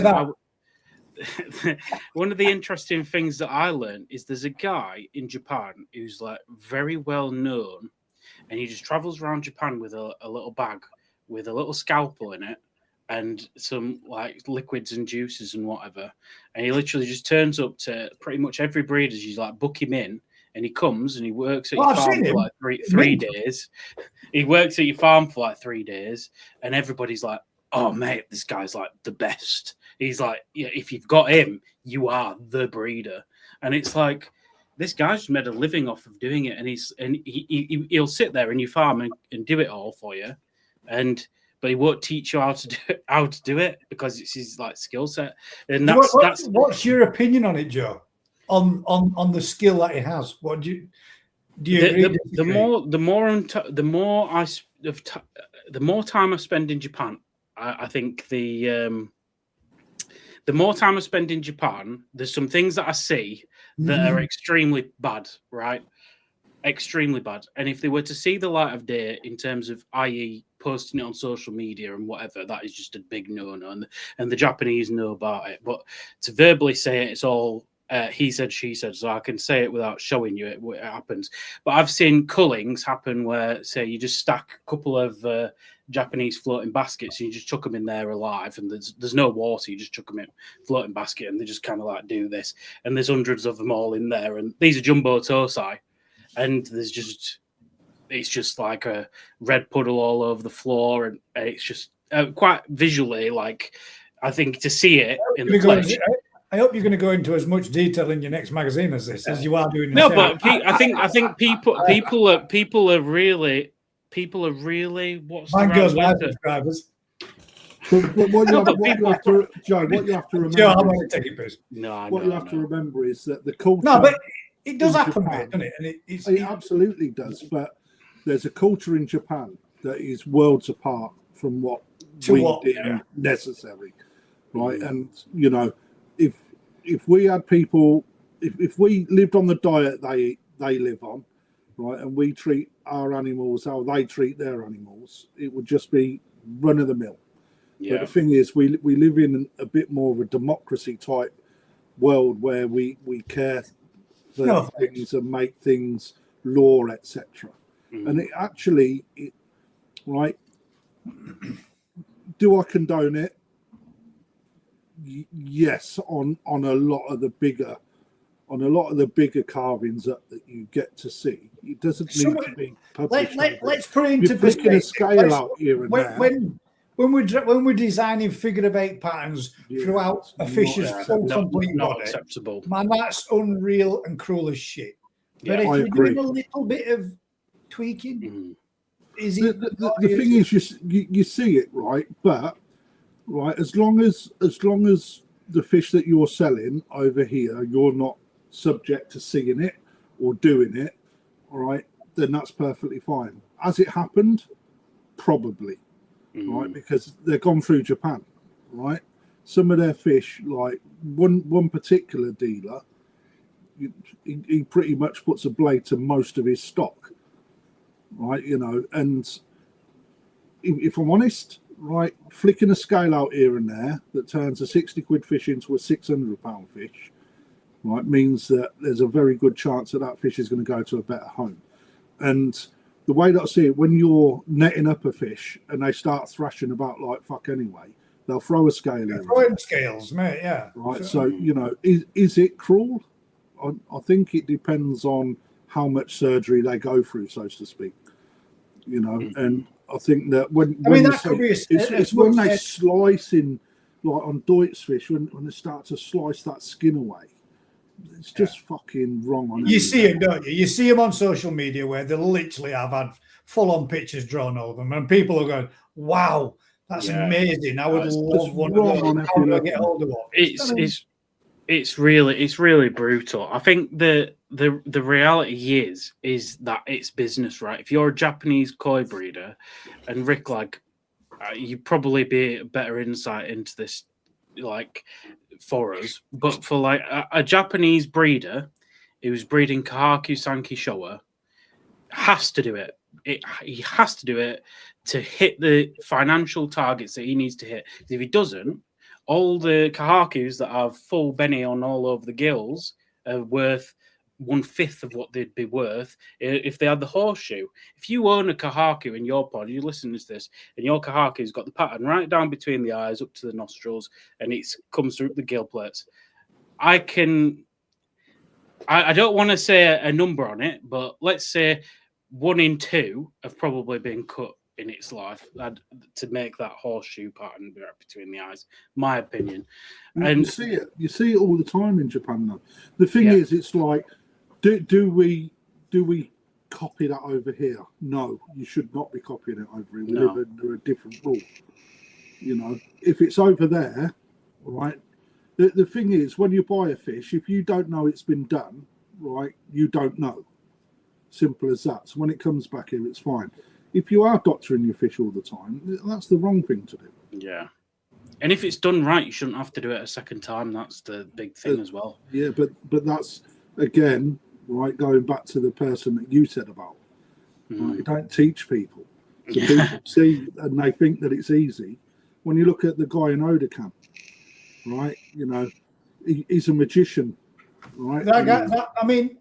one of the interesting things that I learned is there's a guy in Japan who's like very well known, and he just travels around Japan with a little bag with a little scalpel in it and some like liquids and juices and whatever. And he literally just turns up to pretty much every breeder's. You like book him in, and he comes and he works at your farm for like three days. He works at your farm for like 3 days, and everybody's like, "Oh mate, this guy's like the best." He's like, "Yeah, if you've got him, you are the breeder." And it's like, this guy's just made a living off of doing it, and he'll sit there in your farm and do it all for you, but he won't teach you how to do it because it's his like skill set. And what's your opinion on it, Joe? On the skill that he has, what do you agree? The more time I spend in Japan, I think the more time I spend in Japan, there's some things that I see that are extremely bad, right? Extremely bad. And if they were to see the light of day in terms of, i.e., posting it on social media and whatever, that is just a big no-no. And the Japanese know about it. But to verbally say it, it's all he said, she said. So I can say it without showing you it happens. But I've seen cullings happen where, say, you just stack a couple of Japanese floating baskets and you just chuck them in there alive, and there's no water, you just chuck them in floating basket and they just kind of like do this, and there's hundreds of them all in there, and these are jumbo tosai, and it's just like a red puddle all over the floor, and it's just quite visually, like, I think to see it in the flesh. I hope you're going to go into as much detail in your next magazine as this as you are doing. No, but I think people are really what's mine the goes right live subscribers. But what you have to remember. Joe, I'm going to take it, please. What you have to remember is that the culture. No, but it does happen, doesn't it? And it absolutely does. But there's a culture in Japan that is worlds apart from what we deem necessary, right? And if we had people, if we lived on the diet they live on, right, and we treat our animals how they treat their animals, it would just be run of the mill. Yeah. But the thing is, we live in a bit more of a democracy type world where we care for things and make things law, etc. And it actually, right? Do I condone it? Yes, on a lot of the bigger on a lot of the bigger carvings that you get to see, it doesn't need to be published. Let's put it You're into flicking a perspective. scale out here and there. When we're designing figure of 8 patterns throughout a fish's full complete not body, acceptable. man, that's unreal and cruel as shit. But Yeah, if I you're agree. doing a little bit of tweaking, is The, it? the thing is, you see it, right? But right, as long as the fish that you're selling over here, you're not subject to seeing it or doing it, all right, then that's perfectly fine. As it happened, probably, right, because they've gone through Japan, right? Some of their fish, like one particular dealer, he pretty much puts a blade to most of his stock, right? You know, and if I'm honest, right, flicking a scale out here and there that turns a 60 quid fish into a 600 pound fish, right, means that there's a very good chance that that fish is going to go to a better home. And the way that I see it, when you're netting up a fish and they start thrashing about like fuck anyway, they'll throw a scale in. Throwing scales, mate, yeah. Right, so, you know, is it cruel? I think it depends on how much surgery they go through, so to speak. You know, and I think that when that could be it's when they slice in, like on Deutz fish, when they start to slice that skin away, it's just fucking wrong. On You see it, don't you? You see them on social media where they literally have had full-on pictures drawn of them, and people are going, "Wow, that's amazing! I would love one of those. How do I get hold of one?" It's really brutal. I think the reality is that it's business, right? If you're a Japanese koi breeder, and Rick, like, you probably be a better insight into this, like, for us. But for like a Japanese breeder who's breeding Kahaku Sanki Showa, has to do it. He has to do it to hit the financial targets that he needs to hit. If he doesn't, all the Kahakus that have full Benny on all over the gills are worth 1/5 of what they'd be worth if they had the horseshoe. If you own a Kahaku in your pod, you listen to this, and your Kahaku's got the pattern right down between the eyes up to the nostrils, and it comes through the gill plates. I don't want to say a number on it, but let's say 1 in 2 have probably been cut in its life to make that horseshoe pattern between the eyes. My opinion. And you see it all the time in Japan. Though the thing is, it's like, do we copy that over here? No, you should not be copying it over here. We live under a different rule. You know, if it's over there, right. The thing is, when you buy a fish, if you don't know it's been done, right, you don't know. Simple as that. So when it comes back here, it's fine. If you are doctoring your fish all the time, that's the wrong thing to do. Yeah. And if it's done right, you shouldn't have to do it a second time. That's the big thing as well. Yeah, but that's, again, right, going back to the person that you said about. Right, you don't teach people. So people see and they think that it's easy. When you look at the guy in Odokan, right, you know, he's a magician, right? I mean,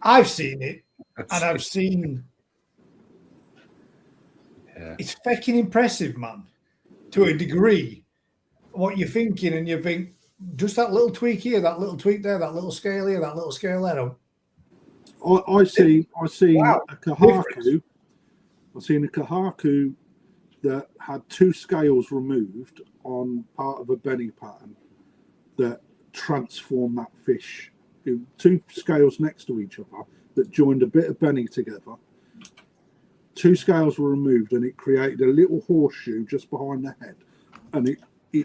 I've seen it, and I've seen... It's fucking impressive, man, to a degree. What you're thinking, and you think, just that little tweak here, that little tweak there, that little scale here, that little scale there. I see wow, a Kahaku. I've seen a Kahaku that had 2 scales removed on part of a Benny pattern that transformed that fish. 2 scales next to each other that joined a bit of Benny together. 2 scales were removed and it created a little horseshoe just behind the head, and it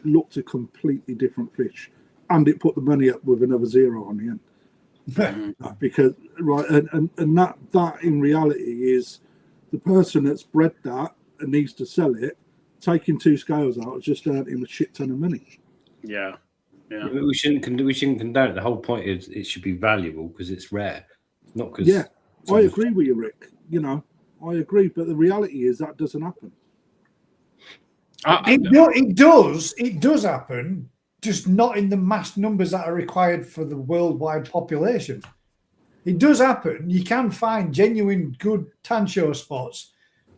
looked a completely different fish, and it put the money up with another 0 on the end. Because right, and that in reality is the person that's bred that and needs to sell it, taking 2 scales out has just earned him a shit ton of money. Yeah. We shouldn't condone it. The whole point is it should be valuable because it's rare, not because. Yeah, I agree with you, Rick. You know, I agree, but the reality is that doesn't happen. It does happen, just not in the mass numbers that are required for the worldwide population. It does happen. You can find genuine good tancho spots,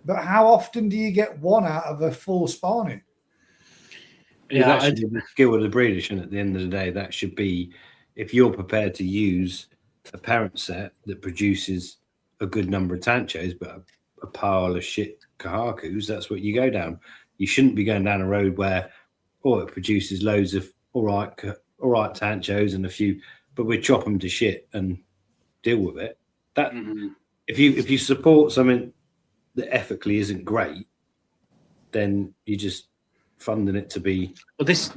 but how often do you get one out of a full spawning? Yeah, that should be the skill of the breeder, shouldn't it? At the end of the day, that should be if you're prepared to use a parent set that produces a good number of tanchos, but a pile of shit kahakus, that's what you go down. You shouldn't be going down a road where, it produces loads of all right tanchos and a few, but we chop them to shit and deal with it. That if you support something that ethically isn't great, then you're just funding it to be. Well, this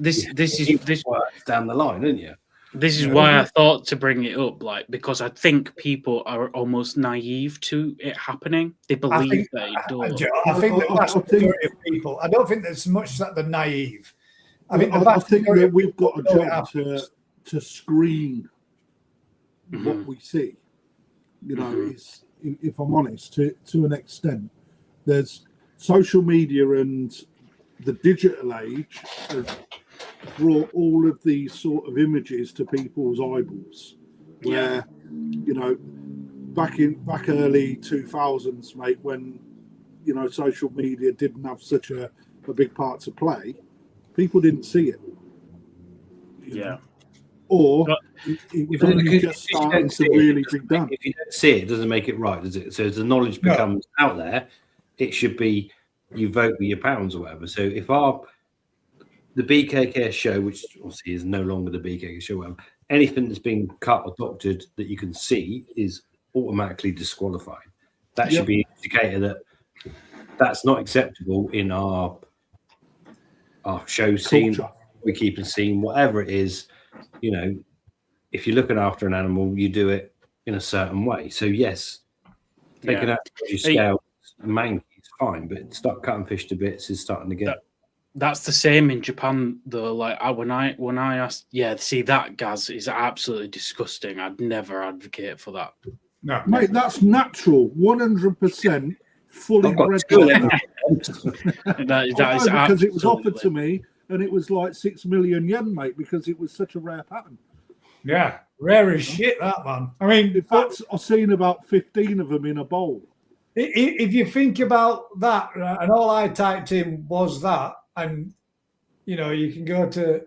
down the line, isn't you? This is why I thought to bring it up, like, because I think people are almost naive to it happening. They believe that it does. I think the vast majority of people, I don't think there's much that they're naive. I think that we've got a job to screen what we see. You know, it's, if I'm honest, to an extent, there's social media and the digital age have brought all of these sort of images to people's eyeballs. Where, you know, back early 2000s, mate, when, you know, social media didn't have such a big part to play, people didn't see it. Yeah. Or it was only just starting to really be done. If you don't see it, it doesn't make it right, does it? So as the knowledge becomes out there, it should be you vote with your pounds or whatever. So if the BKK show, which obviously is no longer the BKK show, whatever, anything that's been cut or doctored that you can see is automatically disqualified. That should be an indicator that that's not acceptable in our show scene, we keep a scene, whatever it is. You know, if you're looking after an animal, you do it in a certain way. So yes, taking out your scale, manky, it's fine, but start cutting fish to bits is starting to get. That's the same in Japan, though. Like when I asked, see that Gaz is absolutely disgusting. I'd never advocate for that. No, mate, that's natural, 100%, fully bred. that is because absolutely. It was offered to me, and it was like 6 million yen, mate, because it was such a rare pattern. Yeah, rare as shit, that, man. I mean, in fact, I've seen about 15 of them in a bowl. If you think about that, and all I typed in was that, and you know, you can go to.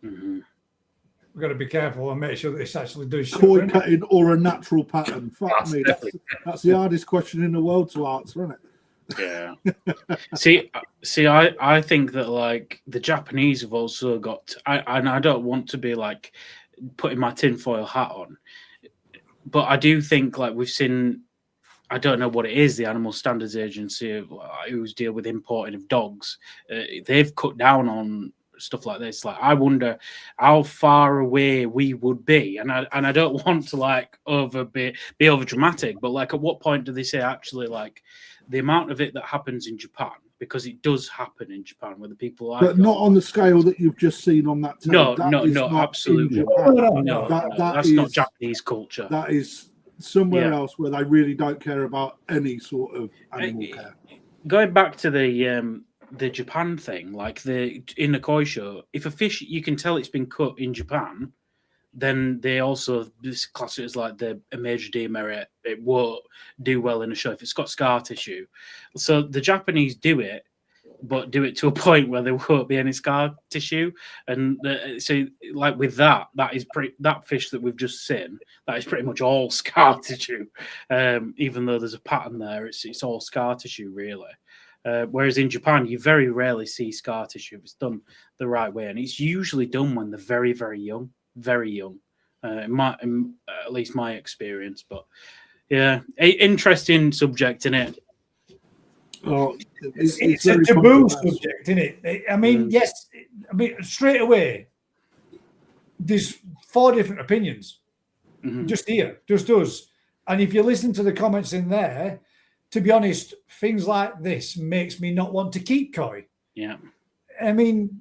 We've got to be careful and make sure that this actually does show. Koi cutting or a natural pattern? Fuck me, that's the hardest question in the world to answer, isn't it? Yeah. see, I think that like the Japanese have also got. I don't want to be like putting my tinfoil hat on, but I do think like we've seen. I don't know what it is. The Animal Standards Agency, who's deal with importing of dogs, they've cut down on stuff like this. Like, I wonder how far away we would be, and I don't want to like be over dramatic, but like, at what point do they say actually like the amount of it that happens in Japan, because it does happen in Japan, where the people are, but not on the scale that you've just seen on that. No, absolutely, no. That's not Japanese culture. That is somewhere else where they really don't care about any sort of animal care. Going back to the Japan thing, like in the koi show, if a fish, you can tell it's been cut in Japan, then they also class it as like a major demerit. It won't do well in a show if it's got scar tissue. So the Japanese do it, but do it to a point where there won't be any scar tissue. And so, like with that is that fish that we've just seen, that is pretty much all scar tissue. Even though there's a pattern there, it's all scar tissue really. Whereas in Japan, you very rarely see scar tissue if it's done the right way, and it's usually done when they're very, very young, very young. At least my experience, but yeah, interesting subject, isn't it? Oh, it's a taboo subject, isn't it? I mean, yes. I mean, straight away, there's 4 different opinions. Just here, just us. And if you listen to the comments in there, to be honest, things like this makes me not want to keep koi. Yeah. I mean,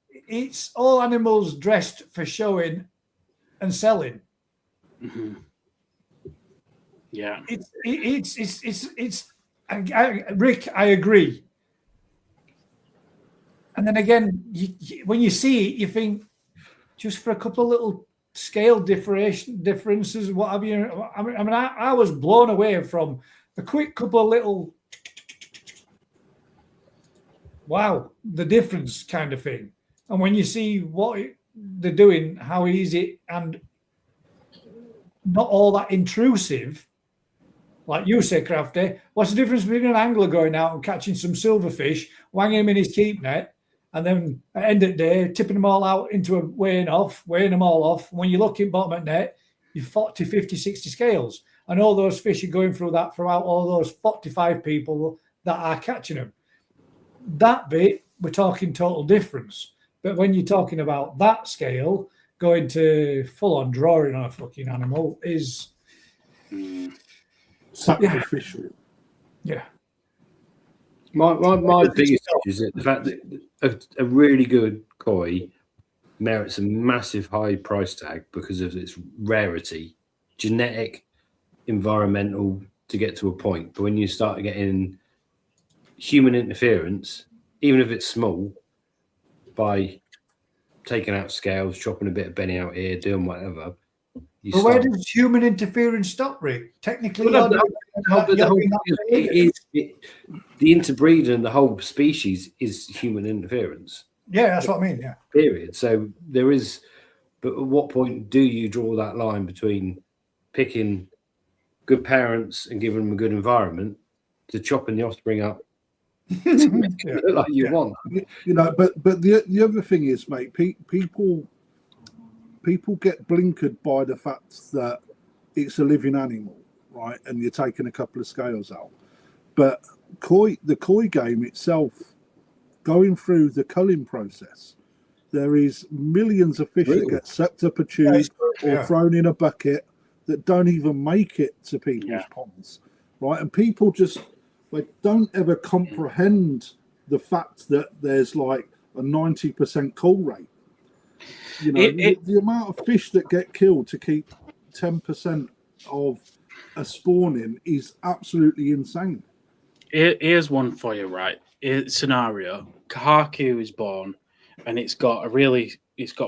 it's all animals dressed for showing and selling. Yeah. It's Rick, I agree. And then again, when you see it, you think just for a couple of little scale differences, what have you? I mean, I was blown away from a quick couple of little, wow, the difference kind of thing. And when you see what they're doing, how easy and not all that intrusive. Like you say, Crafty, what's the difference between an angler going out and catching some silverfish, wanging him in his keep net, and then at the end of the day, tipping them all out into a weighing them all off. When you look in bottom at net, you've 40, 50, 60 scales. And all those fish are going through that throughout all those 45 people that are catching them. That bit, we're talking total difference. But when you're talking about that scale, going to full-on drawing on a fucking animal is... sacrificial. Yeah. My biggest issue is that the fact that a really good koi merits a massive high price tag because of its rarity, genetic, environmental, to get to a point. But when you start getting human interference, even if it's small, by taking out scales, chopping a bit of benny out here, doing whatever. But where does human interference stop, Rick? Technically, the interbreeding and the whole species is human interference. Yeah, that's what I mean. Yeah. Period. So there is, but at what point do you draw that line between picking good parents and giving them a good environment to chopping the offspring up to make it look like you want? You know, but the other thing is, mate, people get blinkered by the fact that it's a living animal, right? And you're taking a couple of scales out. But the koi game itself, going through the culling process, there is millions of fish that get sucked up a tube or thrown in a bucket that don't even make it to people's ponds, right? And people just don't ever comprehend the fact that there's like a 90% cull rate. You know, the amount of fish that get killed to keep 10% of a spawning is absolutely insane. Here's one for you, right? Scenario: Kahaku is born, and it's got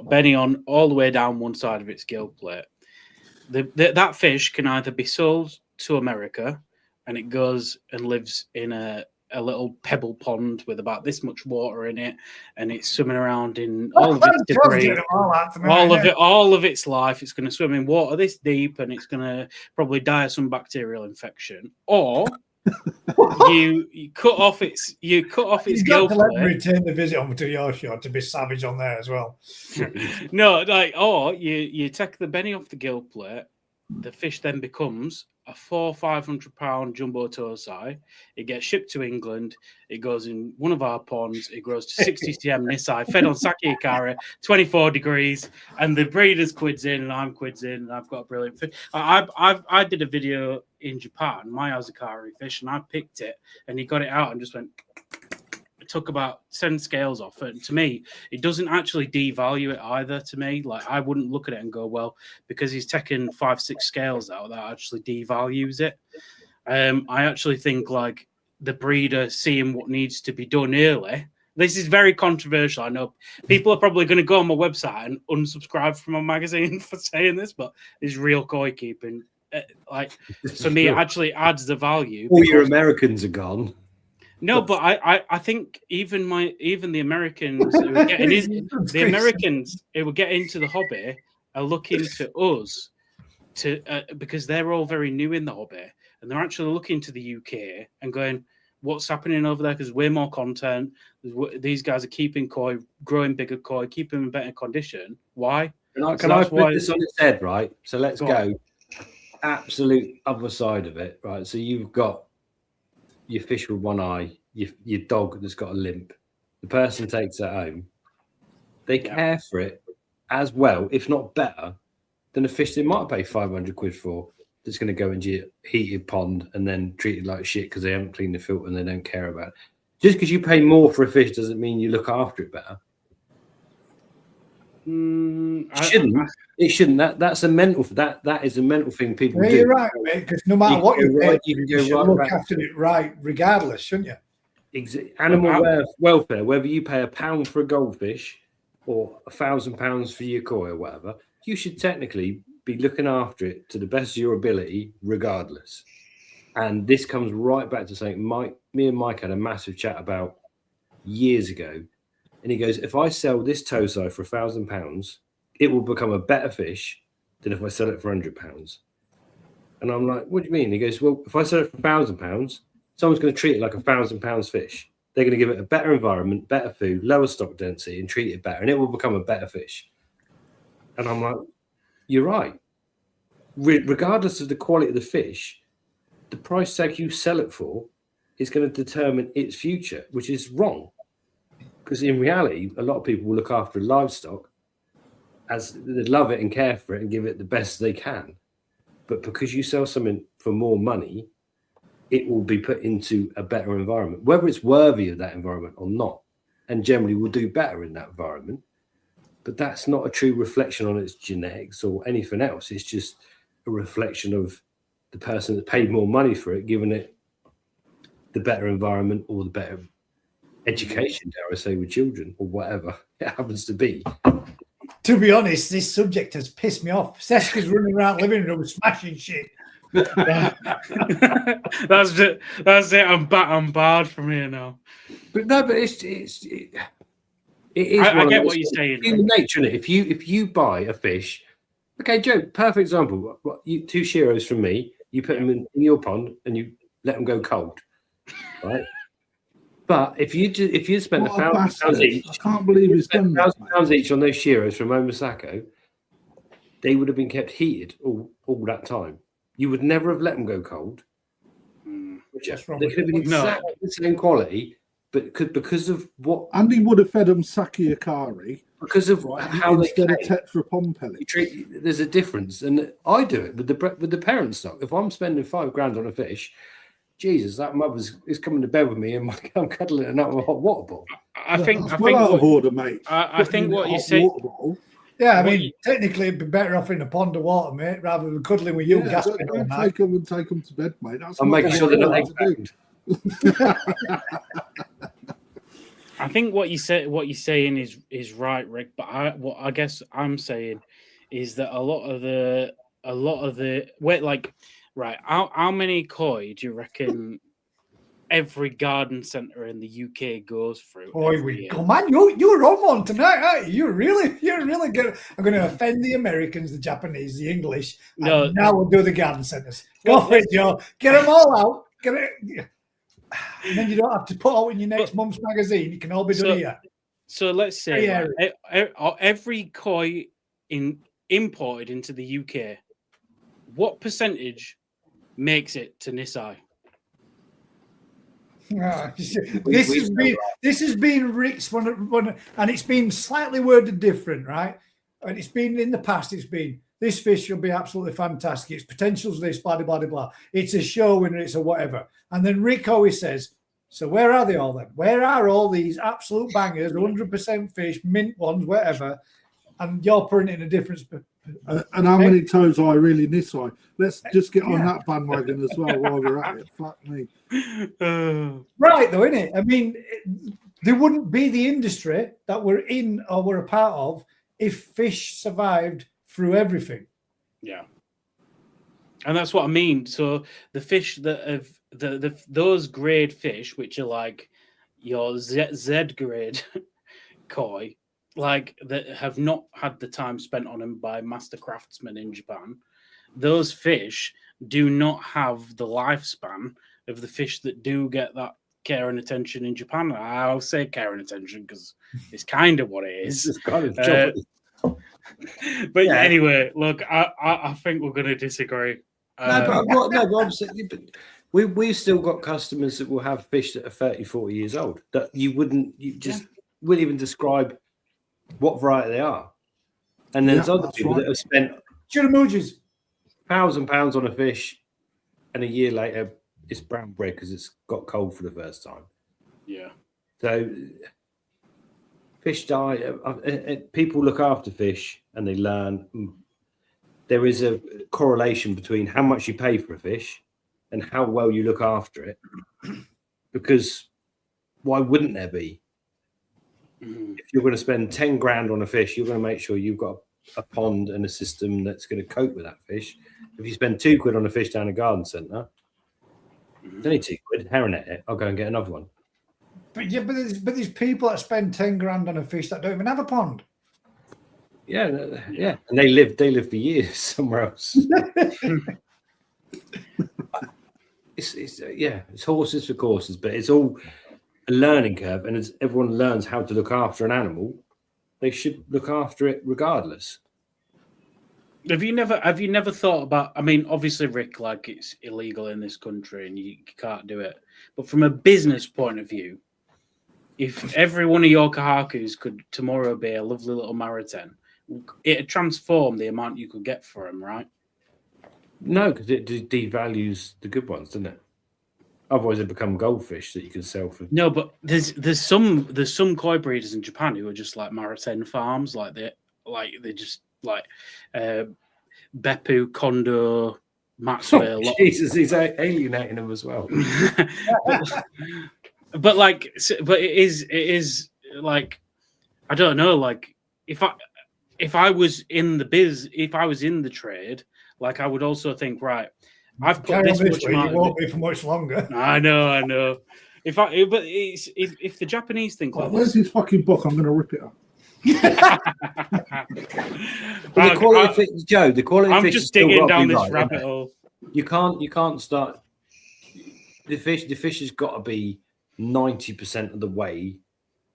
Benny on all the way down one side of its gill plate. That fish can either be sold to America, and it goes and lives in a little pebble pond with about this much water in it, and it's swimming around in all of its debris, all of its life. It's going to swim in water this deep, and it's going to probably die of some bacterial infection. Or you cut off its gill plate. Let me return the visit over to your shore to be savage on there as well. No, or you take the Benny off the gill plate. The fish then becomes a 500 pound jumbo tosai. It gets shipped to England. It goes in one of our ponds. It grows to 60 cm Nisai, fed on sake ikara, 24 degrees, and the breeder's quids in, and I'm quids in, and I've got a brilliant fish. I did a video in Japan, my Azakari fish, and I picked it, and he got it out and just went. It took about 10 scales off, and to me, it doesn't actually devalue it either. To me, like I wouldn't look at it and go, well, because he's taken 5-6 scales out, that actually devalues it. I actually think like the breeder seeing what needs to be done early. This is very controversial. I know people are probably going to go on my website and unsubscribe from my magazine for saying this, but it's real koi keeping. Like for me, it actually adds the value. All your Americans are gone. No, but I think even the Americans who are getting the Americans who will get into the hobby are looking to us to because they're all very new in the hobby, and they're actually looking to the UK and going, what's happening over there? Because we're more content. These guys are keeping koi, growing bigger koi, keeping them in better condition. Why? Can I put this on its head, right? So let's go absolute other side of it, right? So you've got your fish with one eye, your dog that's got a limp. The person takes it home. They care for it as well, if not better, than a fish they might pay 500 quid for that's going to go into your heated pond and then treated like shit because they haven't cleaned the filter and they don't care about it. Just because you pay more for a fish doesn't mean you look after it better. It shouldn't. That's a mental. That is a mental thing people do. You're right, mate. Because no matter what you pay, you can you should look after it right, regardless, shouldn't you? Animal welfare. Whether you pay £1 for a goldfish or £1,000 for your koi or whatever, you should technically be looking after it to the best of your ability, regardless. And this comes right back to something me and Mike had a massive chat about years ago. And he goes, if I sell this tosai for £1,000, it will become a better fish than if I sell it for £100. And I'm like, what do you mean? He goes, well, if I sell it for £1,000, someone's going to treat it like £1,000 fish. They're going to give it a better environment, better food, lower stock density, and treat it better, and it will become a better fish. And I'm like, you're right. Regardless of the quality of the fish, the price tag you sell it for is going to determine its future, which is wrong. Because in reality, a lot of people will look after livestock as they love it and care for it and give it the best they can. But because you sell something for more money, it will be put into a better environment, whether it's worthy of that environment or not, and generally will do better in that environment. But that's not a true reflection on its genetics or anything else. It's just a reflection of the person that paid more money for it, giving it the better environment or the better education, dare I say, with children or whatever it happens to be. To be honest, this subject has pissed me off. Seska's running around the living room smashing shit. That's it. I'm barred from here now. But no, but it is. I get what you're saying. Human nature, isn't it? If you buy a fish, okay, Joe, perfect example. You 2 sheros from me, you put them in your pond and you let them go cold, right? But if you spend £1,000 each, I can't believe he's done that. £1,000 each on those sheros from Omasako, they would have been kept heated all that time. You would never have let them go cold. They could have been exactly the same quality, but because of what Andy would have fed them sake akari because of how they instead of came. Tetra Pond pellets. There's a difference, and I do it with the parent stock. If I'm spending £5,000 on a fish, Jesus, that mother's is coming to bed with me, and I'm cuddling it out of a hot water bottle. I think out of order, mate. I think what you say. Yeah, I mean, technically, it'd be better off in a pond of water, mate, rather than cuddling with you. Yeah, don't take them to bed, mate. That's I'm making sure they're not egg. I think what you're saying is right, Rick. But what I guess I'm saying is that a lot of the wait, like, right? How many koi do you reckon every garden centre in the UK goes through? Come on, you're on one tonight, aren't you? You're really good. I'm going to offend the Americans, the Japanese, the English. No, and now we'll do the garden centres. Go for it, Joe. Get them all out. Get it. And then you don't have to put out in your next month's magazine. It can all be done here. So let's say every koi imported into the UK, what percentage makes it to Nisai? This has been Rick's one, and it's been slightly worded different, right? And it's been in the past. It's been this fish will be absolutely fantastic. Its potential's this, blah blah blah blah. It's a show winner. It's a whatever. And then Rick always says, "So where are they all then? Where are all these absolute bangers, 100% fish, mint ones, whatever?" And you're putting it in a difference. And how many toes I really Nisai? Let's just get on that bandwagon as well while we're at it. Fuck me. Right, though, isn't it? I mean, there wouldn't be the industry that we're in or we're a part of if fish survived through everything. Yeah. And that's what I mean. So the fish that have those grade fish, which are like your Z grade koi, like that have not had the time spent on them by master craftsmen in Japan, those fish do not have the lifespan of the fish that do get that care and attention in Japan. I'll say care and attention because it's kind of what it is. It's kind of job. But yeah. Anyway, look, I think we're going to disagree. We've still got customers that will have fish that are 30, 40 years old that you wouldn't even describe what variety they are. And there's other people that have spent £1,000 on a fish, and a year later it's brown bread because it's got cold for the first time. Yeah. So fish die. People look after fish and they learn. There is a correlation between how much you pay for a fish and how well you look after it. Because why wouldn't there be? If you're going to spend 10 grand on a fish, you're going to make sure you've got a pond and a system that's going to cope with that fish. If you spend £2 on a fish down a garden centre, it's only £2. Herring it, I'll go and get another one. But there's people that spend 10 grand on a fish that don't even have a pond. Yeah, and they live for years somewhere else. It's horses for courses, but it's all a learning curve, and as everyone learns how to look after an animal, they should look after it regardless. Have you never thought about? I mean, obviously, Rick, like it's illegal in this country and you can't do it. But from a business point of view, if every one of your kahakus could tomorrow be a lovely little marathon, it'd transform the amount you could get for them, right? No, because it devalues the good ones, doesn't it? Otherwise, they become goldfish that you can sell for. No, but there's some koi breeders in Japan who are just like marathon farms, like they just like Beppu, Kondo, Maxwell. Oh, Jesus, he's alienating them as well. but it is like, I don't know, like if I was in the biz, if I was in the trade, like I would also think, right, I've put this much money. You won't be for much longer. I know. If the Japanese think like, where's his fucking book? I'm going to rip it up. The quality fish, Joe. The quality. I'm fish just digging down this right, rabbit hole. You can't start. The fish has got to be 90% of the way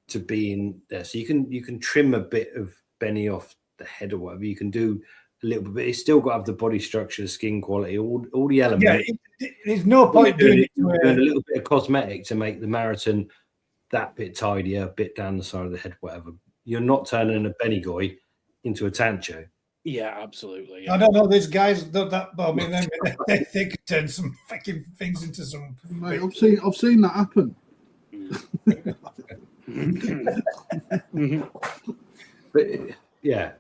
to being there. So you can trim a bit of Benny off the head or whatever. You can do a little bit, but it's still got to have the body structure, the skin quality, all the elements. Yeah, there's no point doing it. Doing a little bit of cosmetic to make the marathon that bit tidier, a bit down the side of the head, whatever. You're not turning a Benny Goy into a Tancho. Yeah, absolutely. Yeah. I don't know. These guys do that. But I mean, they could turn some fucking things into some. Mate, I've seen that happen. But yeah,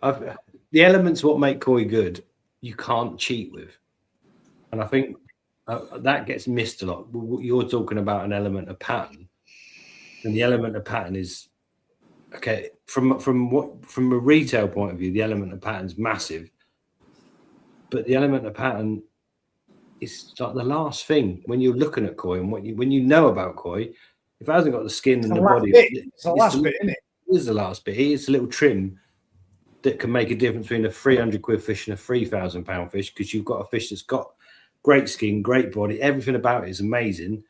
the elements what make koi good, you can't cheat with, and I think that gets missed a lot. You're talking about an element of pattern, and the element of pattern is okay from a retail point of view. The element of pattern is massive, but the element of pattern is like the last thing when you're looking at koi and when you know about koi. If it hasn't got the skin and the body, it's the last bit, isn't it? It is the last bit. It's a little trim that can make a difference between a 300 quid fish and a 3,000 pound fish, because you've got a fish that's got great skin, great body, everything about it is amazing.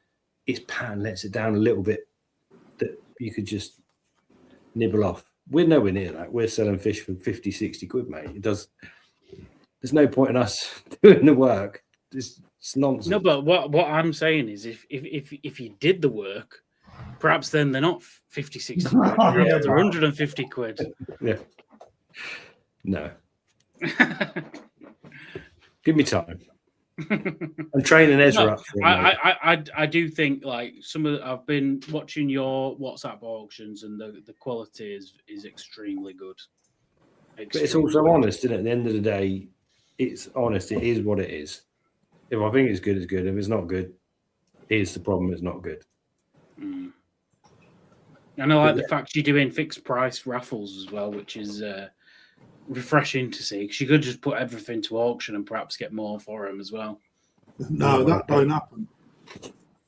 Its pattern lets it down a little bit that you could just nibble off. We're nowhere near that. We're selling fish for 50, 60 quid, mate. There's no point in us doing the work. It's nonsense. No, but what I'm saying is if you did the work, perhaps then they're not 50, 60 quid. They're 150 quid. Yeah. No. Give me time. I'm training Ezra up for it. I do think like I've been watching your WhatsApp auctions and the quality is extremely good. But it's also honest, isn't it? At the end of the day, it's honest. It is what it is. If I think it's good, it's good. If it's not good, here's the problem. It's not good. Mm. And I like the fact you're doing fixed price raffles as well, which is refreshing to see, because you could just put everything to auction and perhaps get more for them as well. No, that don't happen.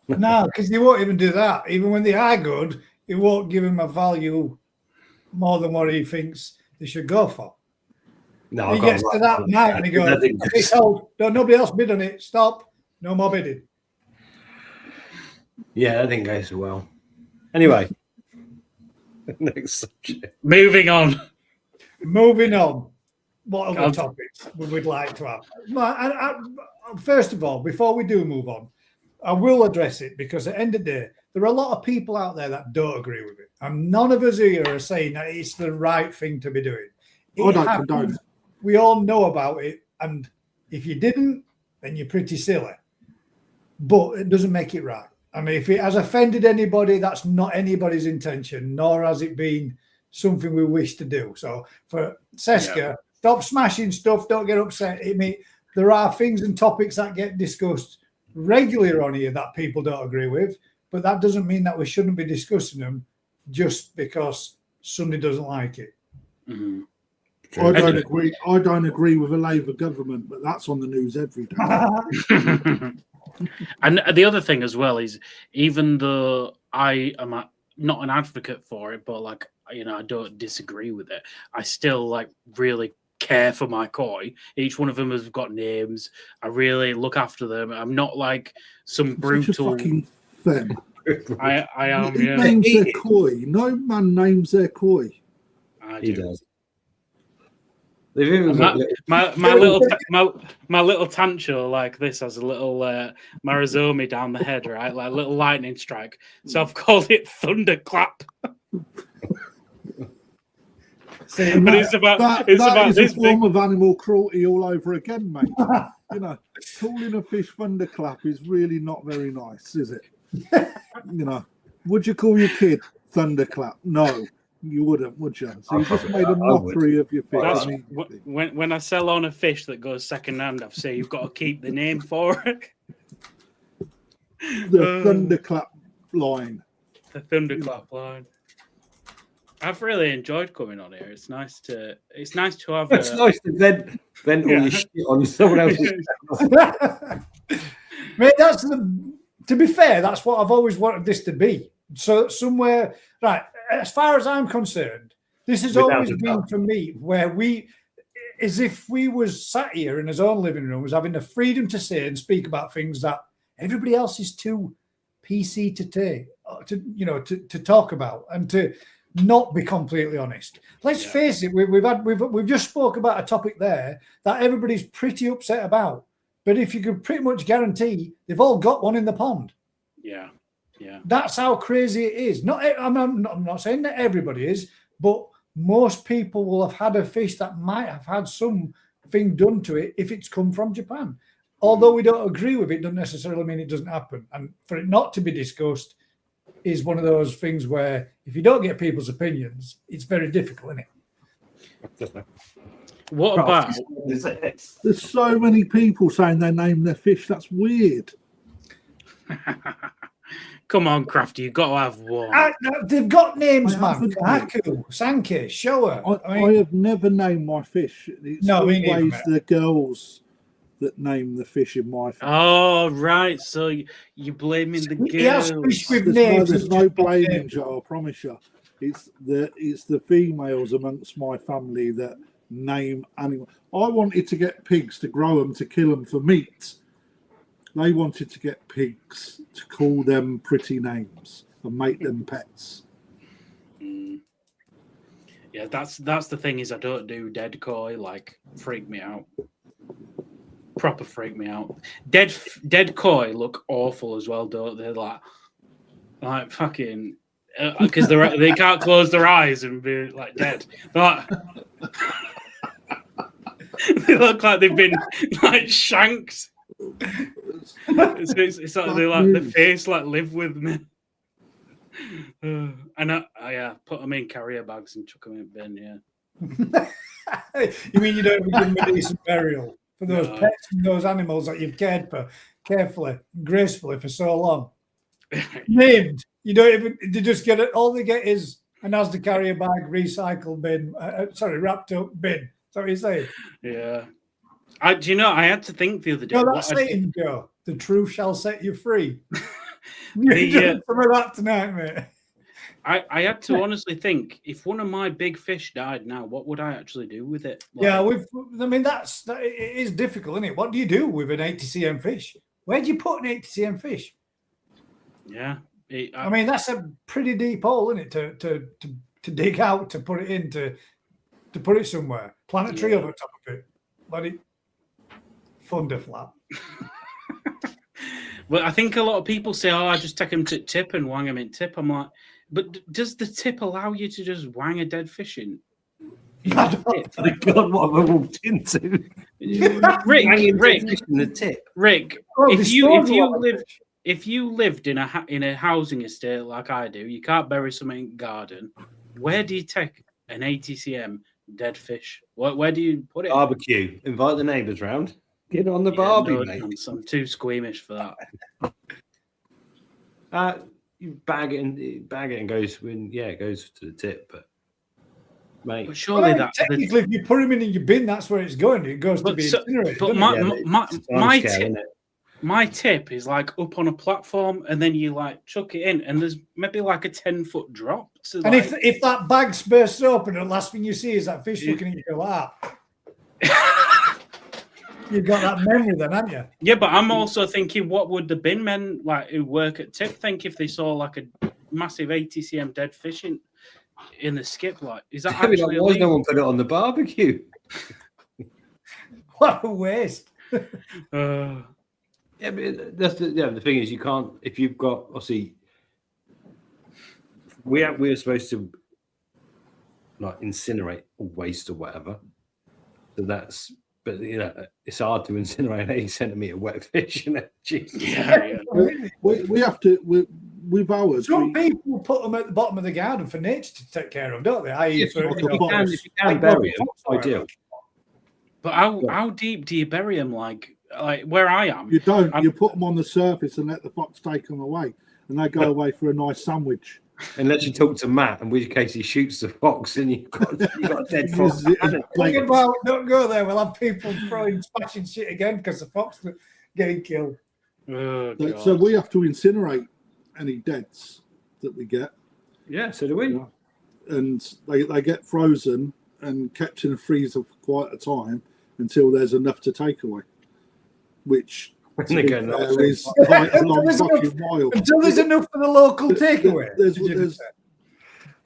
No, because they won't even do that. Even when they are good, it won't give him a value more than what he thinks they should go for. No, he gets to that night and he goes, "It's sold. Don't nobody else bid on it. Stop. No more bidding." Yeah, that didn't go so well. Anyway, next subject. Moving on. What other topics we would like to have? First of all, before we do move on, I will address it, because at the end of the day, there are a lot of people out there that don't agree with it. And none of us here are saying that it's the right thing to be doing. I don't condone it. We all know about it. And if you didn't, then you're pretty silly. But it doesn't make it right. I mean, if it has offended anybody, that's not anybody's intention, nor has it been something we wish to do. So for Seska, stop smashing stuff. Don't get upset. I mean, there are things and topics that get discussed regularly on here that people don't agree with, but that doesn't mean that we shouldn't be discussing them just because somebody doesn't like it. Mm-hmm. I don't agree. I don't agree with a Labour government, but that's on the news every day. And the other thing as well is, even though I am not an advocate for it, but like, you know, I don't disagree with it. I still like really care for my koi. Each one of them has got names. I really look after them. I'm not like some brutal. Such a fucking femme. I am. He Yeah, names their koi. No man names their koi. I He do. does. They've even got My little tancho like this has a little Marizomi down the head, right? Like a little lightning strike. So I've called it Thunderclap. See, But it's about That is this a form big. of animal cruelty all over again, mate. You know, calling a fish thunderclap is really not very nice, is it? You know, would you call your kid thunderclap? No, you wouldn't, would you? So you just made a mockery of your fish. That's immediately. when I sell on a fish that goes second hand, I say you've got to keep the name for it. The thunderclap line. The Thunderclap line. I've really enjoyed coming on here. It's nice to have. It's nice to vent all your shit on someone else's. Mate, to be fair, that's what I've always wanted this to be. So somewhere, right, as far as I'm concerned, this has Without always a been doubt. for me where as if we was sat here in his own living room, was having the freedom to say and speak about things that everybody else is too PC to take, to talk about and to not be completely honest. Let's face it, we've just spoke about a topic there that everybody's pretty upset about. But if you could pretty much guarantee they've all got one in the pond. Yeah. That's how crazy it is. I'm not saying that everybody is, but most people will have had a fish that might have had something done to it if it's come from Japan. Although we don't agree with it, doesn't necessarily mean it doesn't happen. And for it not to be discussed is one of those things where if you don't get people's opinions, it's very difficult, isn't it? What about? There's so many people saying they name their fish. That's weird. Come on, Crafty, you've got to have one. They've got names, I man. haven't. Haku, Sankey, Showa. I have never named my fish. It's No, me neither, always mate. the girls that name the fish in my family. Oh, right. So you're blaming the girls. He has fish with There's names. there's no blaming, Joe, I promise you. It's the females amongst my family that name animals. I wanted to get pigs to grow them to kill them for meat. They wanted to get pigs to call them pretty names and make them pets. Yeah, that's the thing is I don't do dead koi. Like, freak me out. Proper freak me out. Dead koi look awful as well, don't they? Like fucking because they can't close their eyes and be like dead. Like, they look like they've been like shanked. It's like they like the face like live with me. And I put them in carrier bags and chuck them in bin. Yeah. You mean you don't give them a decent burial for those No. pets and those animals that you've cared for carefully, gracefully for so long? Named. You don't even. They just get it. All they get is an Asda carrier bag, recycle bin. Wrapped up bin. Is that what you're saying? Yeah. Do you know? I had to think the other day. No, what that's I'd- saying, Joe. The truth shall set you free. The, You're doing some of that tonight, mate. I had to honestly think if one of my big fish died now, what would I actually do with it? Like, Yeah, it is difficult, isn't it? What do you do with an 80 cm fish? Where do you put an 80 cm fish? yeah. I mean, that's a pretty deep hole, isn't it? To dig out, to put it in, to put it somewhere. Plant a tree over top of it. Let it thunder flat. Well, I think a lot of people say, "Oh, I just take them to tip and wang them in tip." I'm like, but does the tip allow you to just wang a dead fish in? God, what have I walked into? Rick, In the tip. Rick, Oh, if there's you storms along the fish. if you lived in a housing estate like I do, you can't bury something in the garden. Where do you take an 80 cm dead fish? Where do you put it? Barbecue. Invite the neighbours round. Get on the Yeah, barbie, no mate. chance. I'm too squeamish for that. You bag it and goes it goes to the tip, but mate. But surely Well, technically, if you put him in your bin, that's where it's going. It goes to But be so- incinerated. but doesn't my- it? Yeah, my it's a time scale, tip- isn't it? My tip is like up on a platform, and then you like chuck it in, and there's maybe like a 10-foot drop. To, And like... if that bag bursts open, the last thing you see is that fish looking at you like that. You've got that memory then, haven't you? Yeah, but I'm also thinking, what would the bin men like who work at Tip think if they saw like a massive 80 cm dead fish in the skip? Like, is that I mean, actually why no illegal? one put it on the barbecue? What a waste. Yeah, but the thing is, you can't if you've got obviously we're supposed to like incinerate or waste or whatever. So that's but it's hard to incinerate an 80 centimeter wet fish. Jesus. Yeah. We have to with ours. Some people put them at the bottom of the garden for nature to take care of, don't they? I.e. If for, you can bury them, ideal. But how deep do you bury them? Like where I am, You don't. You put them on the surface and let the fox take them away, and they go away for a nice sandwich. Unless you talk to Matt, in which case he shoots the fox and you've got a dead fox. Don't go there. We'll have people smashing shit again because the fox is getting killed. Oh, So we have to incinerate any deads that we get. Yeah, so do we. And they get frozen and kept in a freezer for quite a time until there's enough to take away, which is quite a long fucking while. Until there's enough for the local takeaway.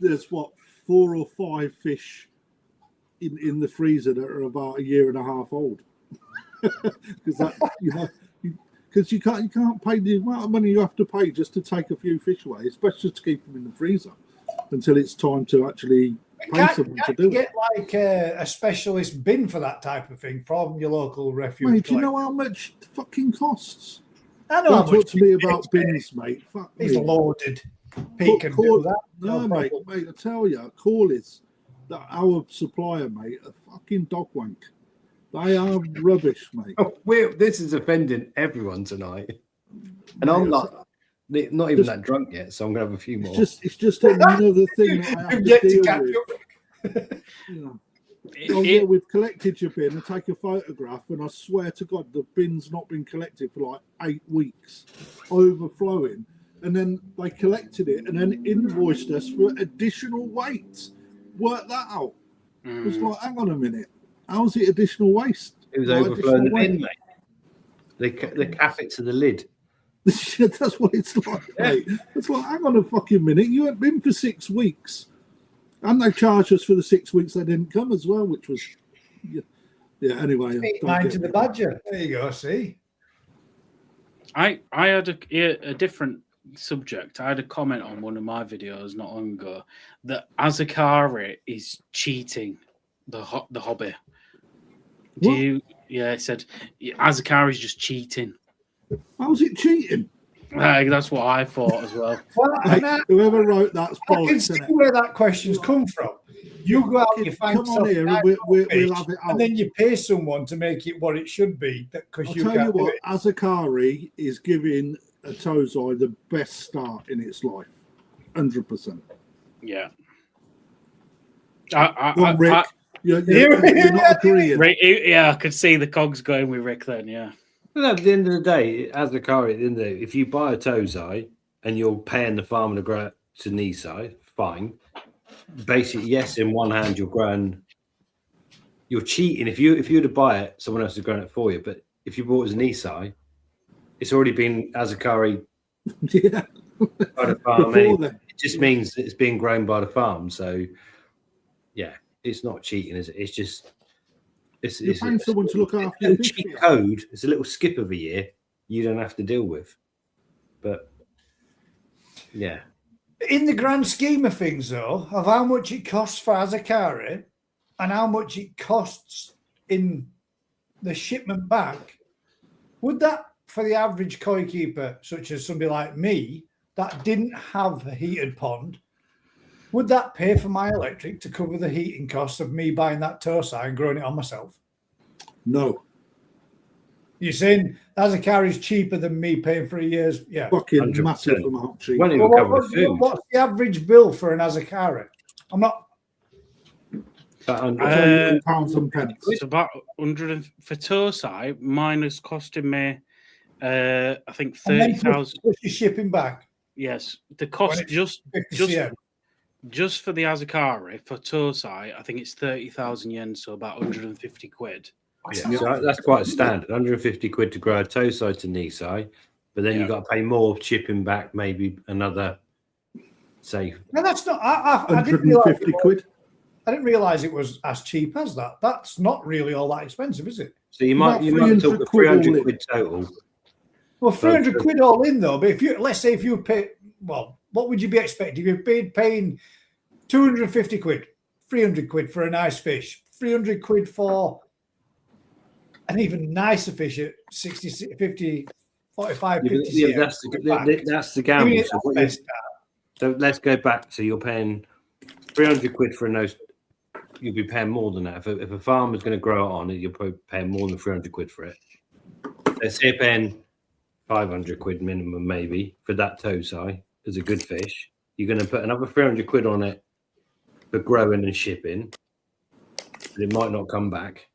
There's what 4 or 5 fish in the freezer that are about a year and a half old. Because you can't pay the amount of money you have to pay just to take a few fish away, especially to keep them in the freezer until it's time to actually pay someone to do it. Get like a specialist bin for that type of thing from your local refuge. Mate, do you know how much it fucking costs? I know. Don't talk to me about bins, mate. Fuck He's me. loaded. Pete can do that. No, mate, I tell you, Corley's, our supplier, mate, a fucking dog wank. They are rubbish, mate. Oh, this is offending everyone tonight, and I'm not even that drunk yet, so I'm gonna have a few more. It's just another thing that I have to deal with. Yeah, we've collected your bin and take a photograph, and I swear to God, the bin's not been collected for like 8 weeks, overflowing. And then they collected it and then invoiced us for additional weight. Work that out. It was like, hang on a minute, how's it additional waste? It was overflowing the bin, mate. They cap it to the lid. That's what it's like, mate. It's like, hang on a fucking minute, you haven't been for 6 weeks. And they charged us for the 6 weeks they didn't come as well, which was, anyway. Mine to the badger. There you go, see? I had a different subject. I had a comment on one of my videos not long ago that Azakari is cheating the hobby. It said Azakari is just cheating. How's it cheating? That's what I thought as well. Whoever wrote that's bollocks. I can see where that question's come from. You go out, you find come on here, and we'll have it out. And then you pay someone to make it what it should be. Because I'll tell you what, Azakari is giving a Tozai the best start in its life, 100%. Yeah. Rick, you're not agreeing. Rick, yeah, I could see the cogs going with Rick then. Yeah. Well, at the end of the day, Azakari, at the end of the day, if you buy a Tozai and you're paying the farmer to grow it to Nisai, fine. Basically, yes, in one hand you're cheating. If you were to buy it, someone else is growing it for you. But if you bought it as Nisai, it's already been Azakari by the farm. It just means that it's being grown by the farm. So, yeah, it's not cheating, is it? It's just you're paying someone to look after your cheat code. It's a little skip of a year you don't have to deal with. But yeah. In the grand scheme of things, though, of how much it costs for Azakari and how much it costs in the shipment back, would that, for the average koi keeper, such as somebody like me, that didn't have a heated pond, would that pay for my electric to cover the heating costs of me buying that Tozai and growing it on myself? No. You're saying Azakari is cheaper than me paying for a year's? Yeah. Fucking 100%. massive amount cheap. Won't even cover the food. What's the average bill for an Azakari? I'm not... pounds and pence. It's about 100 for Tozai. Mine is costing me I think And then 30,000. plus your shipping back. Yes, the When cost it's just 50 just cm. just for the Azakari for Tosai, I think it's 30,000 yen, so about 150 quid. Yeah, so that's quite a standard. 150 quid to grow a Tosai to Nisai, but then Yeah. you've got to pay more shipping back, maybe another, say, No, that's not. I didn't 150 realize quid. I didn't realize it was as cheap as that. That's not really all that expensive, is it? so you About might talk 300 the quid all 300 in. quid total. Well, 300 But- quid all in though. But if you let's say if you pay, well, what would you be expecting? If you're paying 250 quid, 300 quid for a nice fish, 300 quid for an even nicer fish at 60, 50, 45, 50 Yeah, cm. that's the Giving gamble. it So, that best so let's go back. So you're paying 300 quid for a nose. You'll be paying more than that. If a farmer's going to grow it on, you're probably paying more than 300 quid for it. Let's say you're paying 500 quid minimum, maybe, for that Tosai as a good fish. You're going to put another 300 quid on it for growing and shipping. But it might not come back.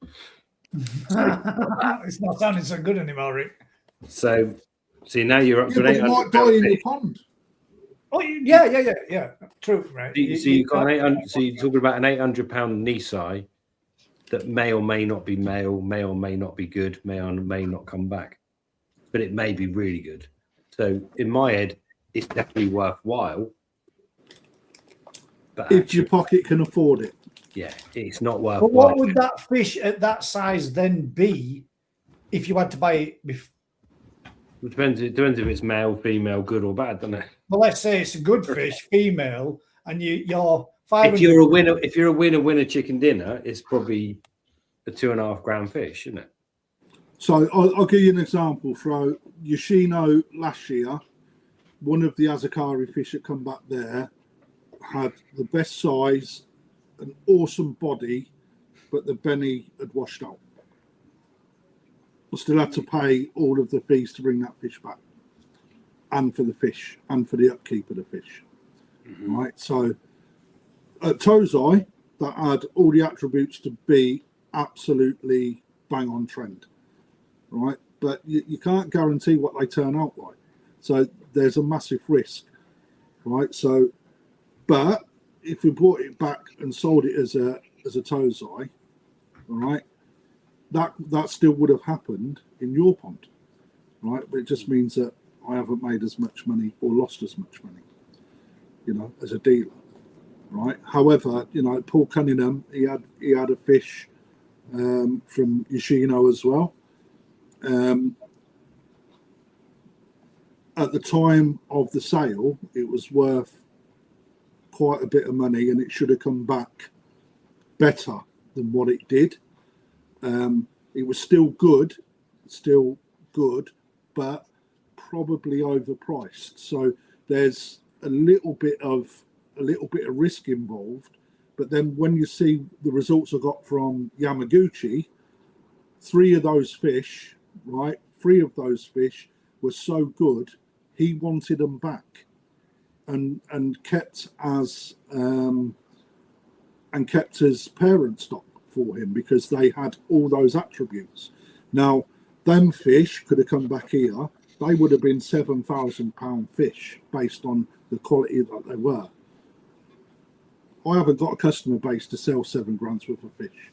It's not sounding so good anymore, Rick. So, see, now you're up Yeah, to an but you 800 might die in your fish. pond. Oh, yeah. True, right? So you've got an 800. So you're talking about an 800-pound Nisai that may or may not be male, may or may not be good, may or may not come back, but it may be really good. So in my head, it's definitely worthwhile. But If actually, your pocket can afford it. yeah, it's not But worthwhile. what would that fish at that size then be if you had to buy it? It depends if it's male, female, good or bad, doesn't it? Well, let's say it's a good fish, female, and you're 500. If you're a winner chicken dinner, it's probably a 2.5 gram fish, isn't it? So I'll give you an example. For Yoshino last year, one of the Azakari fish that come back there had the best size, an awesome body, but the Benny had washed out. I still had to pay all of the fees to bring that fish back, and for the fish, and for the upkeep of the fish. Right. So at Tosai, that had all the attributes to be absolutely bang on trend. Right, but you can't guarantee what they turn out like. So there's a massive risk. Right. So, but if we brought it back and sold it as a Tosai, all right, that still would have happened in your pond, right? But it just means that I haven't made as much money or lost as much money, you know, as a dealer, right? However, you know, Paul Cunningham, he had a fish from Yoshino as well. At the time of the sale, it was worth quite a bit of money, and it should have come back better than what it did. It was still good, but probably overpriced. So there's a little bit of risk involved. But then when you see the results I got from Yamaguchi, three of those fish were so good, he wanted them back, and kept as parent stock for him because they had all those attributes. Now, them fish could have come back here. They would have been £7,000 fish based on the quality that they were. I haven't got a customer base to sell 7 grand's worth of fish.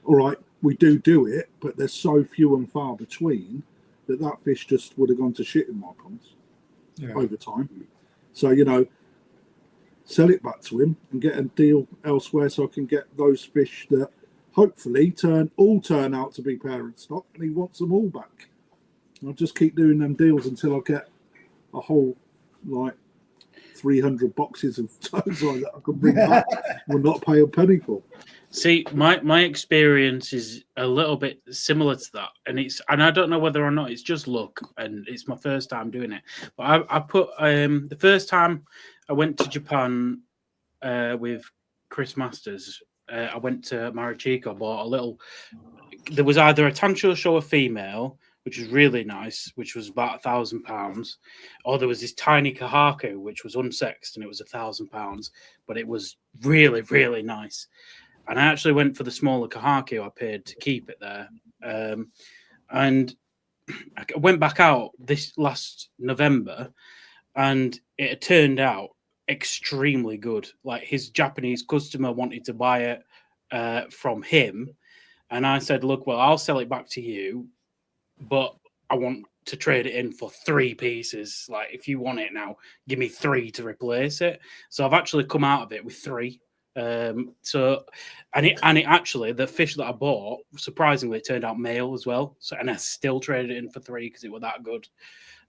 All right, we do it, but they're so few and far between that fish just would have gone to shit in my ponds over time. So, you know, sell it back to him and get a deal elsewhere so I can get those fish that hopefully turn out to be parent stock, and he wants them all back. I'll just keep doing them deals until I get a whole 300 boxes of Tosai that I can bring back and will not pay a penny for. See, my experience is a little bit similar to that, and I don't know whether or not it's just luck, and it's my first time doing it. But I put the first time I went to Japan with Chris Masters, I went to Marichiko, bought a little. There was either a Tancho Showa female, which was really nice, which was about £1,000, or there was this tiny Kahaku, which was unsexed, and it was £1,000, but it was really, really nice. And I actually went for the smaller Kahaku I paid to keep it there. And I went back out this last November, and it turned out extremely good. Like his Japanese customer wanted to buy it from him, and I said, "Look, well, I'll sell it back to you, but I want to trade it in for 3 pieces. Like, if you want it now, give me 3 to replace it." So I've actually come out of it with 3. So, and it actually, the fish that I bought, surprisingly, it turned out male as well. So, and I still traded it in for 3 because it was that good.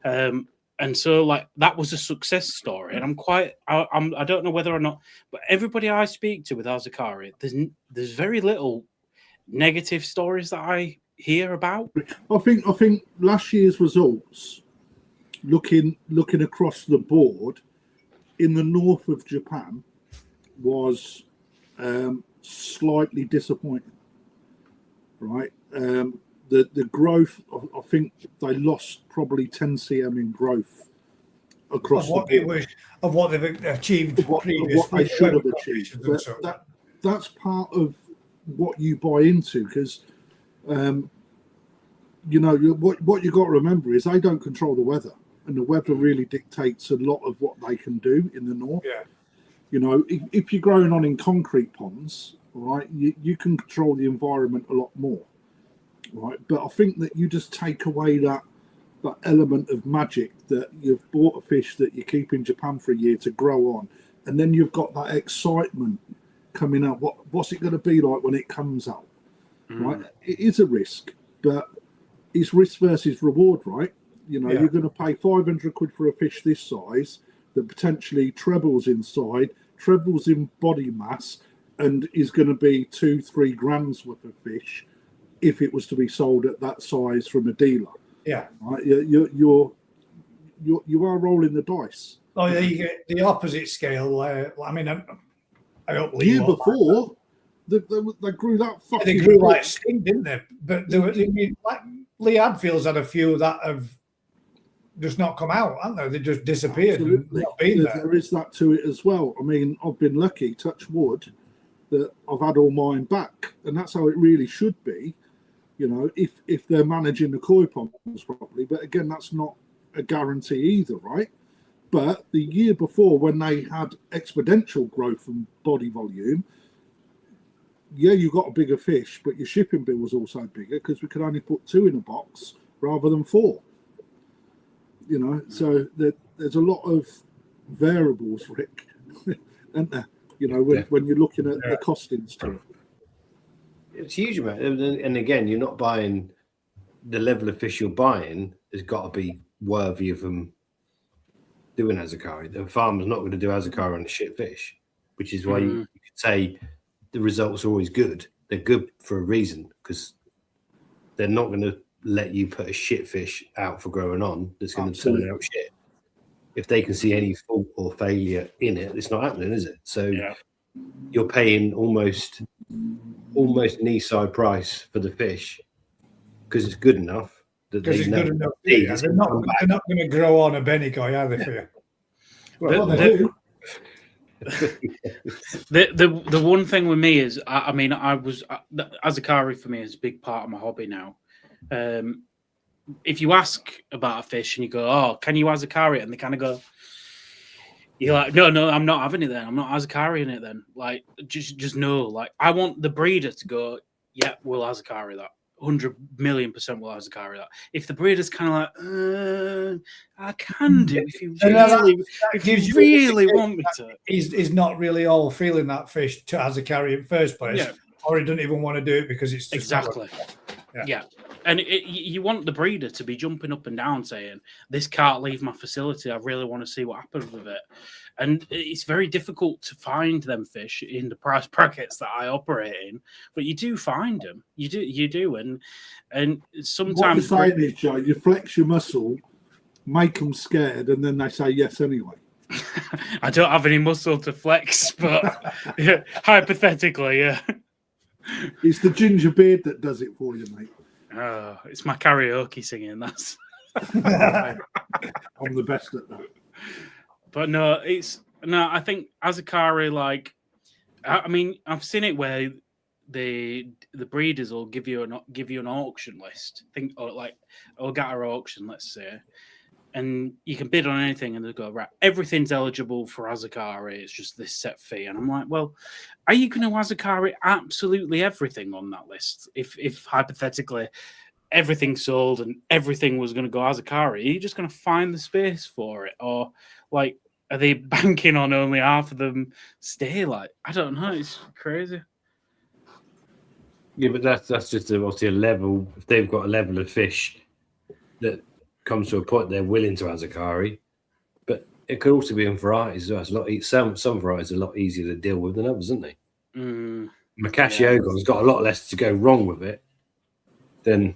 And so, like, that was a success story. And I don't know whether or not, but everybody I speak to with Azakari, there's very little negative stories that I hear about. I think last year's results, looking across the board, in the north of Japan, was slightly disappointing. Right, the growth. I think they lost probably 10 cm in growth across the board. Of what they've achieved previously. What they should have achieved. But that's part of what you buy into, because you know, what you got to remember is they don't control the weather, and the weather really dictates a lot of what they can do in the north. Yeah. You know, if you're growing on in concrete ponds, right, you can control the environment a lot more, right? But I think that you just take away that element of magic, that you've bought a fish that you keep in Japan for a year to grow on, and then you've got that excitement coming out. What's it going to be like when it comes out? Right? It is a risk, but it's risk versus reward, right? You know, you're going to pay 500 quid for a fish this size that potentially trebles in size, trebles in body mass, and is going to be 2-3 grams worth of fish if it was to be sold at that size from a dealer. Yeah, right. You are rolling the dice. Oh, yeah, you get the opposite scale. I mean, I don't The year before, they grew that fucking. They grew like stink, didn't they? But there were, like Lee Hadfield's had a few that have just not come out, haven't they? They just disappeared. Absolutely. There is that to it as well. I mean, I've been lucky, touch wood, that I've had all mine back, and that's how it really should be. You know, if they're managing the koi ponds properly. But again, that's not a guarantee either, right? But the year before, when they had exponential growth and body volume, yeah, you got a bigger fish, but your shipping bill was also bigger because we could only put 2 in a box rather than 4. You know, so there's a lot of variables, Rick, isn't there? You know, when you're looking at the costings to it. It's huge, man. And again, you're not buying the level of fish you're buying has got to be worthy of them doing Azakari. The farmer's not going to do Azakari on a shit fish, which is why you could say the results are always good. They're good for a reason, because they're not going to let you put a shit fish out for growing on that's going to turn out shit. If they can see any fault or failure in it, it's not happening, is it? So you're paying almost knee-side price for the fish because it's good enough. Because it's good enough. Yeah, they're not going to grow on a Benikoi, are they, for you? Well, they do. The one thing with me is, I mean, Azakari for me is a big part of my hobby now. If you ask about a fish and you go, "Oh, can you Azakari it?" and they kind of go, you're like, no, I'm not having it then. I'm not Azakariing it then. Like, just no. Like, I want the breeder to go, yeah, we'll Azakari that. 100 million% will Azakari that. If the breeder's kind of like, I can do if you really want me to. He's not really all feeling that fish to Azakari in first place, or he doesn't even want to do it because it's just exactly. Yeah. And you want the breeder to be jumping up and down saying, this can't leave my facility. I really want to see what happens with it. And it's very difficult to find them fish in the price brackets that I operate in, but you do find them. You do. And sometimes... What you're saying is, Joe, you flex your muscle, make them scared, and then they say yes anyway. I don't have any muscle to flex, but hypothetically, yeah. It's the ginger beard that does it for you, mate. Oh, it's my karaoke singing. That's I'm the best at that. But I think Azakari, like, I mean, I've seen it where the breeders will give you an auction list. Or get our auction, let's say, and you can bid on anything, and they go, right, everything's eligible for Azakari. It's just this set fee, and I'm like, well, are you going to Azakari absolutely everything on that list? If hypothetically everything sold and everything was going to go Azakari, are you just going to find the space for it, or like, are they banking on only half of them stay? Like, I don't know. It's crazy. Yeah, but that's just obviously a level. If they've got a level of fish that comes to a point they're willing to Azakari, but it could also be in varieties as well. It's a lot some varieties are a lot easier to deal with than others, isn't they? Macassiogon's got a lot less to go wrong with it than,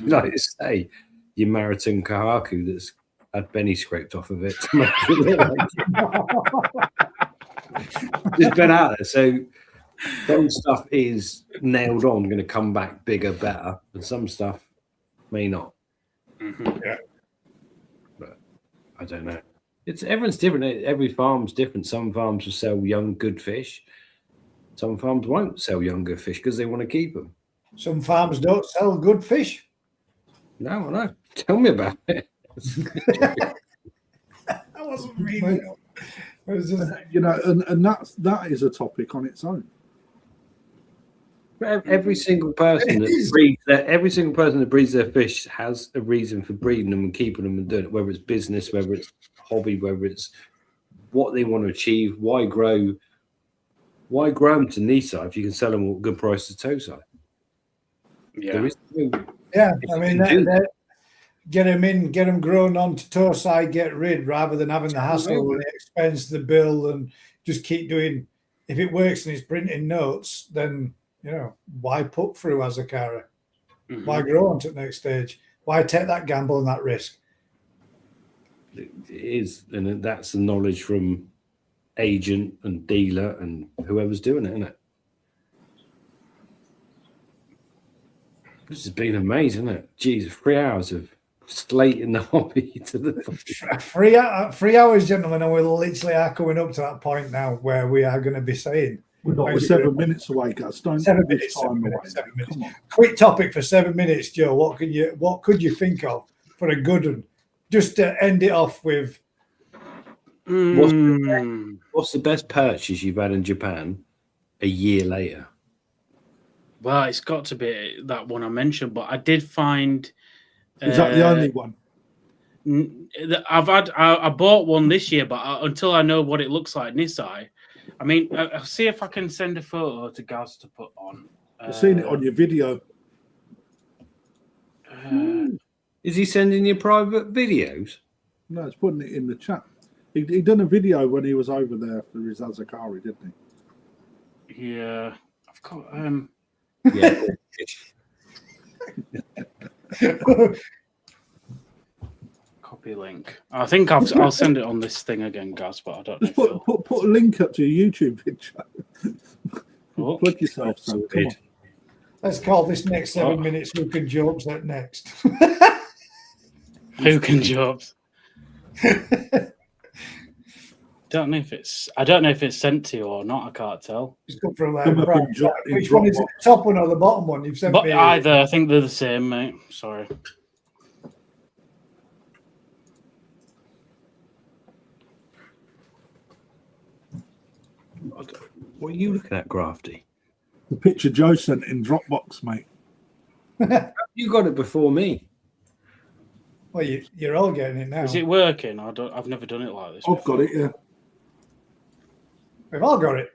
like you say, your Maritime Kahaku that's had Benny scraped off of it to make it look like just been out there. So some stuff is nailed on, going to come back bigger, better, and some stuff may not. Yeah. But I don't know. Everyone's different. Every farm's different. Some farms will sell young, good fish. Some farms won't sell young, good fish because they want to keep them. Some farms don't sell good fish. No, I know. Tell me about it. That wasn't really. It was just, You know, and that is a topic on its own. Every single person that breeds their fish has a reason for breeding them and keeping them and doing it, whether it's business, whether it's hobby, whether it's what they want to achieve. Why grow them to Nisa if you can sell them at a good price to Tosai? Yeah. yeah, I mean, get them in, get them grown on to Tosai, get rid, rather than having the hassle and the expense, the bill, and just keep doing. If it works and it's printing notes, then why put through Azakara? Why grow on to the next stage? Why take that gamble and that risk? It is, and that's the knowledge from agent and dealer and whoever's doing it, isn't it? This has been amazing, isn't it? Jeez, 3 hours of slating the hobby to the 3 hours, gentlemen, and we literally are coming up to that point now where we are going to be saying We're 7 minutes away, guys. Don't 7 give minutes. this time 7 away. minutes, 7 minutes. Come on. Quick topic for 7 minutes, Joe. What could you think of for a good one? Just to end it off with. What's the best purchase you've had in Japan a year later? Well, it's got to be that one I mentioned, but I did find. Is that the only one? I bought one this year, but until I know what it looks like, Nisai. I mean, I'll see if I can send a photo to Gaz to put on. I've seen it on your video. Is he sending you private videos? No, it's putting it in the chat. He done a video when he was over there for his Azakari, didn't he? Yeah, I've got. Yeah. Copy link. I think I'll send it on this thing again, Gaz, but I don't know. Just put a link up to your YouTube video. Plug yourself, so come on. Let's call this next 7 minutes. Who can jokes at next? Who can jobs? I don't know if it's sent to you or not. I can't tell. It's come from in which one is it? The top one or the bottom one? You've sent But me either. I think they're the same, mate. Sorry. What are you looking at, Grafty? The picture Joe sent in Dropbox, mate. You got it before me. Well, you're all getting it now. Is it working? I've never done it like this. I've got it, yeah. We've all got it.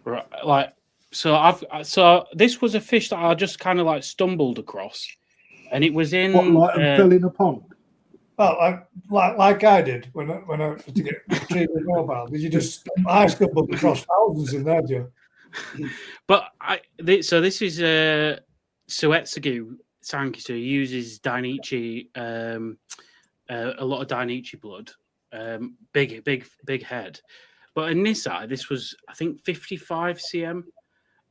Right, like so this was a fish that I just kind of like stumbled across, and it was in. What, like fell in a pond? Well, like I did when I to get retrieved mobile. Did you just I stumbled across thousands in there, Joe? But so this is Suetsugu Sanki, so he uses Dainichi, a lot of Dainichi blood, big head. But in Nisai, this was, I think, 55 cm,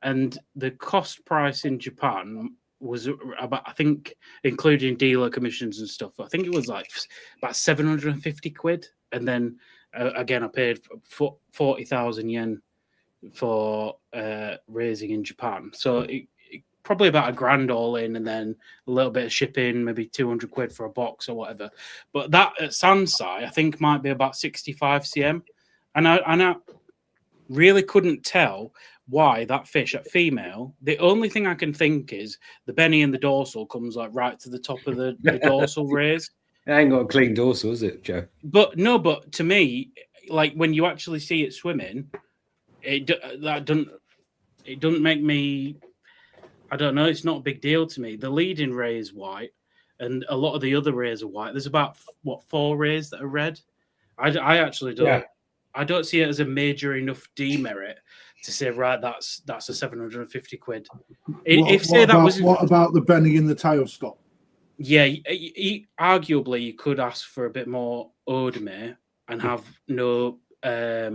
and the cost price in Japan was about, I think, including dealer commissions and stuff, I think it was like about 750 quid. And then again, I paid 40,000 yen for raising in Japan. So probably about £1,000 all in, and then a little bit of shipping, maybe 200 quid for a box or whatever. But that at Sansai, I think, might be about 65 cm. And I really couldn't tell why that fish at female. The only thing I can think is the Benny and the dorsal comes like right to the top of the dorsal raise. It ain't got a clean dorsal, is it, Joe? But to me, like when you actually see it swimming, it doesn't make me. I don't know. It's not a big deal to me. The leading ray is white, and a lot of the other rays are white. There's about 4 rays that are red. I actually don't. Yeah. I don't see it as a major enough demerit to say, right, that's a 750 quid. What about the Benny in the tail stop? Yeah, arguably you could ask for a bit more odeme and have no a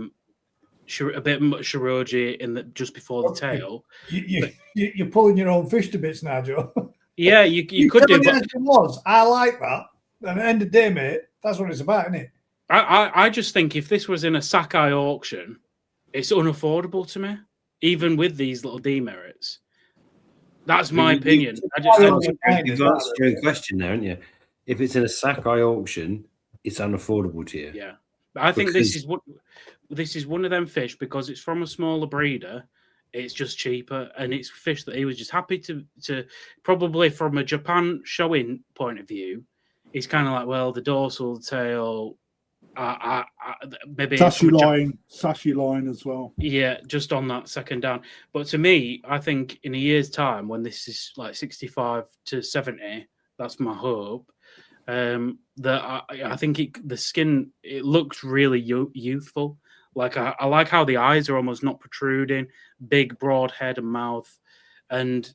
bit much shiroji just before the tail. You're pulling your own fish to bits now, Joe. Yeah, you could do. But I like that. And at the end of the day, mate, that's what it's about, isn't it? I just think if this was in a Sakai auction, it's unaffordable to me, even with these little demerits. That's my opinion. You've answered your question there, haven't you? If it's in a Sakai auction, it's unaffordable to you. Yeah, I think this is one of them fish because it's from a smaller breeder. It's just cheaper, and it's fish that he was just happy to probably from a Japan showing point of view. He's kind of like, well, the dorsal, the tail. Maybe sashi line as well. Yeah, just on that second down. But to me, I think in a year's time, when this is like 65 to 70, that's my hope. That I think the skin looks really youthful. Like I like how the eyes are almost not protruding, big broad head and mouth, and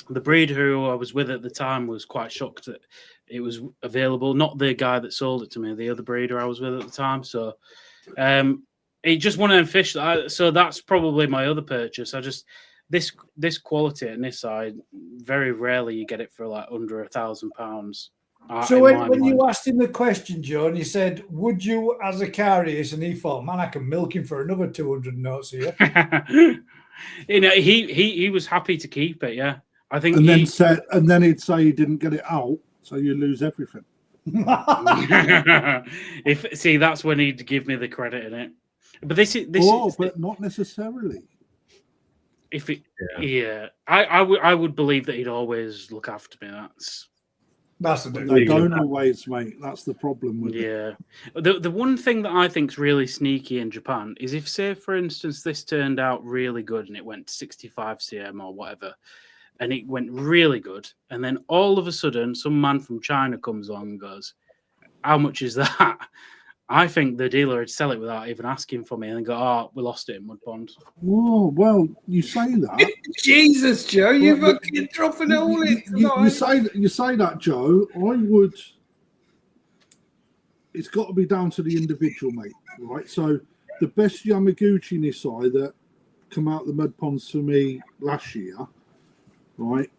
the breeder who I was with at the time was quite shocked that it was available. Not the guy that sold it to me, the other breeder I was with at the time. So it just one of them fish. So that's probably my other purchase. This quality and this side, very rarely you get it for like under £1,000. So when you asked him the question, Joe, and you said, would you as a carrier, and he thought, man, I can milk him for another 200 notes here. He was happy to keep it, yeah. I think and then he'd say he didn't get it out, so you lose everything. That's when he'd give me the credit in it. But but not necessarily. I would believe that he'd always look after me. That's the they don't always, mate. That's the problem with it. The one thing that I think is really sneaky in Japan is if, say, for instance, this turned out really good and it went to 65 cm or whatever, and it went really good, and then all of a sudden some man from China comes along and goes, how much is that? I think the dealer would sell it without even asking for me and then go, oh, we lost it in Mud Pond. Oh, well, you say that. Jesus, Joe, you're fucking dropping it all in. You say that, Joe. I would. It's got to be down to the individual, mate, right? So the best Yamaguchi Nisai that come out the Mud Ponds for me last year, right?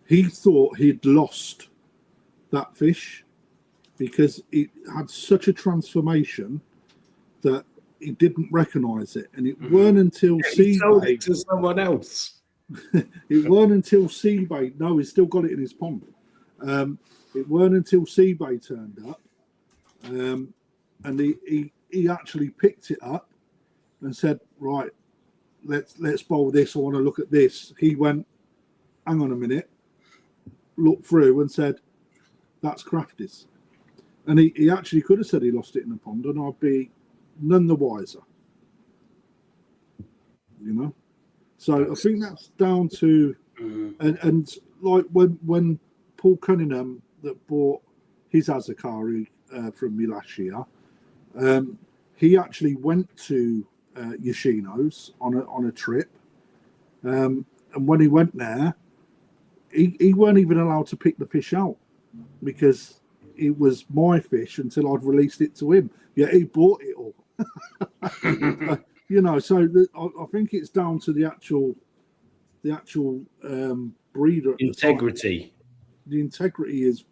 He thought he'd lost that fish because it had such a transformation that he didn't recognise it, and it weren't until he sold it to someone else. It weren't until Seabay. No, he's still got it in his pond. It weren't until Seabay turned up, and he actually picked it up and said, "Right, let's bowl this. I want to look at this." He went, "Hang on a minute," looked through and said, "That's Crafties." And he actually could have said he lost it in the pond, and I'd be none the wiser. You know? So I think that's down to... And like when Paul Cunningham that bought his Azakari from me last year, he actually went to Yoshino's on a trip. And when he went there, he weren't even allowed to pick the fish out because it was my fish until I'd released it to him. Yeah, he bought it all. You know, so I think it's down to the actual breeder. Integrity. The integrity is,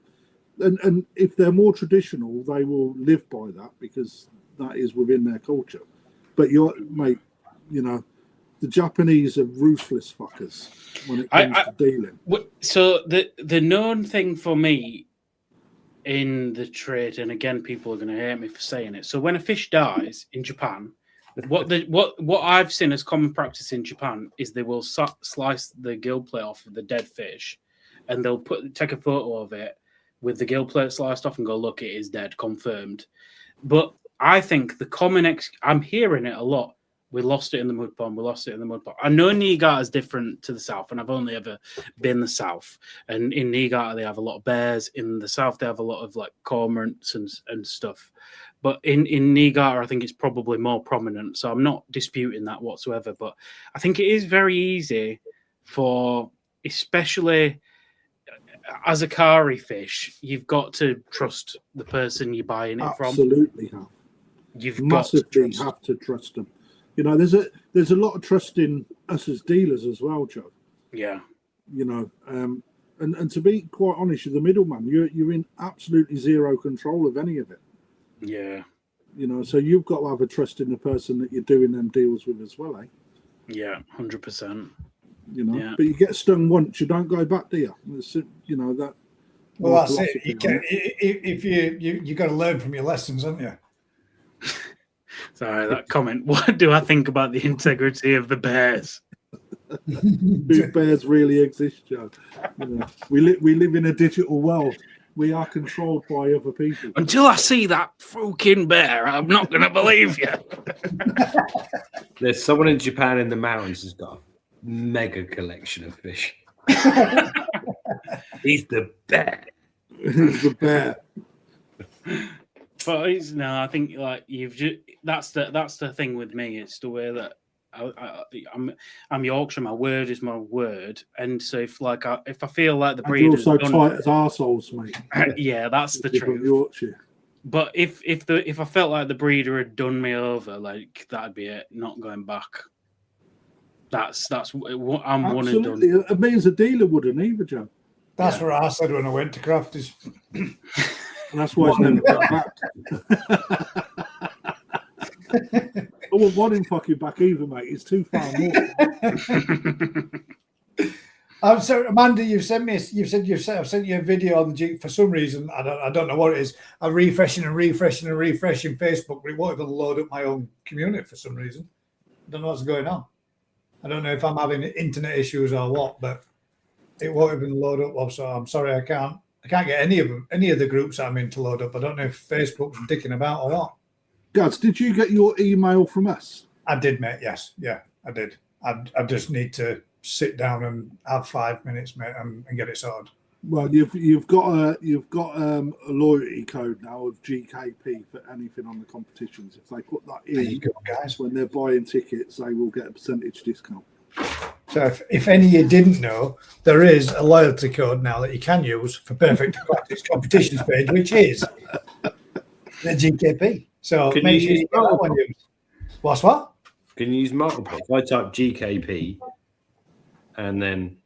and if they're more traditional, they will live by that because that is within their culture. But mate, you know, the Japanese are ruthless fuckers when it comes to dealing. So the known thing for me in the trade, and again, people are going to hate me for saying it. So when a fish dies in Japan, what I've seen as common practice in Japan is they will slice the gill plate off of the dead fish, and they'll take a photo of it with the gill plate sliced off and go, look, it is dead, confirmed. But I think the common I'm hearing it a lot. We lost it in the mud pond. We lost it in the mud pond. I know Niigata is different to the south, and I've only ever been the south. And in Niigata, they have a lot of bears. In the south, they have a lot of like cormorants and stuff. But in Niigata, I think it's probably more prominent. So I'm not disputing that whatsoever. But I think it is very easy for, especially as a kari fish, you've got to trust the person you're buying it from. Absolutely have. You've massively have to trust them. You know, there's a lot of trust in us as dealers as well, Joe. Yeah. You know, and to be quite honest, you're the middleman. You're in absolutely zero control of any of it. Yeah. You know, so you've got to have a trust in the person that you're doing them deals with as well, eh? Yeah, 100%. You know, yeah. But you get stung once, you don't go back, do you? You know that. Well, that's it. You can, if you got to learn from your lessons, haven't you? Sorry, that comment. What do I think about the integrity of the bears? Do bears really exist, Joe? You know, we live in a digital world. We are controlled by other people. Until I see that fucking bear, I'm not going to believe you. There's someone in Japan in the mountains who's got a mega collection of fish. He's the bear. He's the bear. But I think like that's the thing with me. It's the way that I'm Yorkshire. My word is my word, and so if I feel like the breeder also tight as arseholes, mate. Yeah, that's the truth. Yorkshire. But if I felt like the breeder had done me over, like that'd be it. Not going back. That's what I'm one and done. It means a dealer wouldn't either, Joe. That's what I said when I went to Crafters. And that's why it's never come back. I wouldn't want him fucking back either, mate. It's too far north. I'm sorry, Amanda. I've sent you a video on the Jeep for some reason. I don't know what it is. I'm refreshing Facebook, but it won't even load up my own community for some reason. I don't know what's going on. I don't know if I'm having internet issues or what, but it won't even load up. So I'm sorry, I can't get any of the groups I'm in to load up. I don't know if Facebook's dicking about or what. Guys, did you get your email from us? I did, mate. Yes, yeah, I did. I just need to sit down and have 5 minutes, mate, and get it sorted. Well, you've got a loyalty code now of GKP for anything on the competitions. If they put that in, there you go, guys. When they're buying tickets, they will get a percentage discount. So if any of you didn't know, there is a loyalty code now that you can use for Perfect Practice Competitions page, which is the GKP. So Can make you sure use you get that one used. What's what? Can you use multiple? If I type GKP and then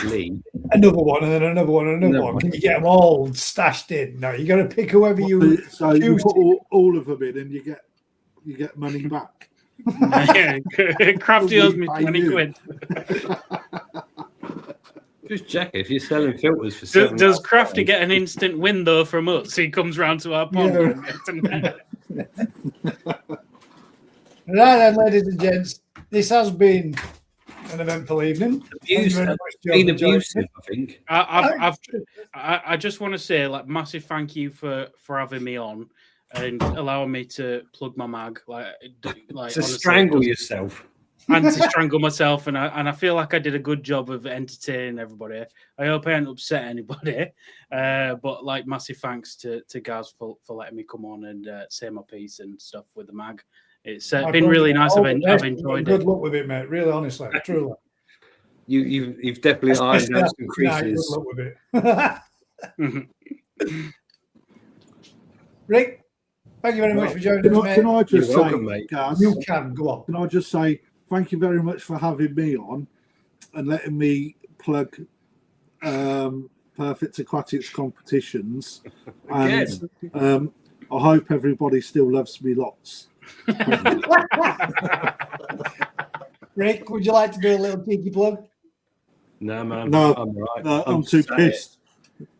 Lee. Another one, and then another one, and another one. Can you get them all stashed in? No, you got to pick whoever you choose. So you put all of them in, and you get money back. Crafty owes me 20 quid. Just check it. If you're selling filters for does Crafty get an instant win though from us? He comes round to our pond. Yeah. Right then, ladies and gents, this has been an eventful evening. Been abusive, I think. I just want to say, like, massive thank you for having me on and allowing me to plug my mag, like to honestly, strangle yourself. And to strangle myself, and I feel like I did a good job of entertaining everybody. I hope I didn't upset anybody, but like massive thanks to Gaz for letting me come on and say my piece and stuff with the mag. It's been really nice. I've enjoyed it. Good luck with it, mate. Really, honestly, truly. You've definitely ironed out some creases. Good luck with it. Rick, thank you very much for joining us, mate. Can I just You're welcome, say, mate. Gaz, you can go on. Can I just say thank you very much for having me on and letting me plug Perfect Aquatics competitions. And I hope everybody still loves me lots. Rick, would you like to do a little cheeky plug? No, man. No, I'm all right. No, I'm too sat pissed.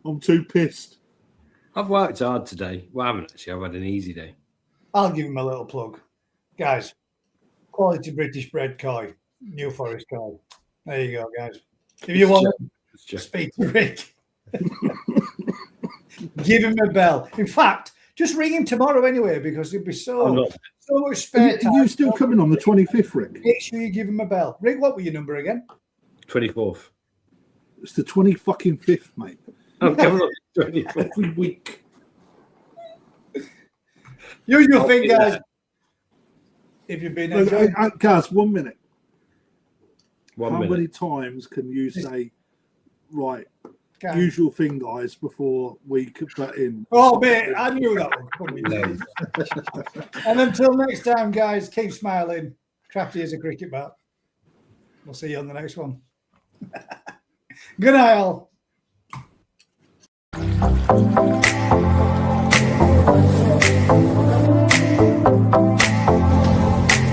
I'm too pissed. here. I've worked hard today. Well, I haven't actually. I've had an easy day. I'll give him a little plug. Guys, quality British bread Koi, New Forest Koi. There you go, guys. If you want to speak to Rick, give him a bell. In fact, just ring him tomorrow anyway, because he'll be so much Are spare time. you still coming on the 25th, Rick? Make sure you give him a bell. Rick, what were your number again? 24th. It's the 25th, mate. I'm coming up 24th. Every week. Usual thing, guys. If you've been enjoying, Gaz, 1 minute. One How minute. many times can you say, right, Guys. usual thing, guys, before we put in? Oh, mate, I knew that one coming. And until next time, guys, keep smiling. Crafty as a cricket bat. We'll see you on the next one. Good night, all.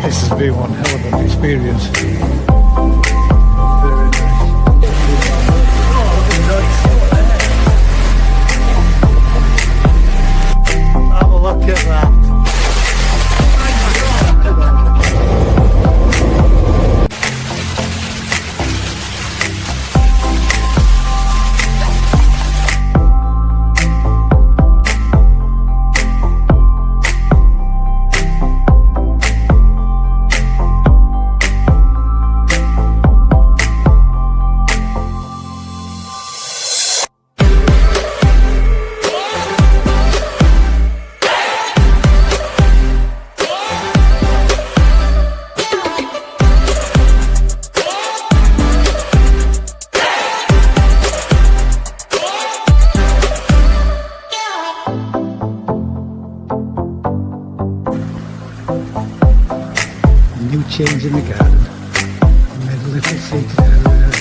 This has been one hell of an experience. Have a look at that. New change in the garden. Made a little seated area.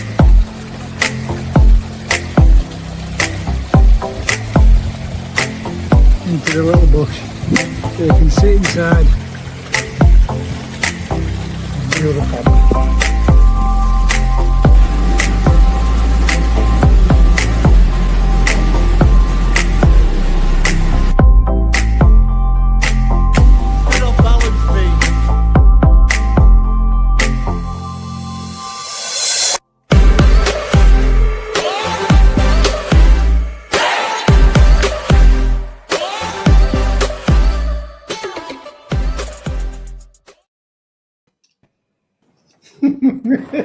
Into the little bush. So you can sit inside. And view the pond.